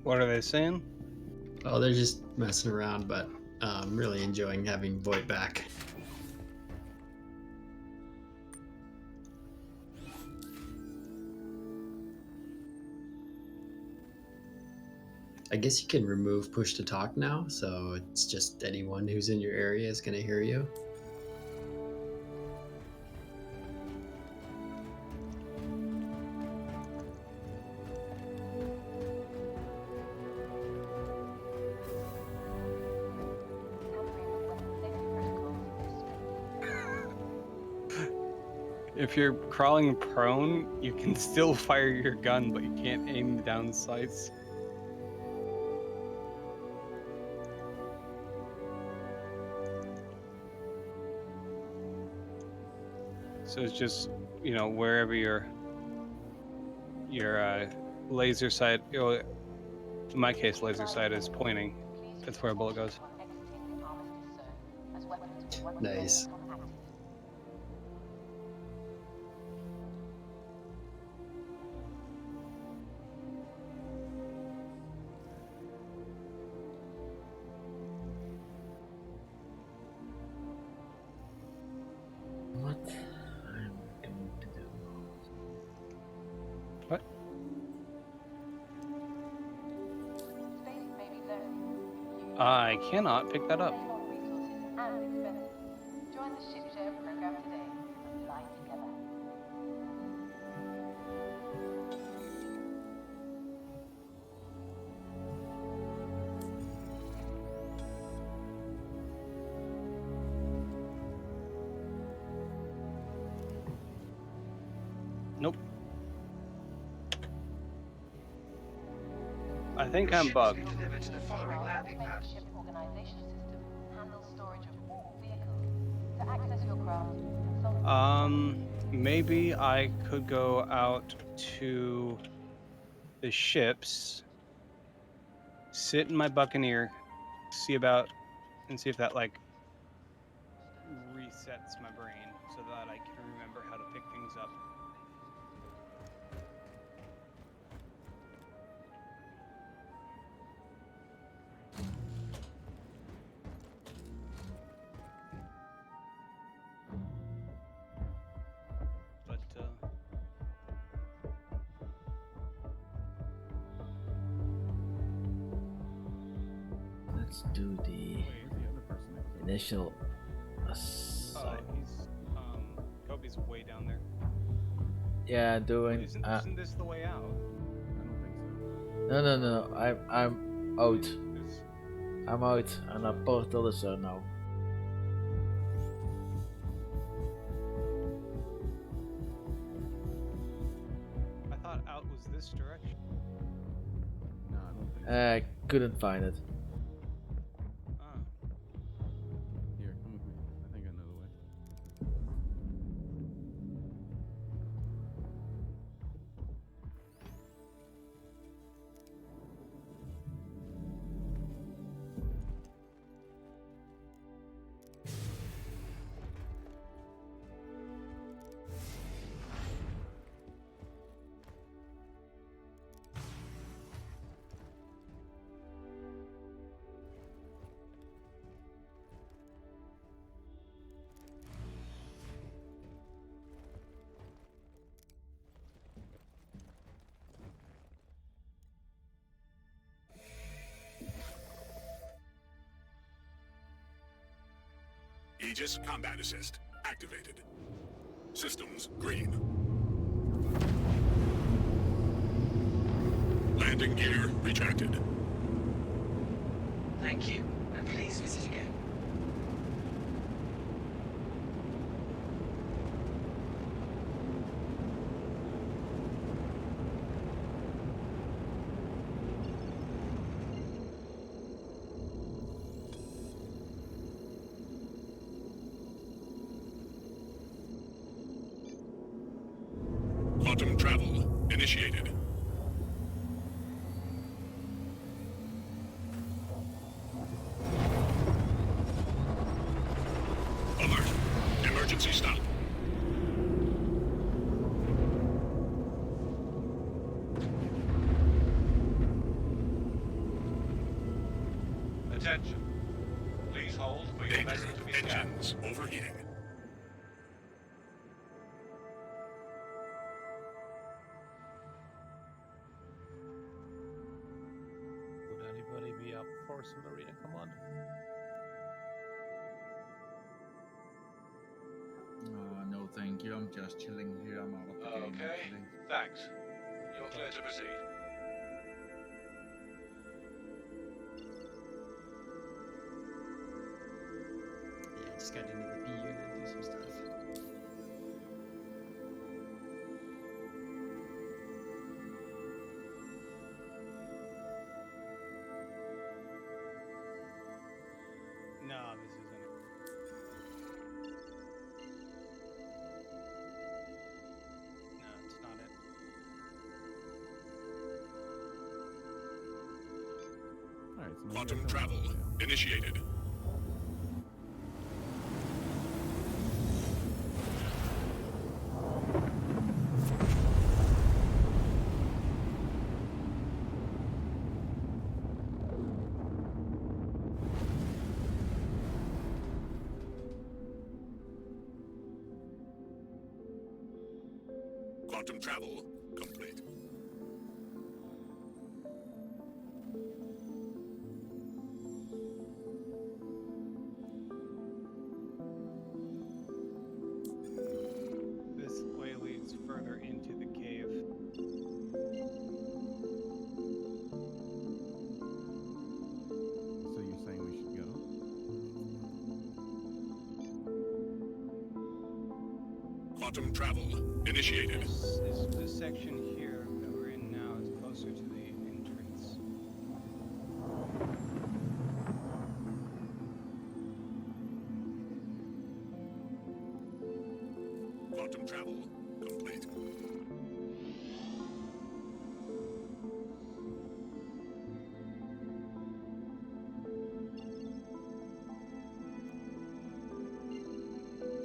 What are they saying? Oh, they're just messing around, but I'm really enjoying having VoIP back. I guess you can remove push to talk now, so it's just anyone who's in your area is going to hear you. If you're crawling prone, you can still fire your gun, but you can't aim down sights. So it's just, you know, wherever your laser sight, in my case, laser sight is pointing, that's where a bullet goes. Nice. What I'm going to do? What? I cannot pick that up. Join the ship share program today and fly together. Nope. I think I'm bugged. Ship organization system handles storage of all vehicles. To access your craft, consult Maybe I could go out to the ships, sit in my Buccaneer, see if that like resets my brain so that I can remember how to pick things up. But Let's do the initial assign. Kobe's way down there. Yeah, doing. Isn't this the way out? No. I'm out. I'm out, and a portal is there now. I thought out was this direction. No, I don't think so. I couldn't find it. Here, come with me. I think I know the way. Aegis Combat Assist activated. Systems green. Landing gear retracted. Thank you, and please visit again. Quantum travel initiated. Alert. Emergency stop. Attention. Please hold for your Danger. vessel to be scanned. Engines overheating. Would anybody be up for some Marina Command? No, thank you. I'm just chilling here. I'm out of the game, Okay, actually. thanks. You're clear to proceed. Yeah, just got into the B unit and do some stuff. No, this isn't it. No, it's not it. All right, so maybe Quantum I don't travel know. initiated. Quantum travel complete. This way leads further into the cave. So you're saying we should go? Quantum travel initiated. This section here that we're in now is closer to the entrance. Quantum travel complete.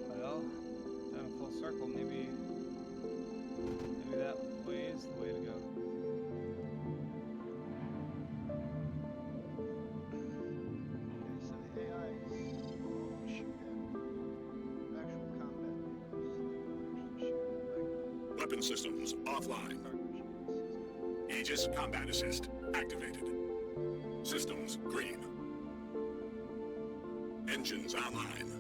Well, done a full circle. Maybe that way is the way to go. Okay, so the AI will shoot at actual combat vehicles. They won't actually shoot at, like, Weapon systems offline. Aegis Combat Assist activated. Systems green. Engines online.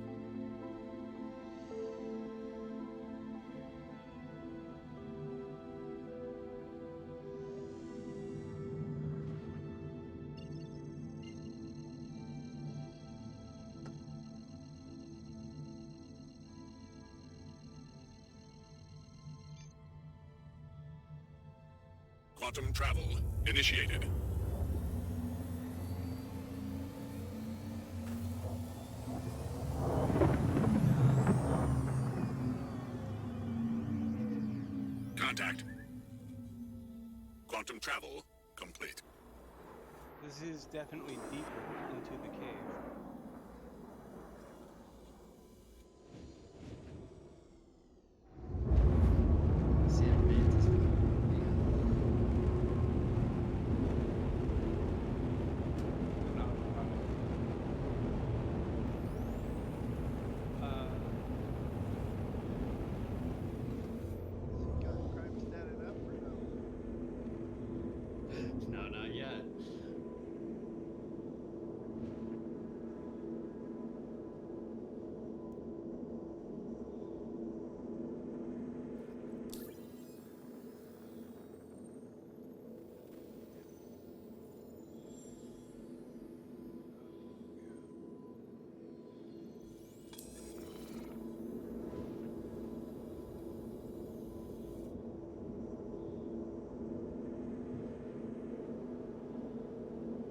Quantum travel initiated. Contact. Quantum travel complete. This is definitely deeper into the cave. No, not yet.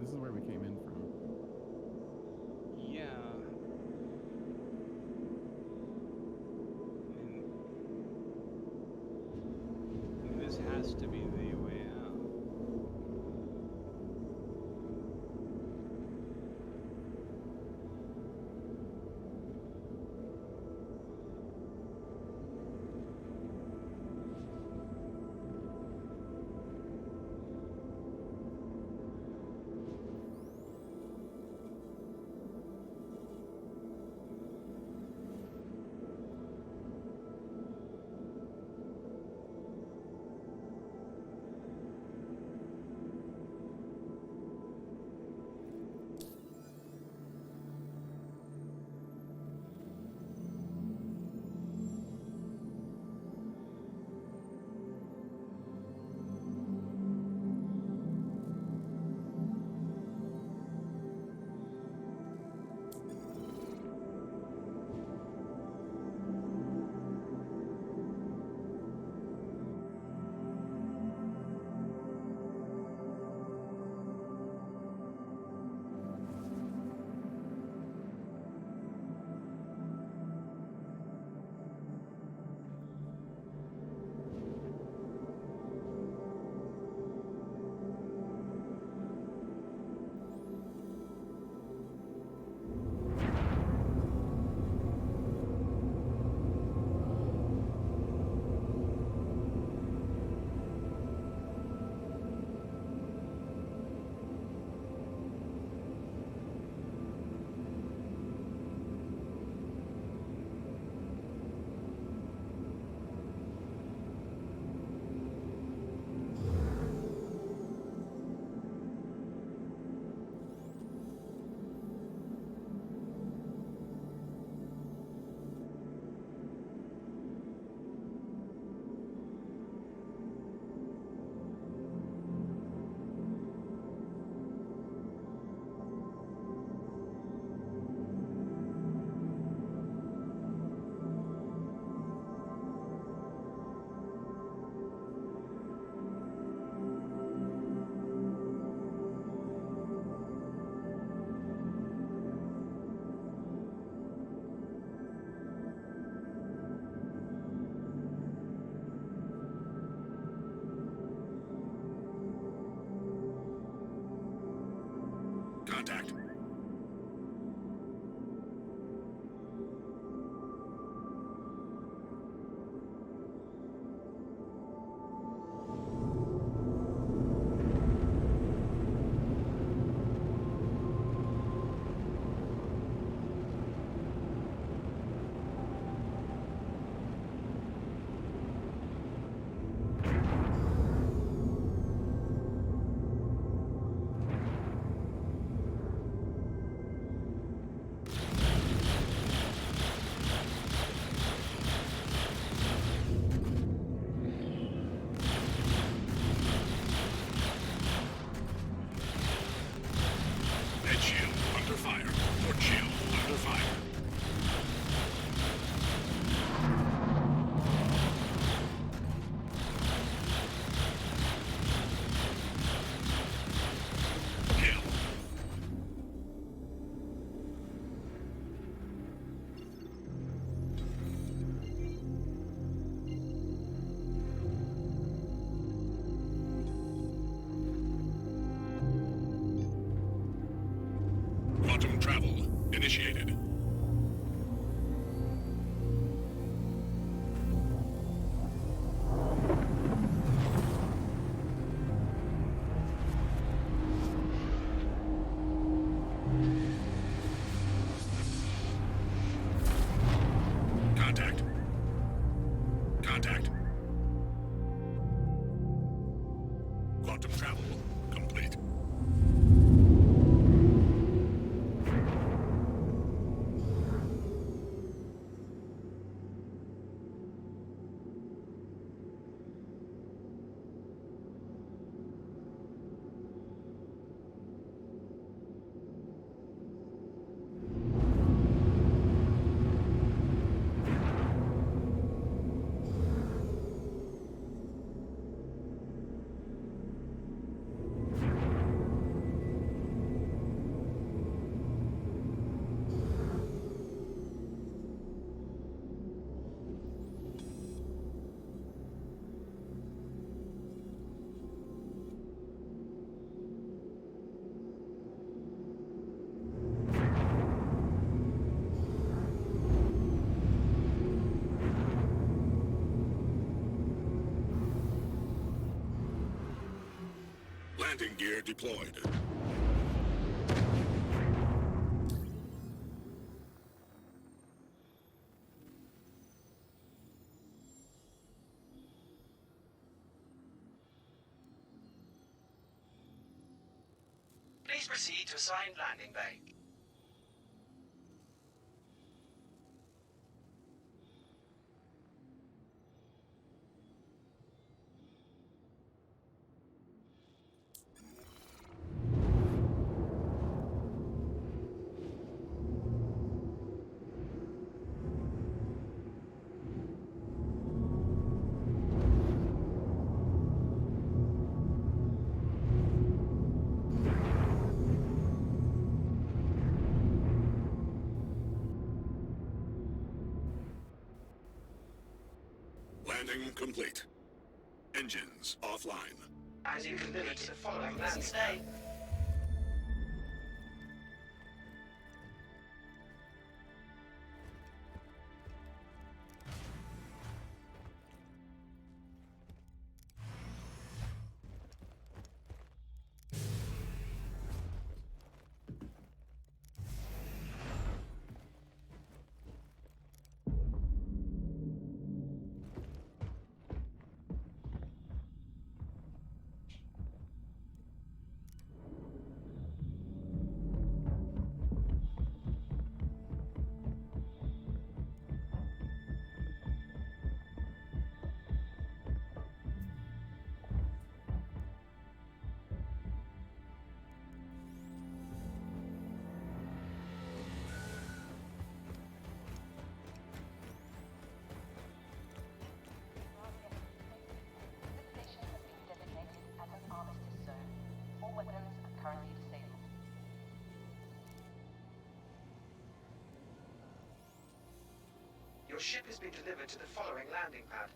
This is where we came in from. Yeah. And this has to be the way out. Contact. Head shield under fire. Port shield under fire. Kill. Quantum travel initiated. Contact. Contact. Quantum travel complete. Landing gear deployed. Please proceed to assigned landing bay. Landing complete. Engines offline. As you deliver to the following landing bay. Your ship has been delivered to the following landing pad.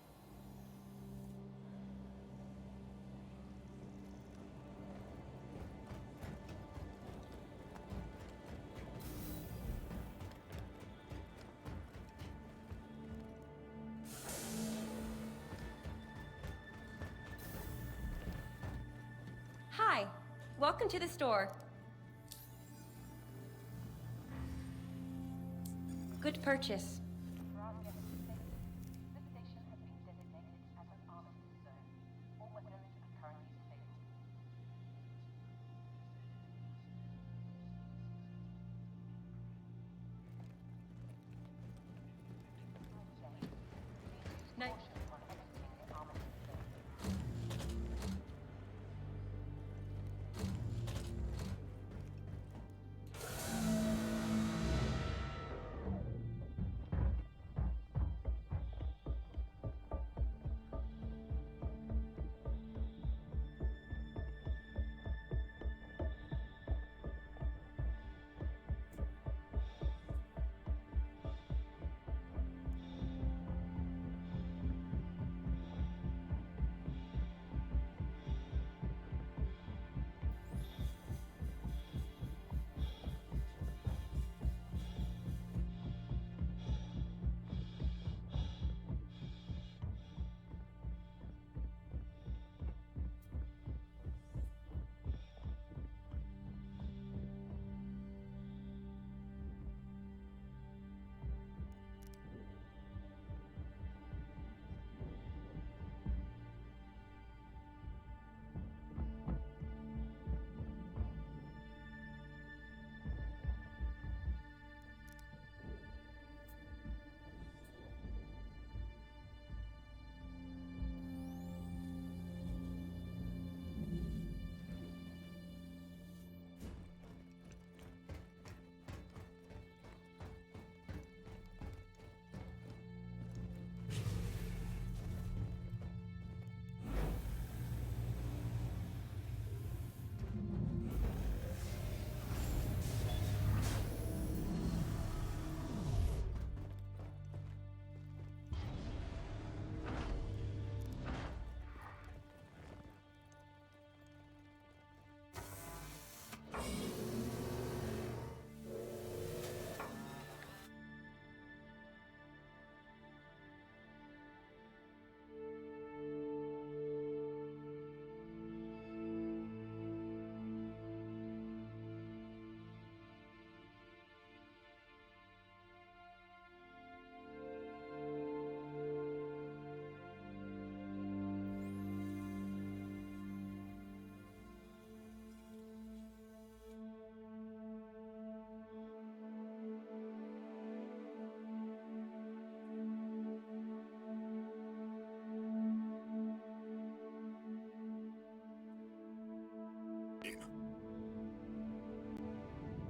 Hi, welcome to the store. Good purchase. Nice.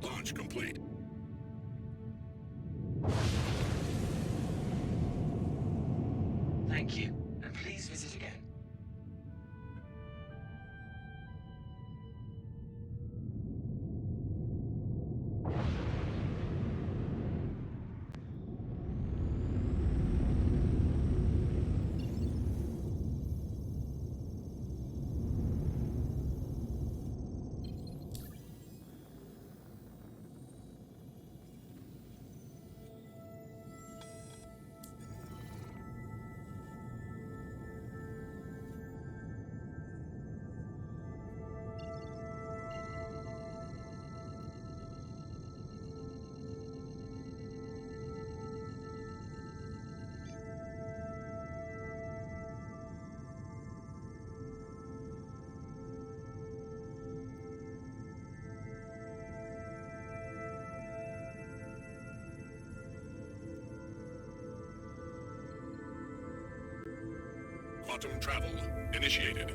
Launch complete. Thank you, and please visit again. Quantum travel initiated.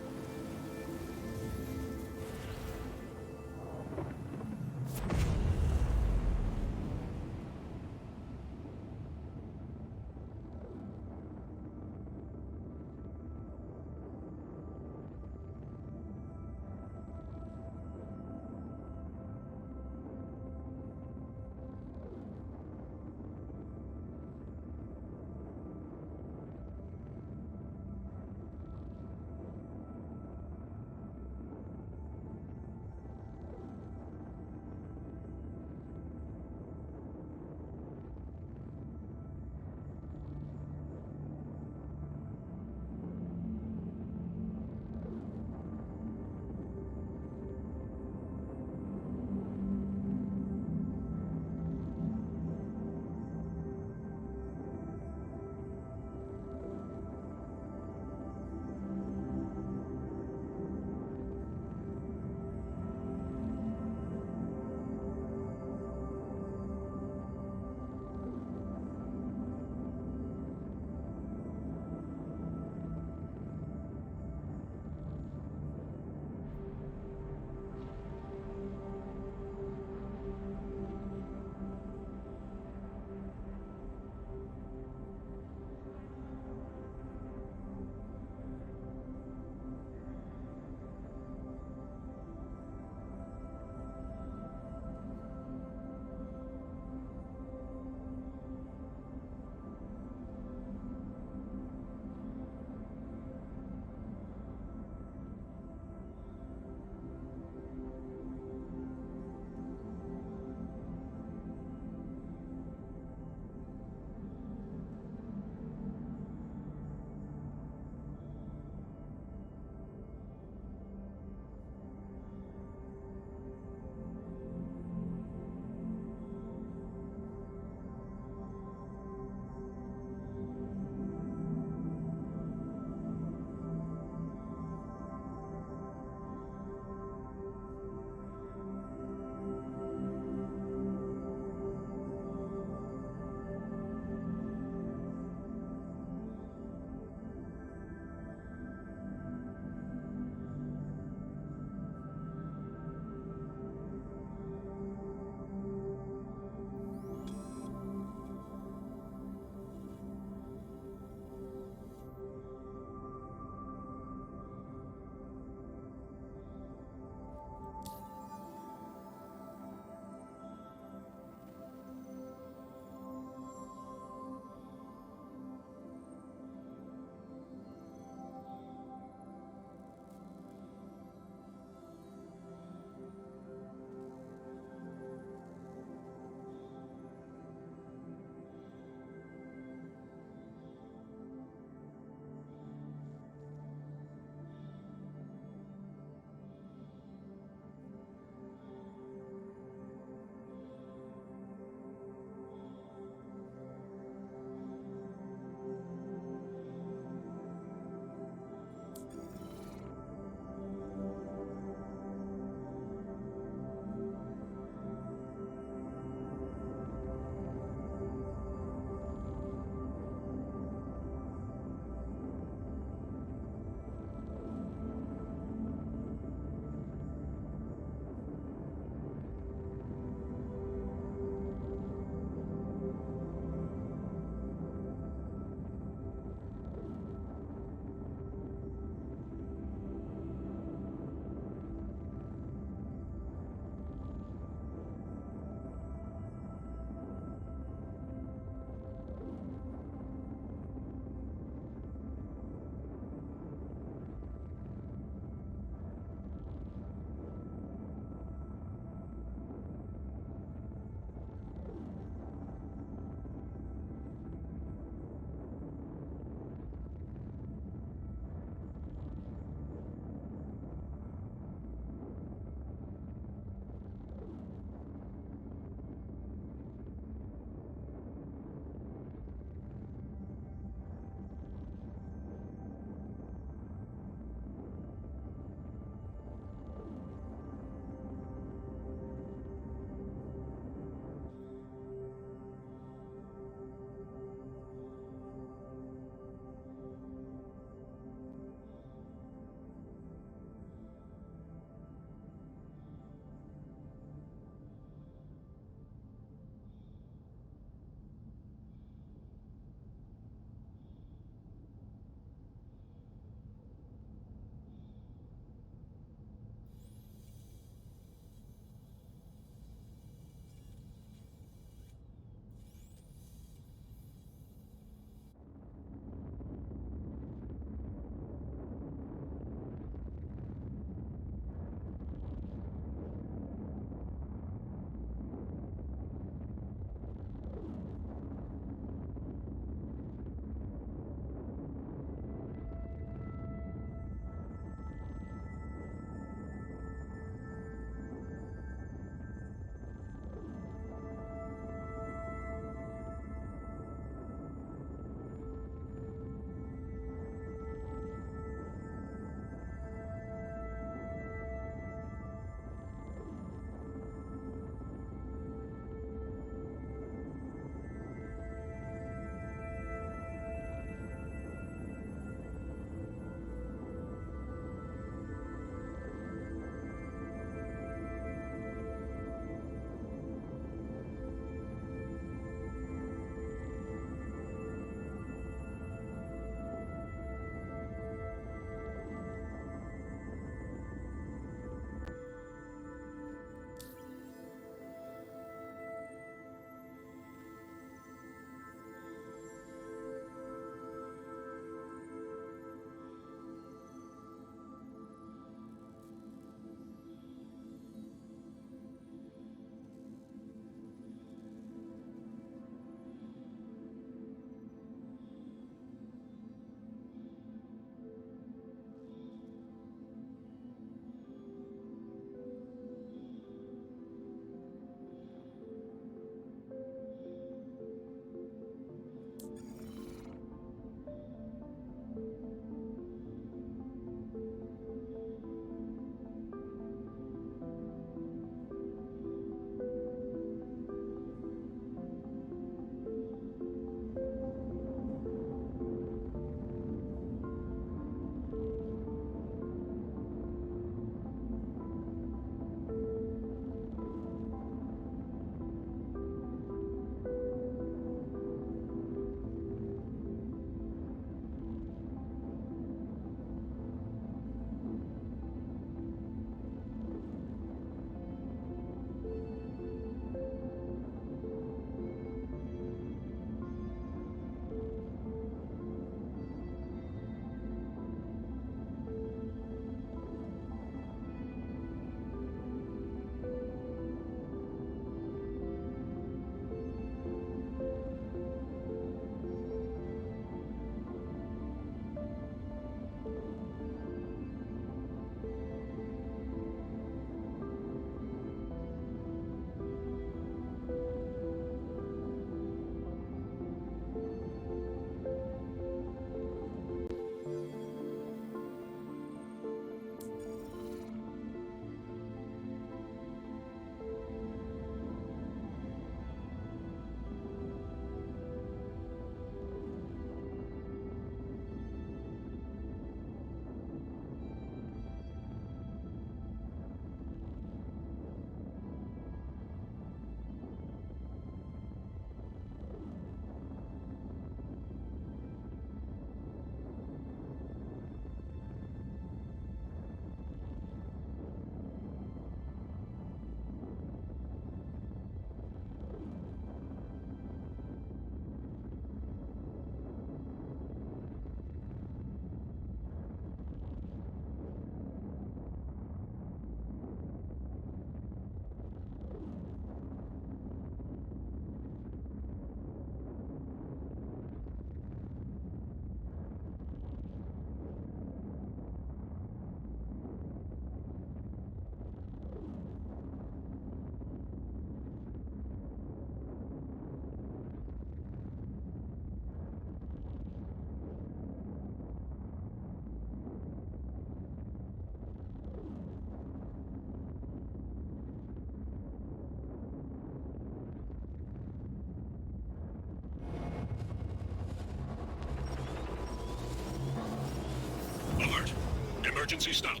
Emergency stop.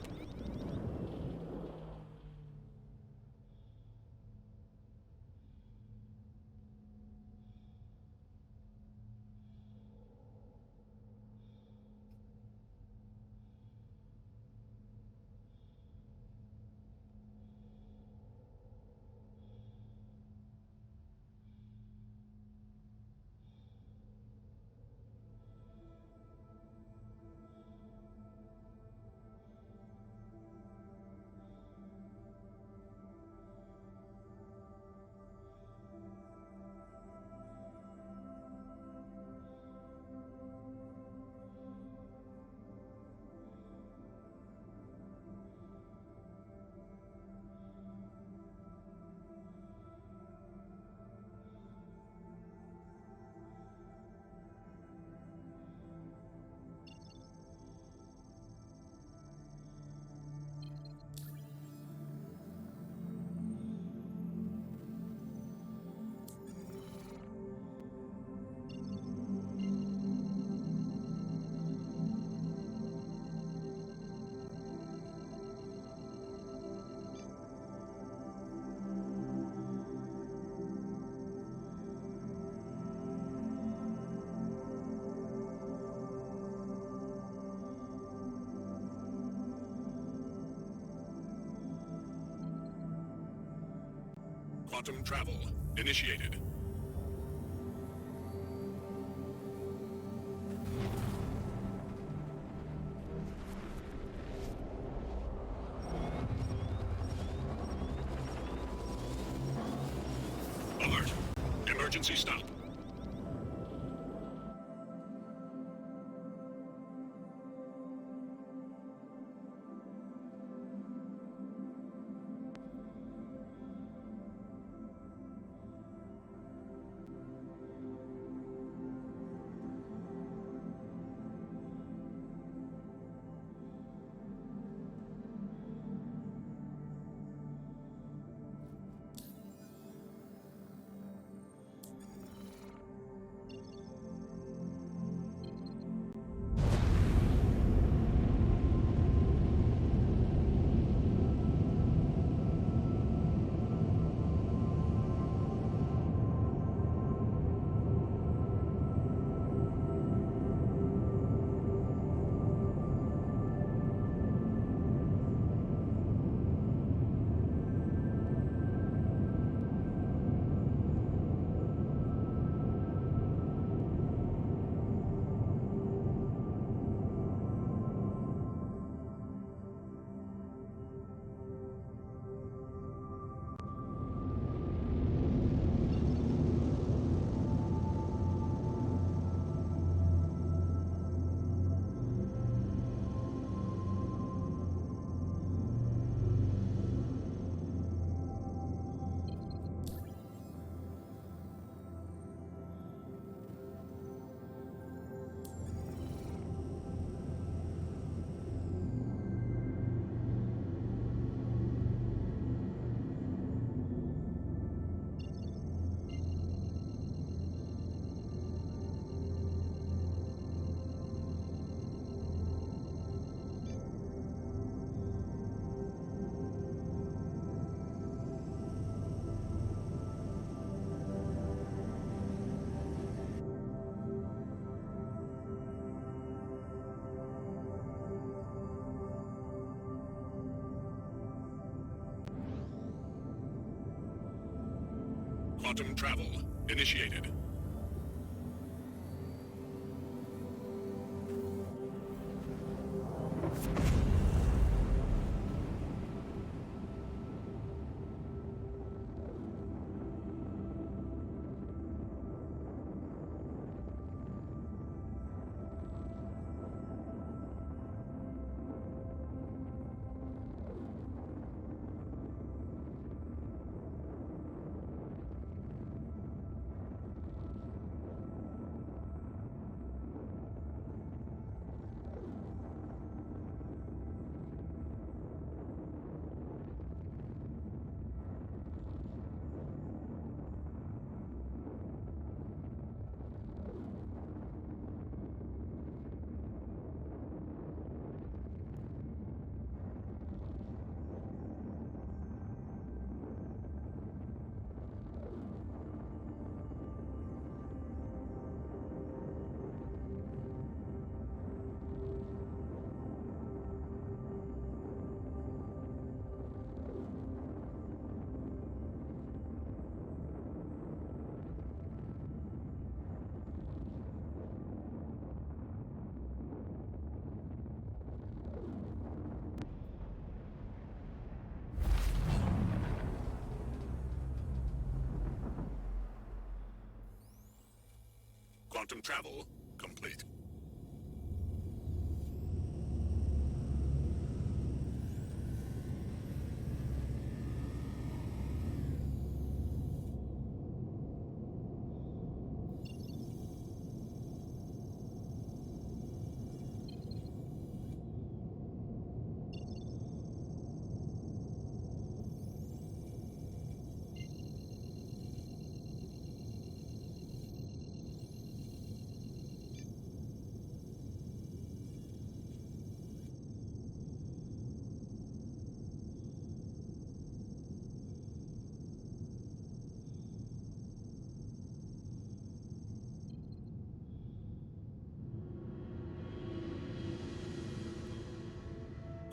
Quantum travel initiated. Alert. Emergency stop. Quantum travel initiated. Quantum travel complete.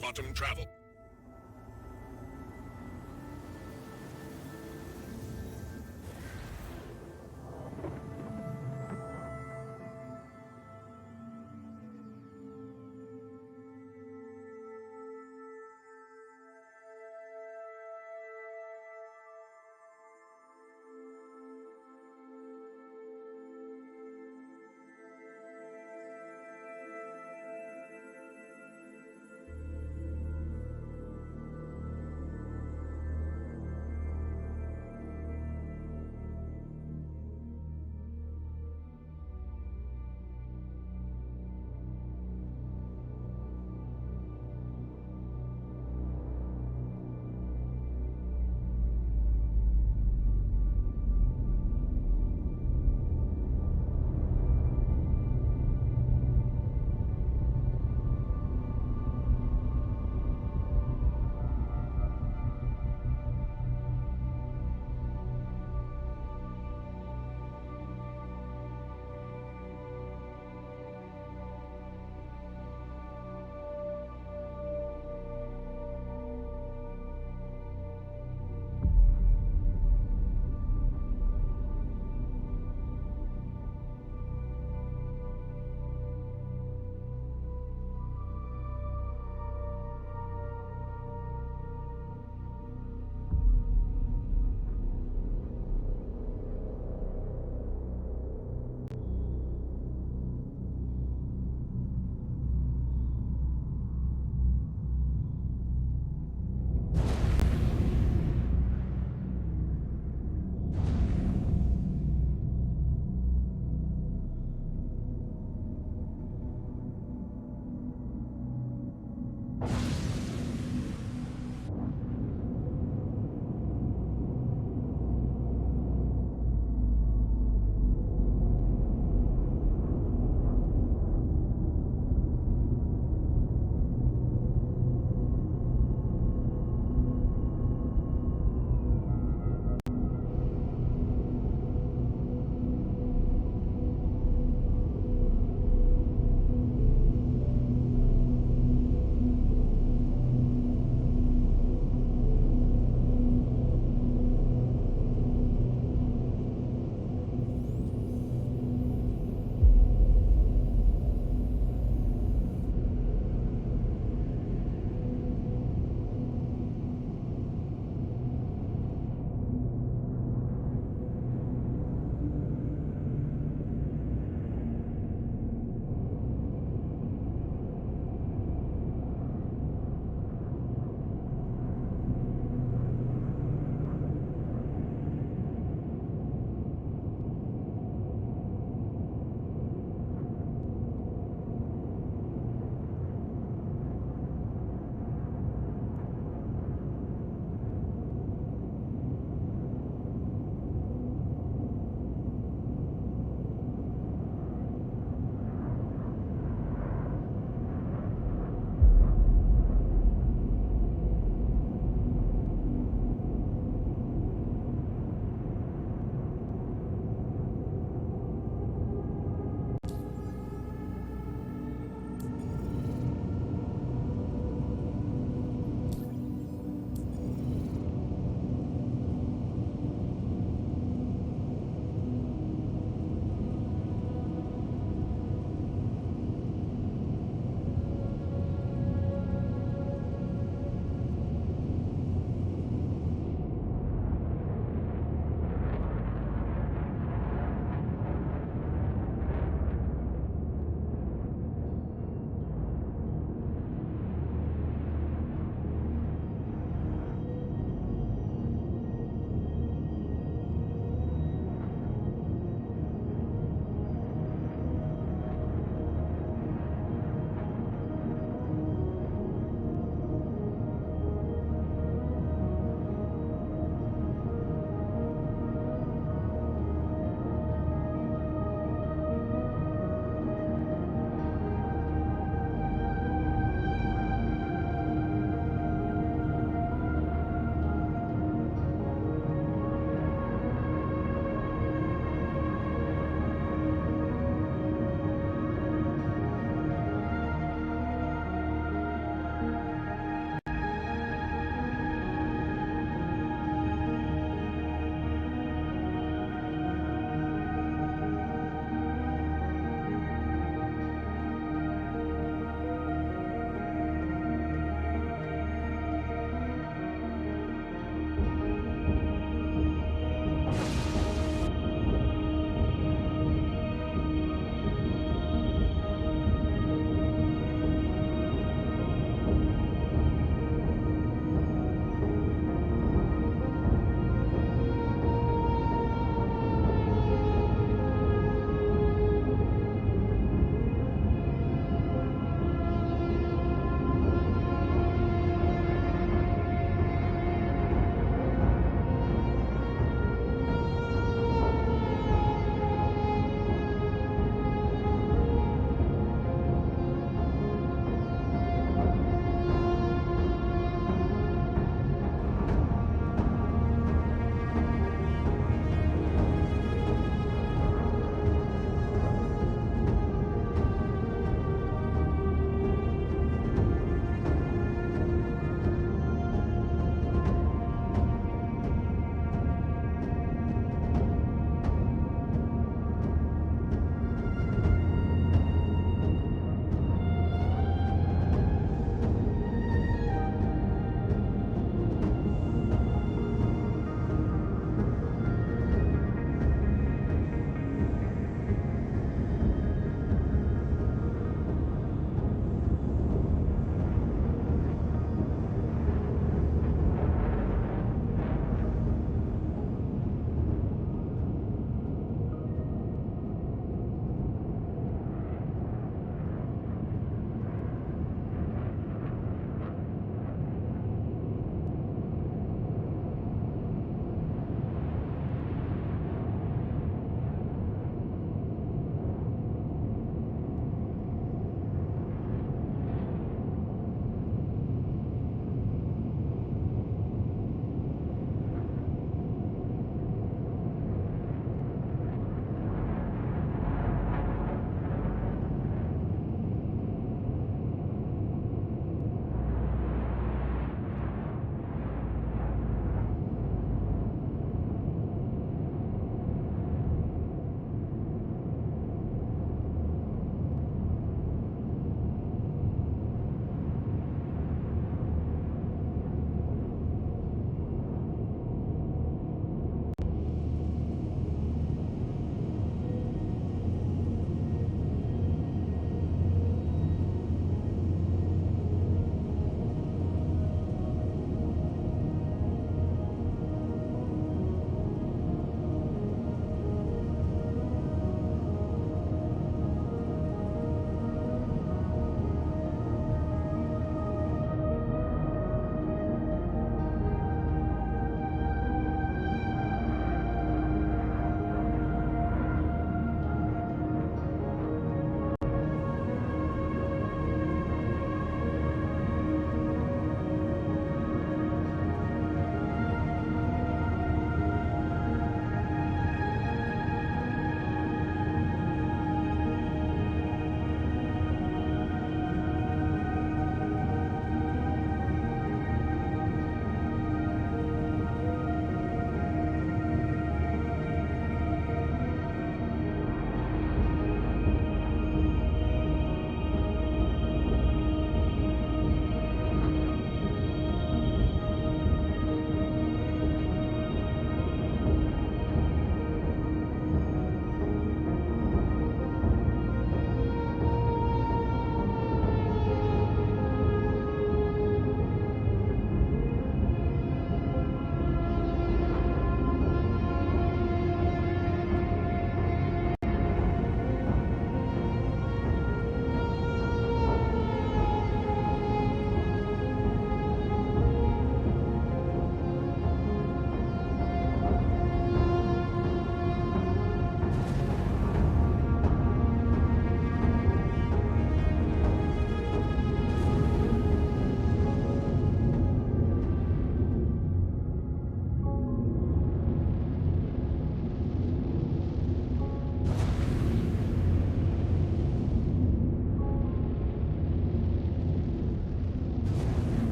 Quantum travel.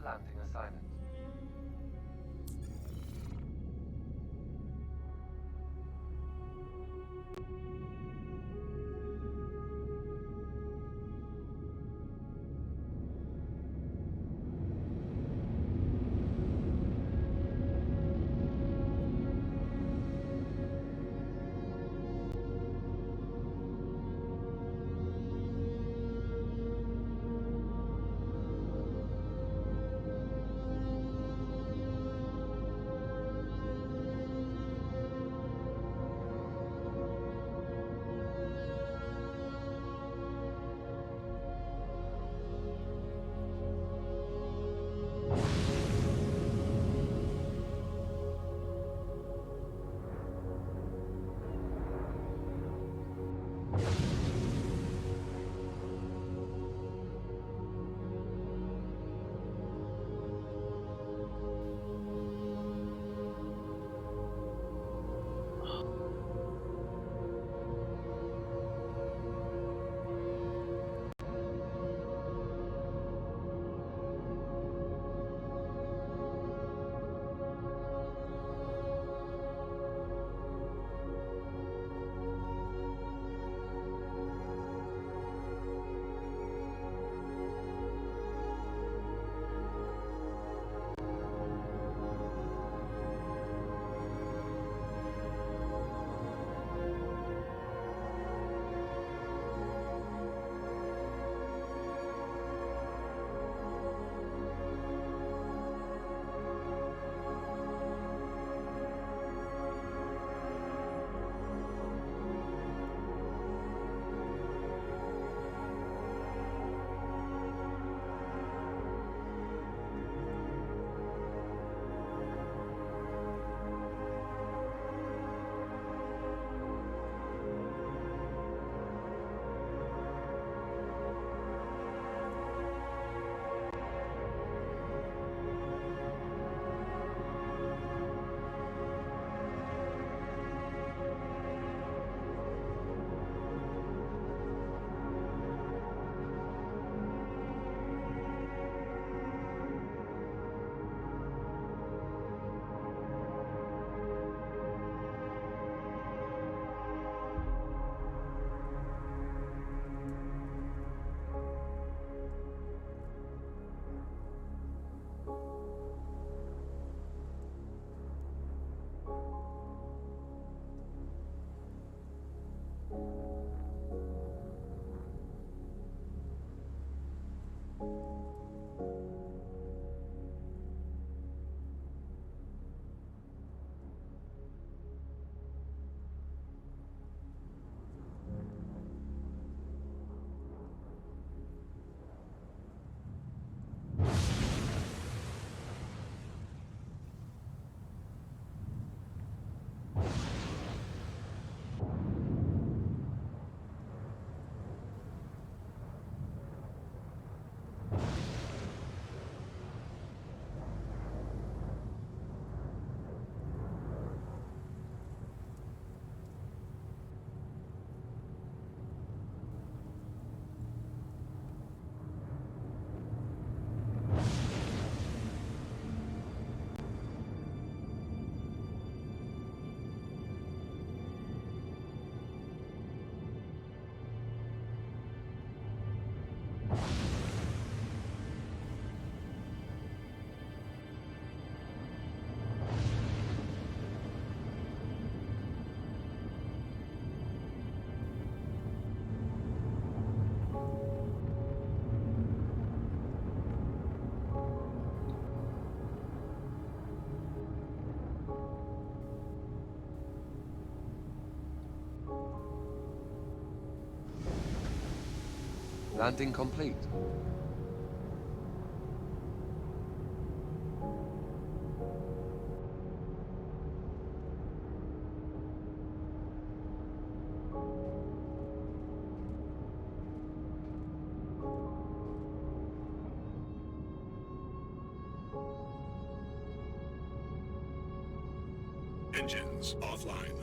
landing assignment. Landing complete. Engines offline.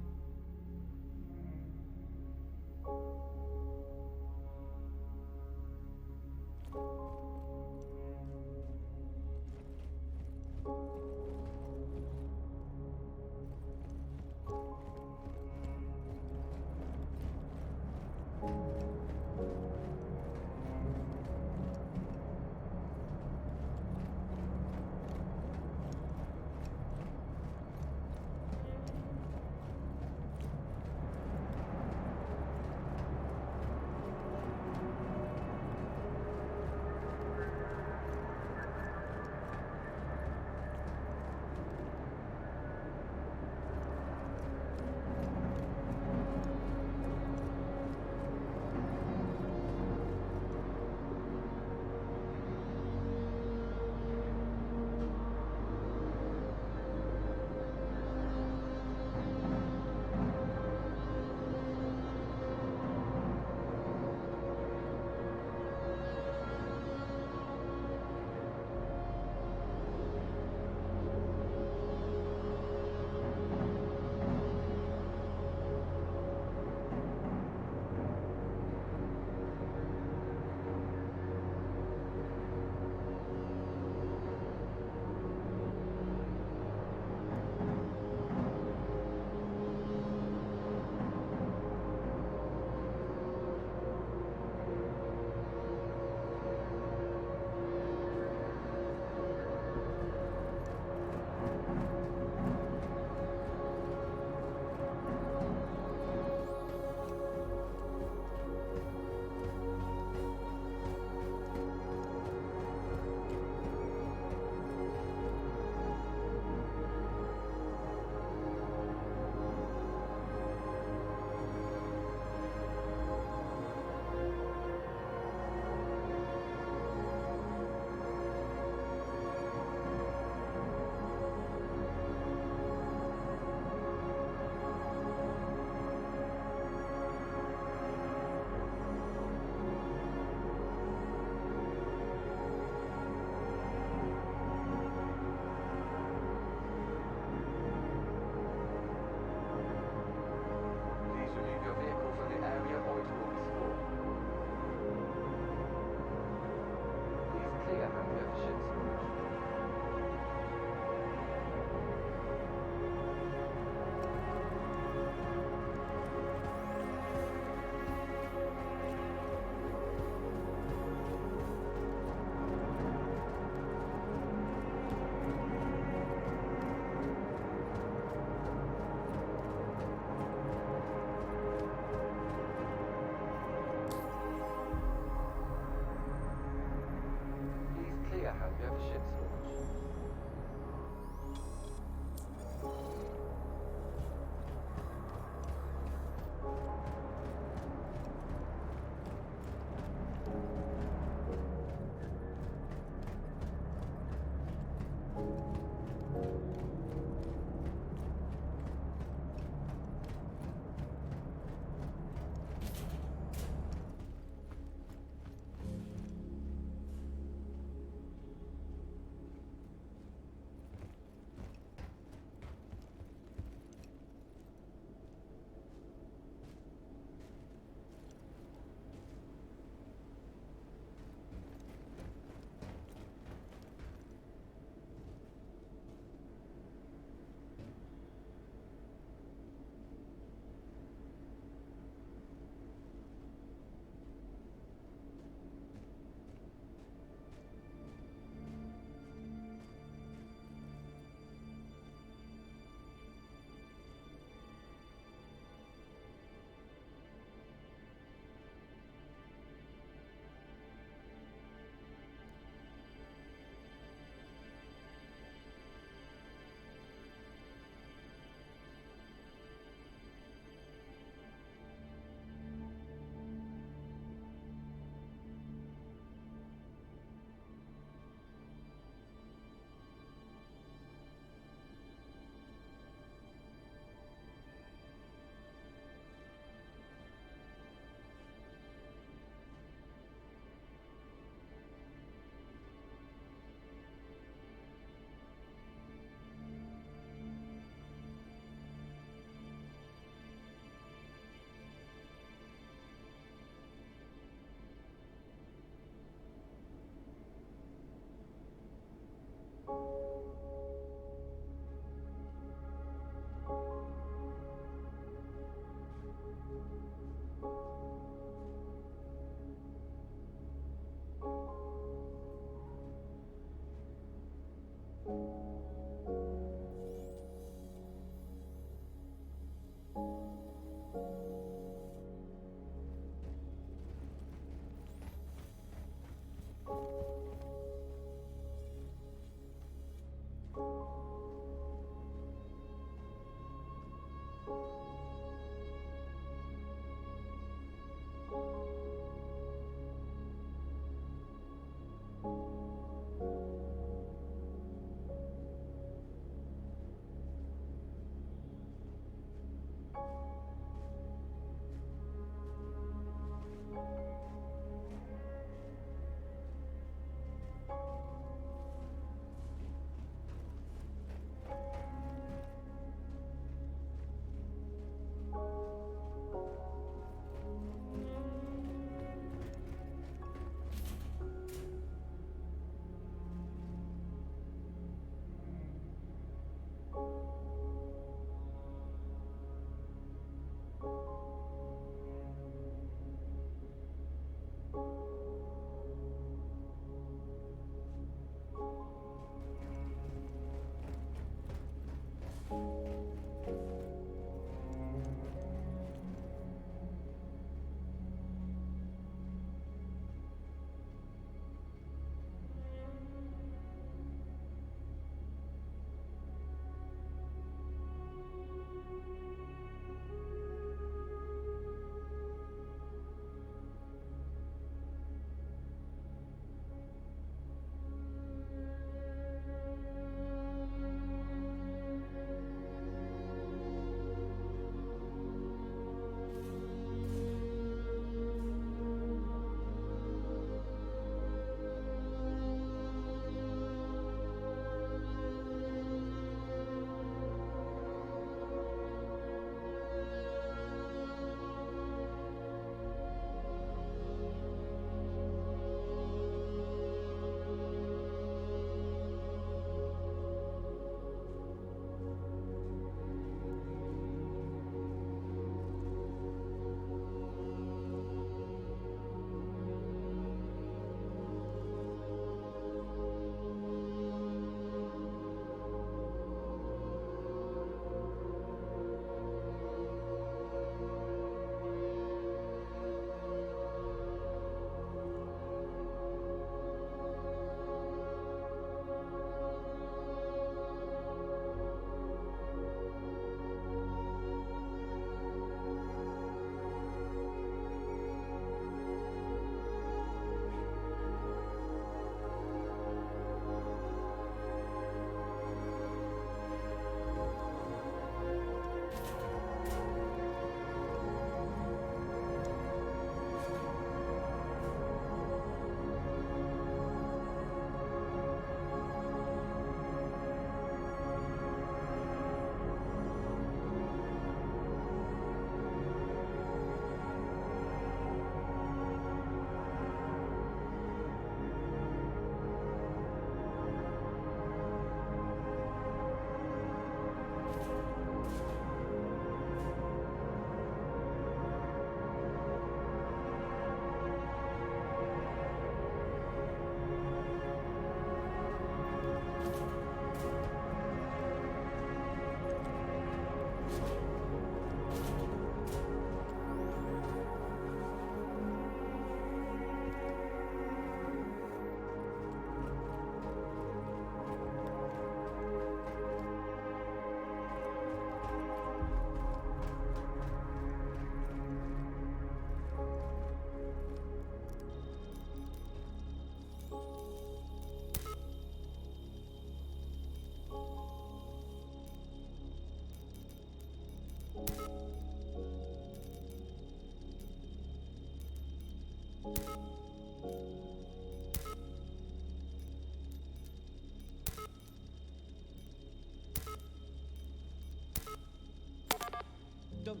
done.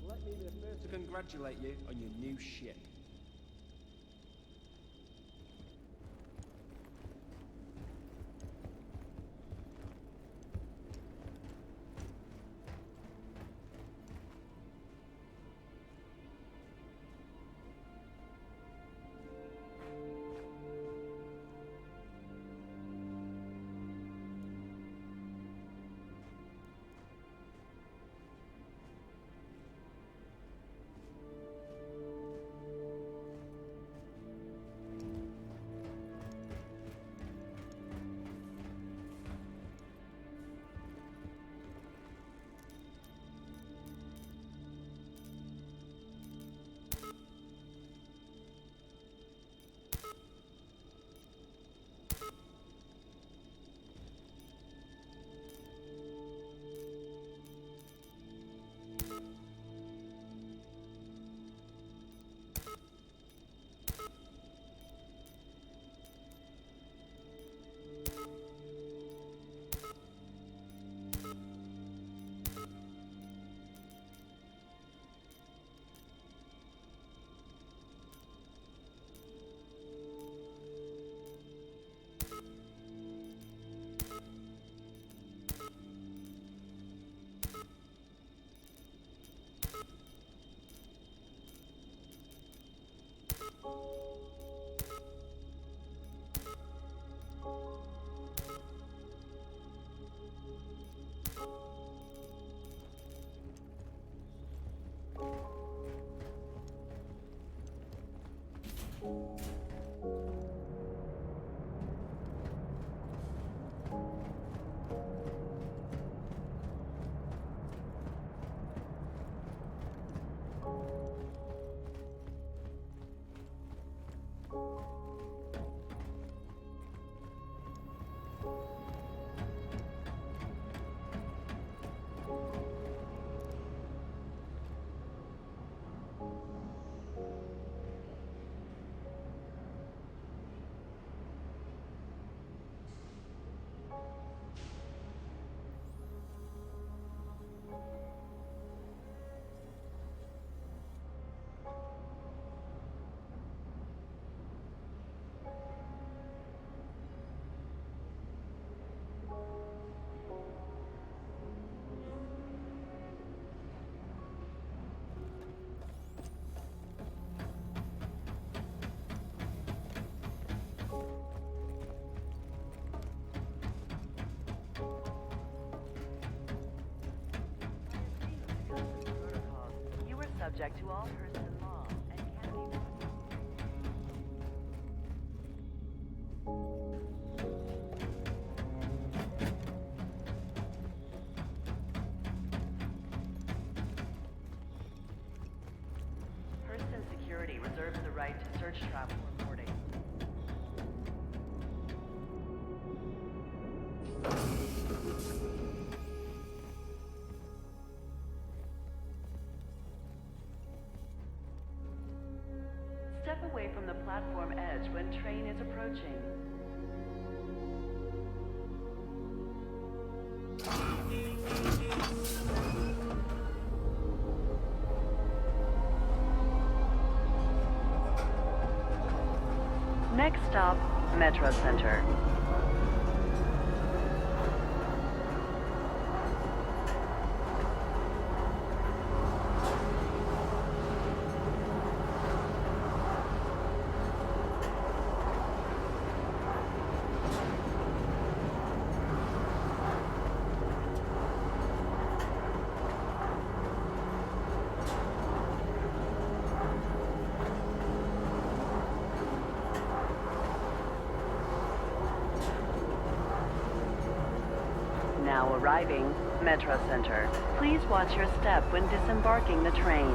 Let me be the first to congratulate you on your new ship. You are subject to all person law and can be. Hurston Security reserves the right to search travel reporting. Step away from the platform edge when train is approaching. Next stop, Metro Center. Now arriving, Metro Center. Please watch your step when disembarking the train.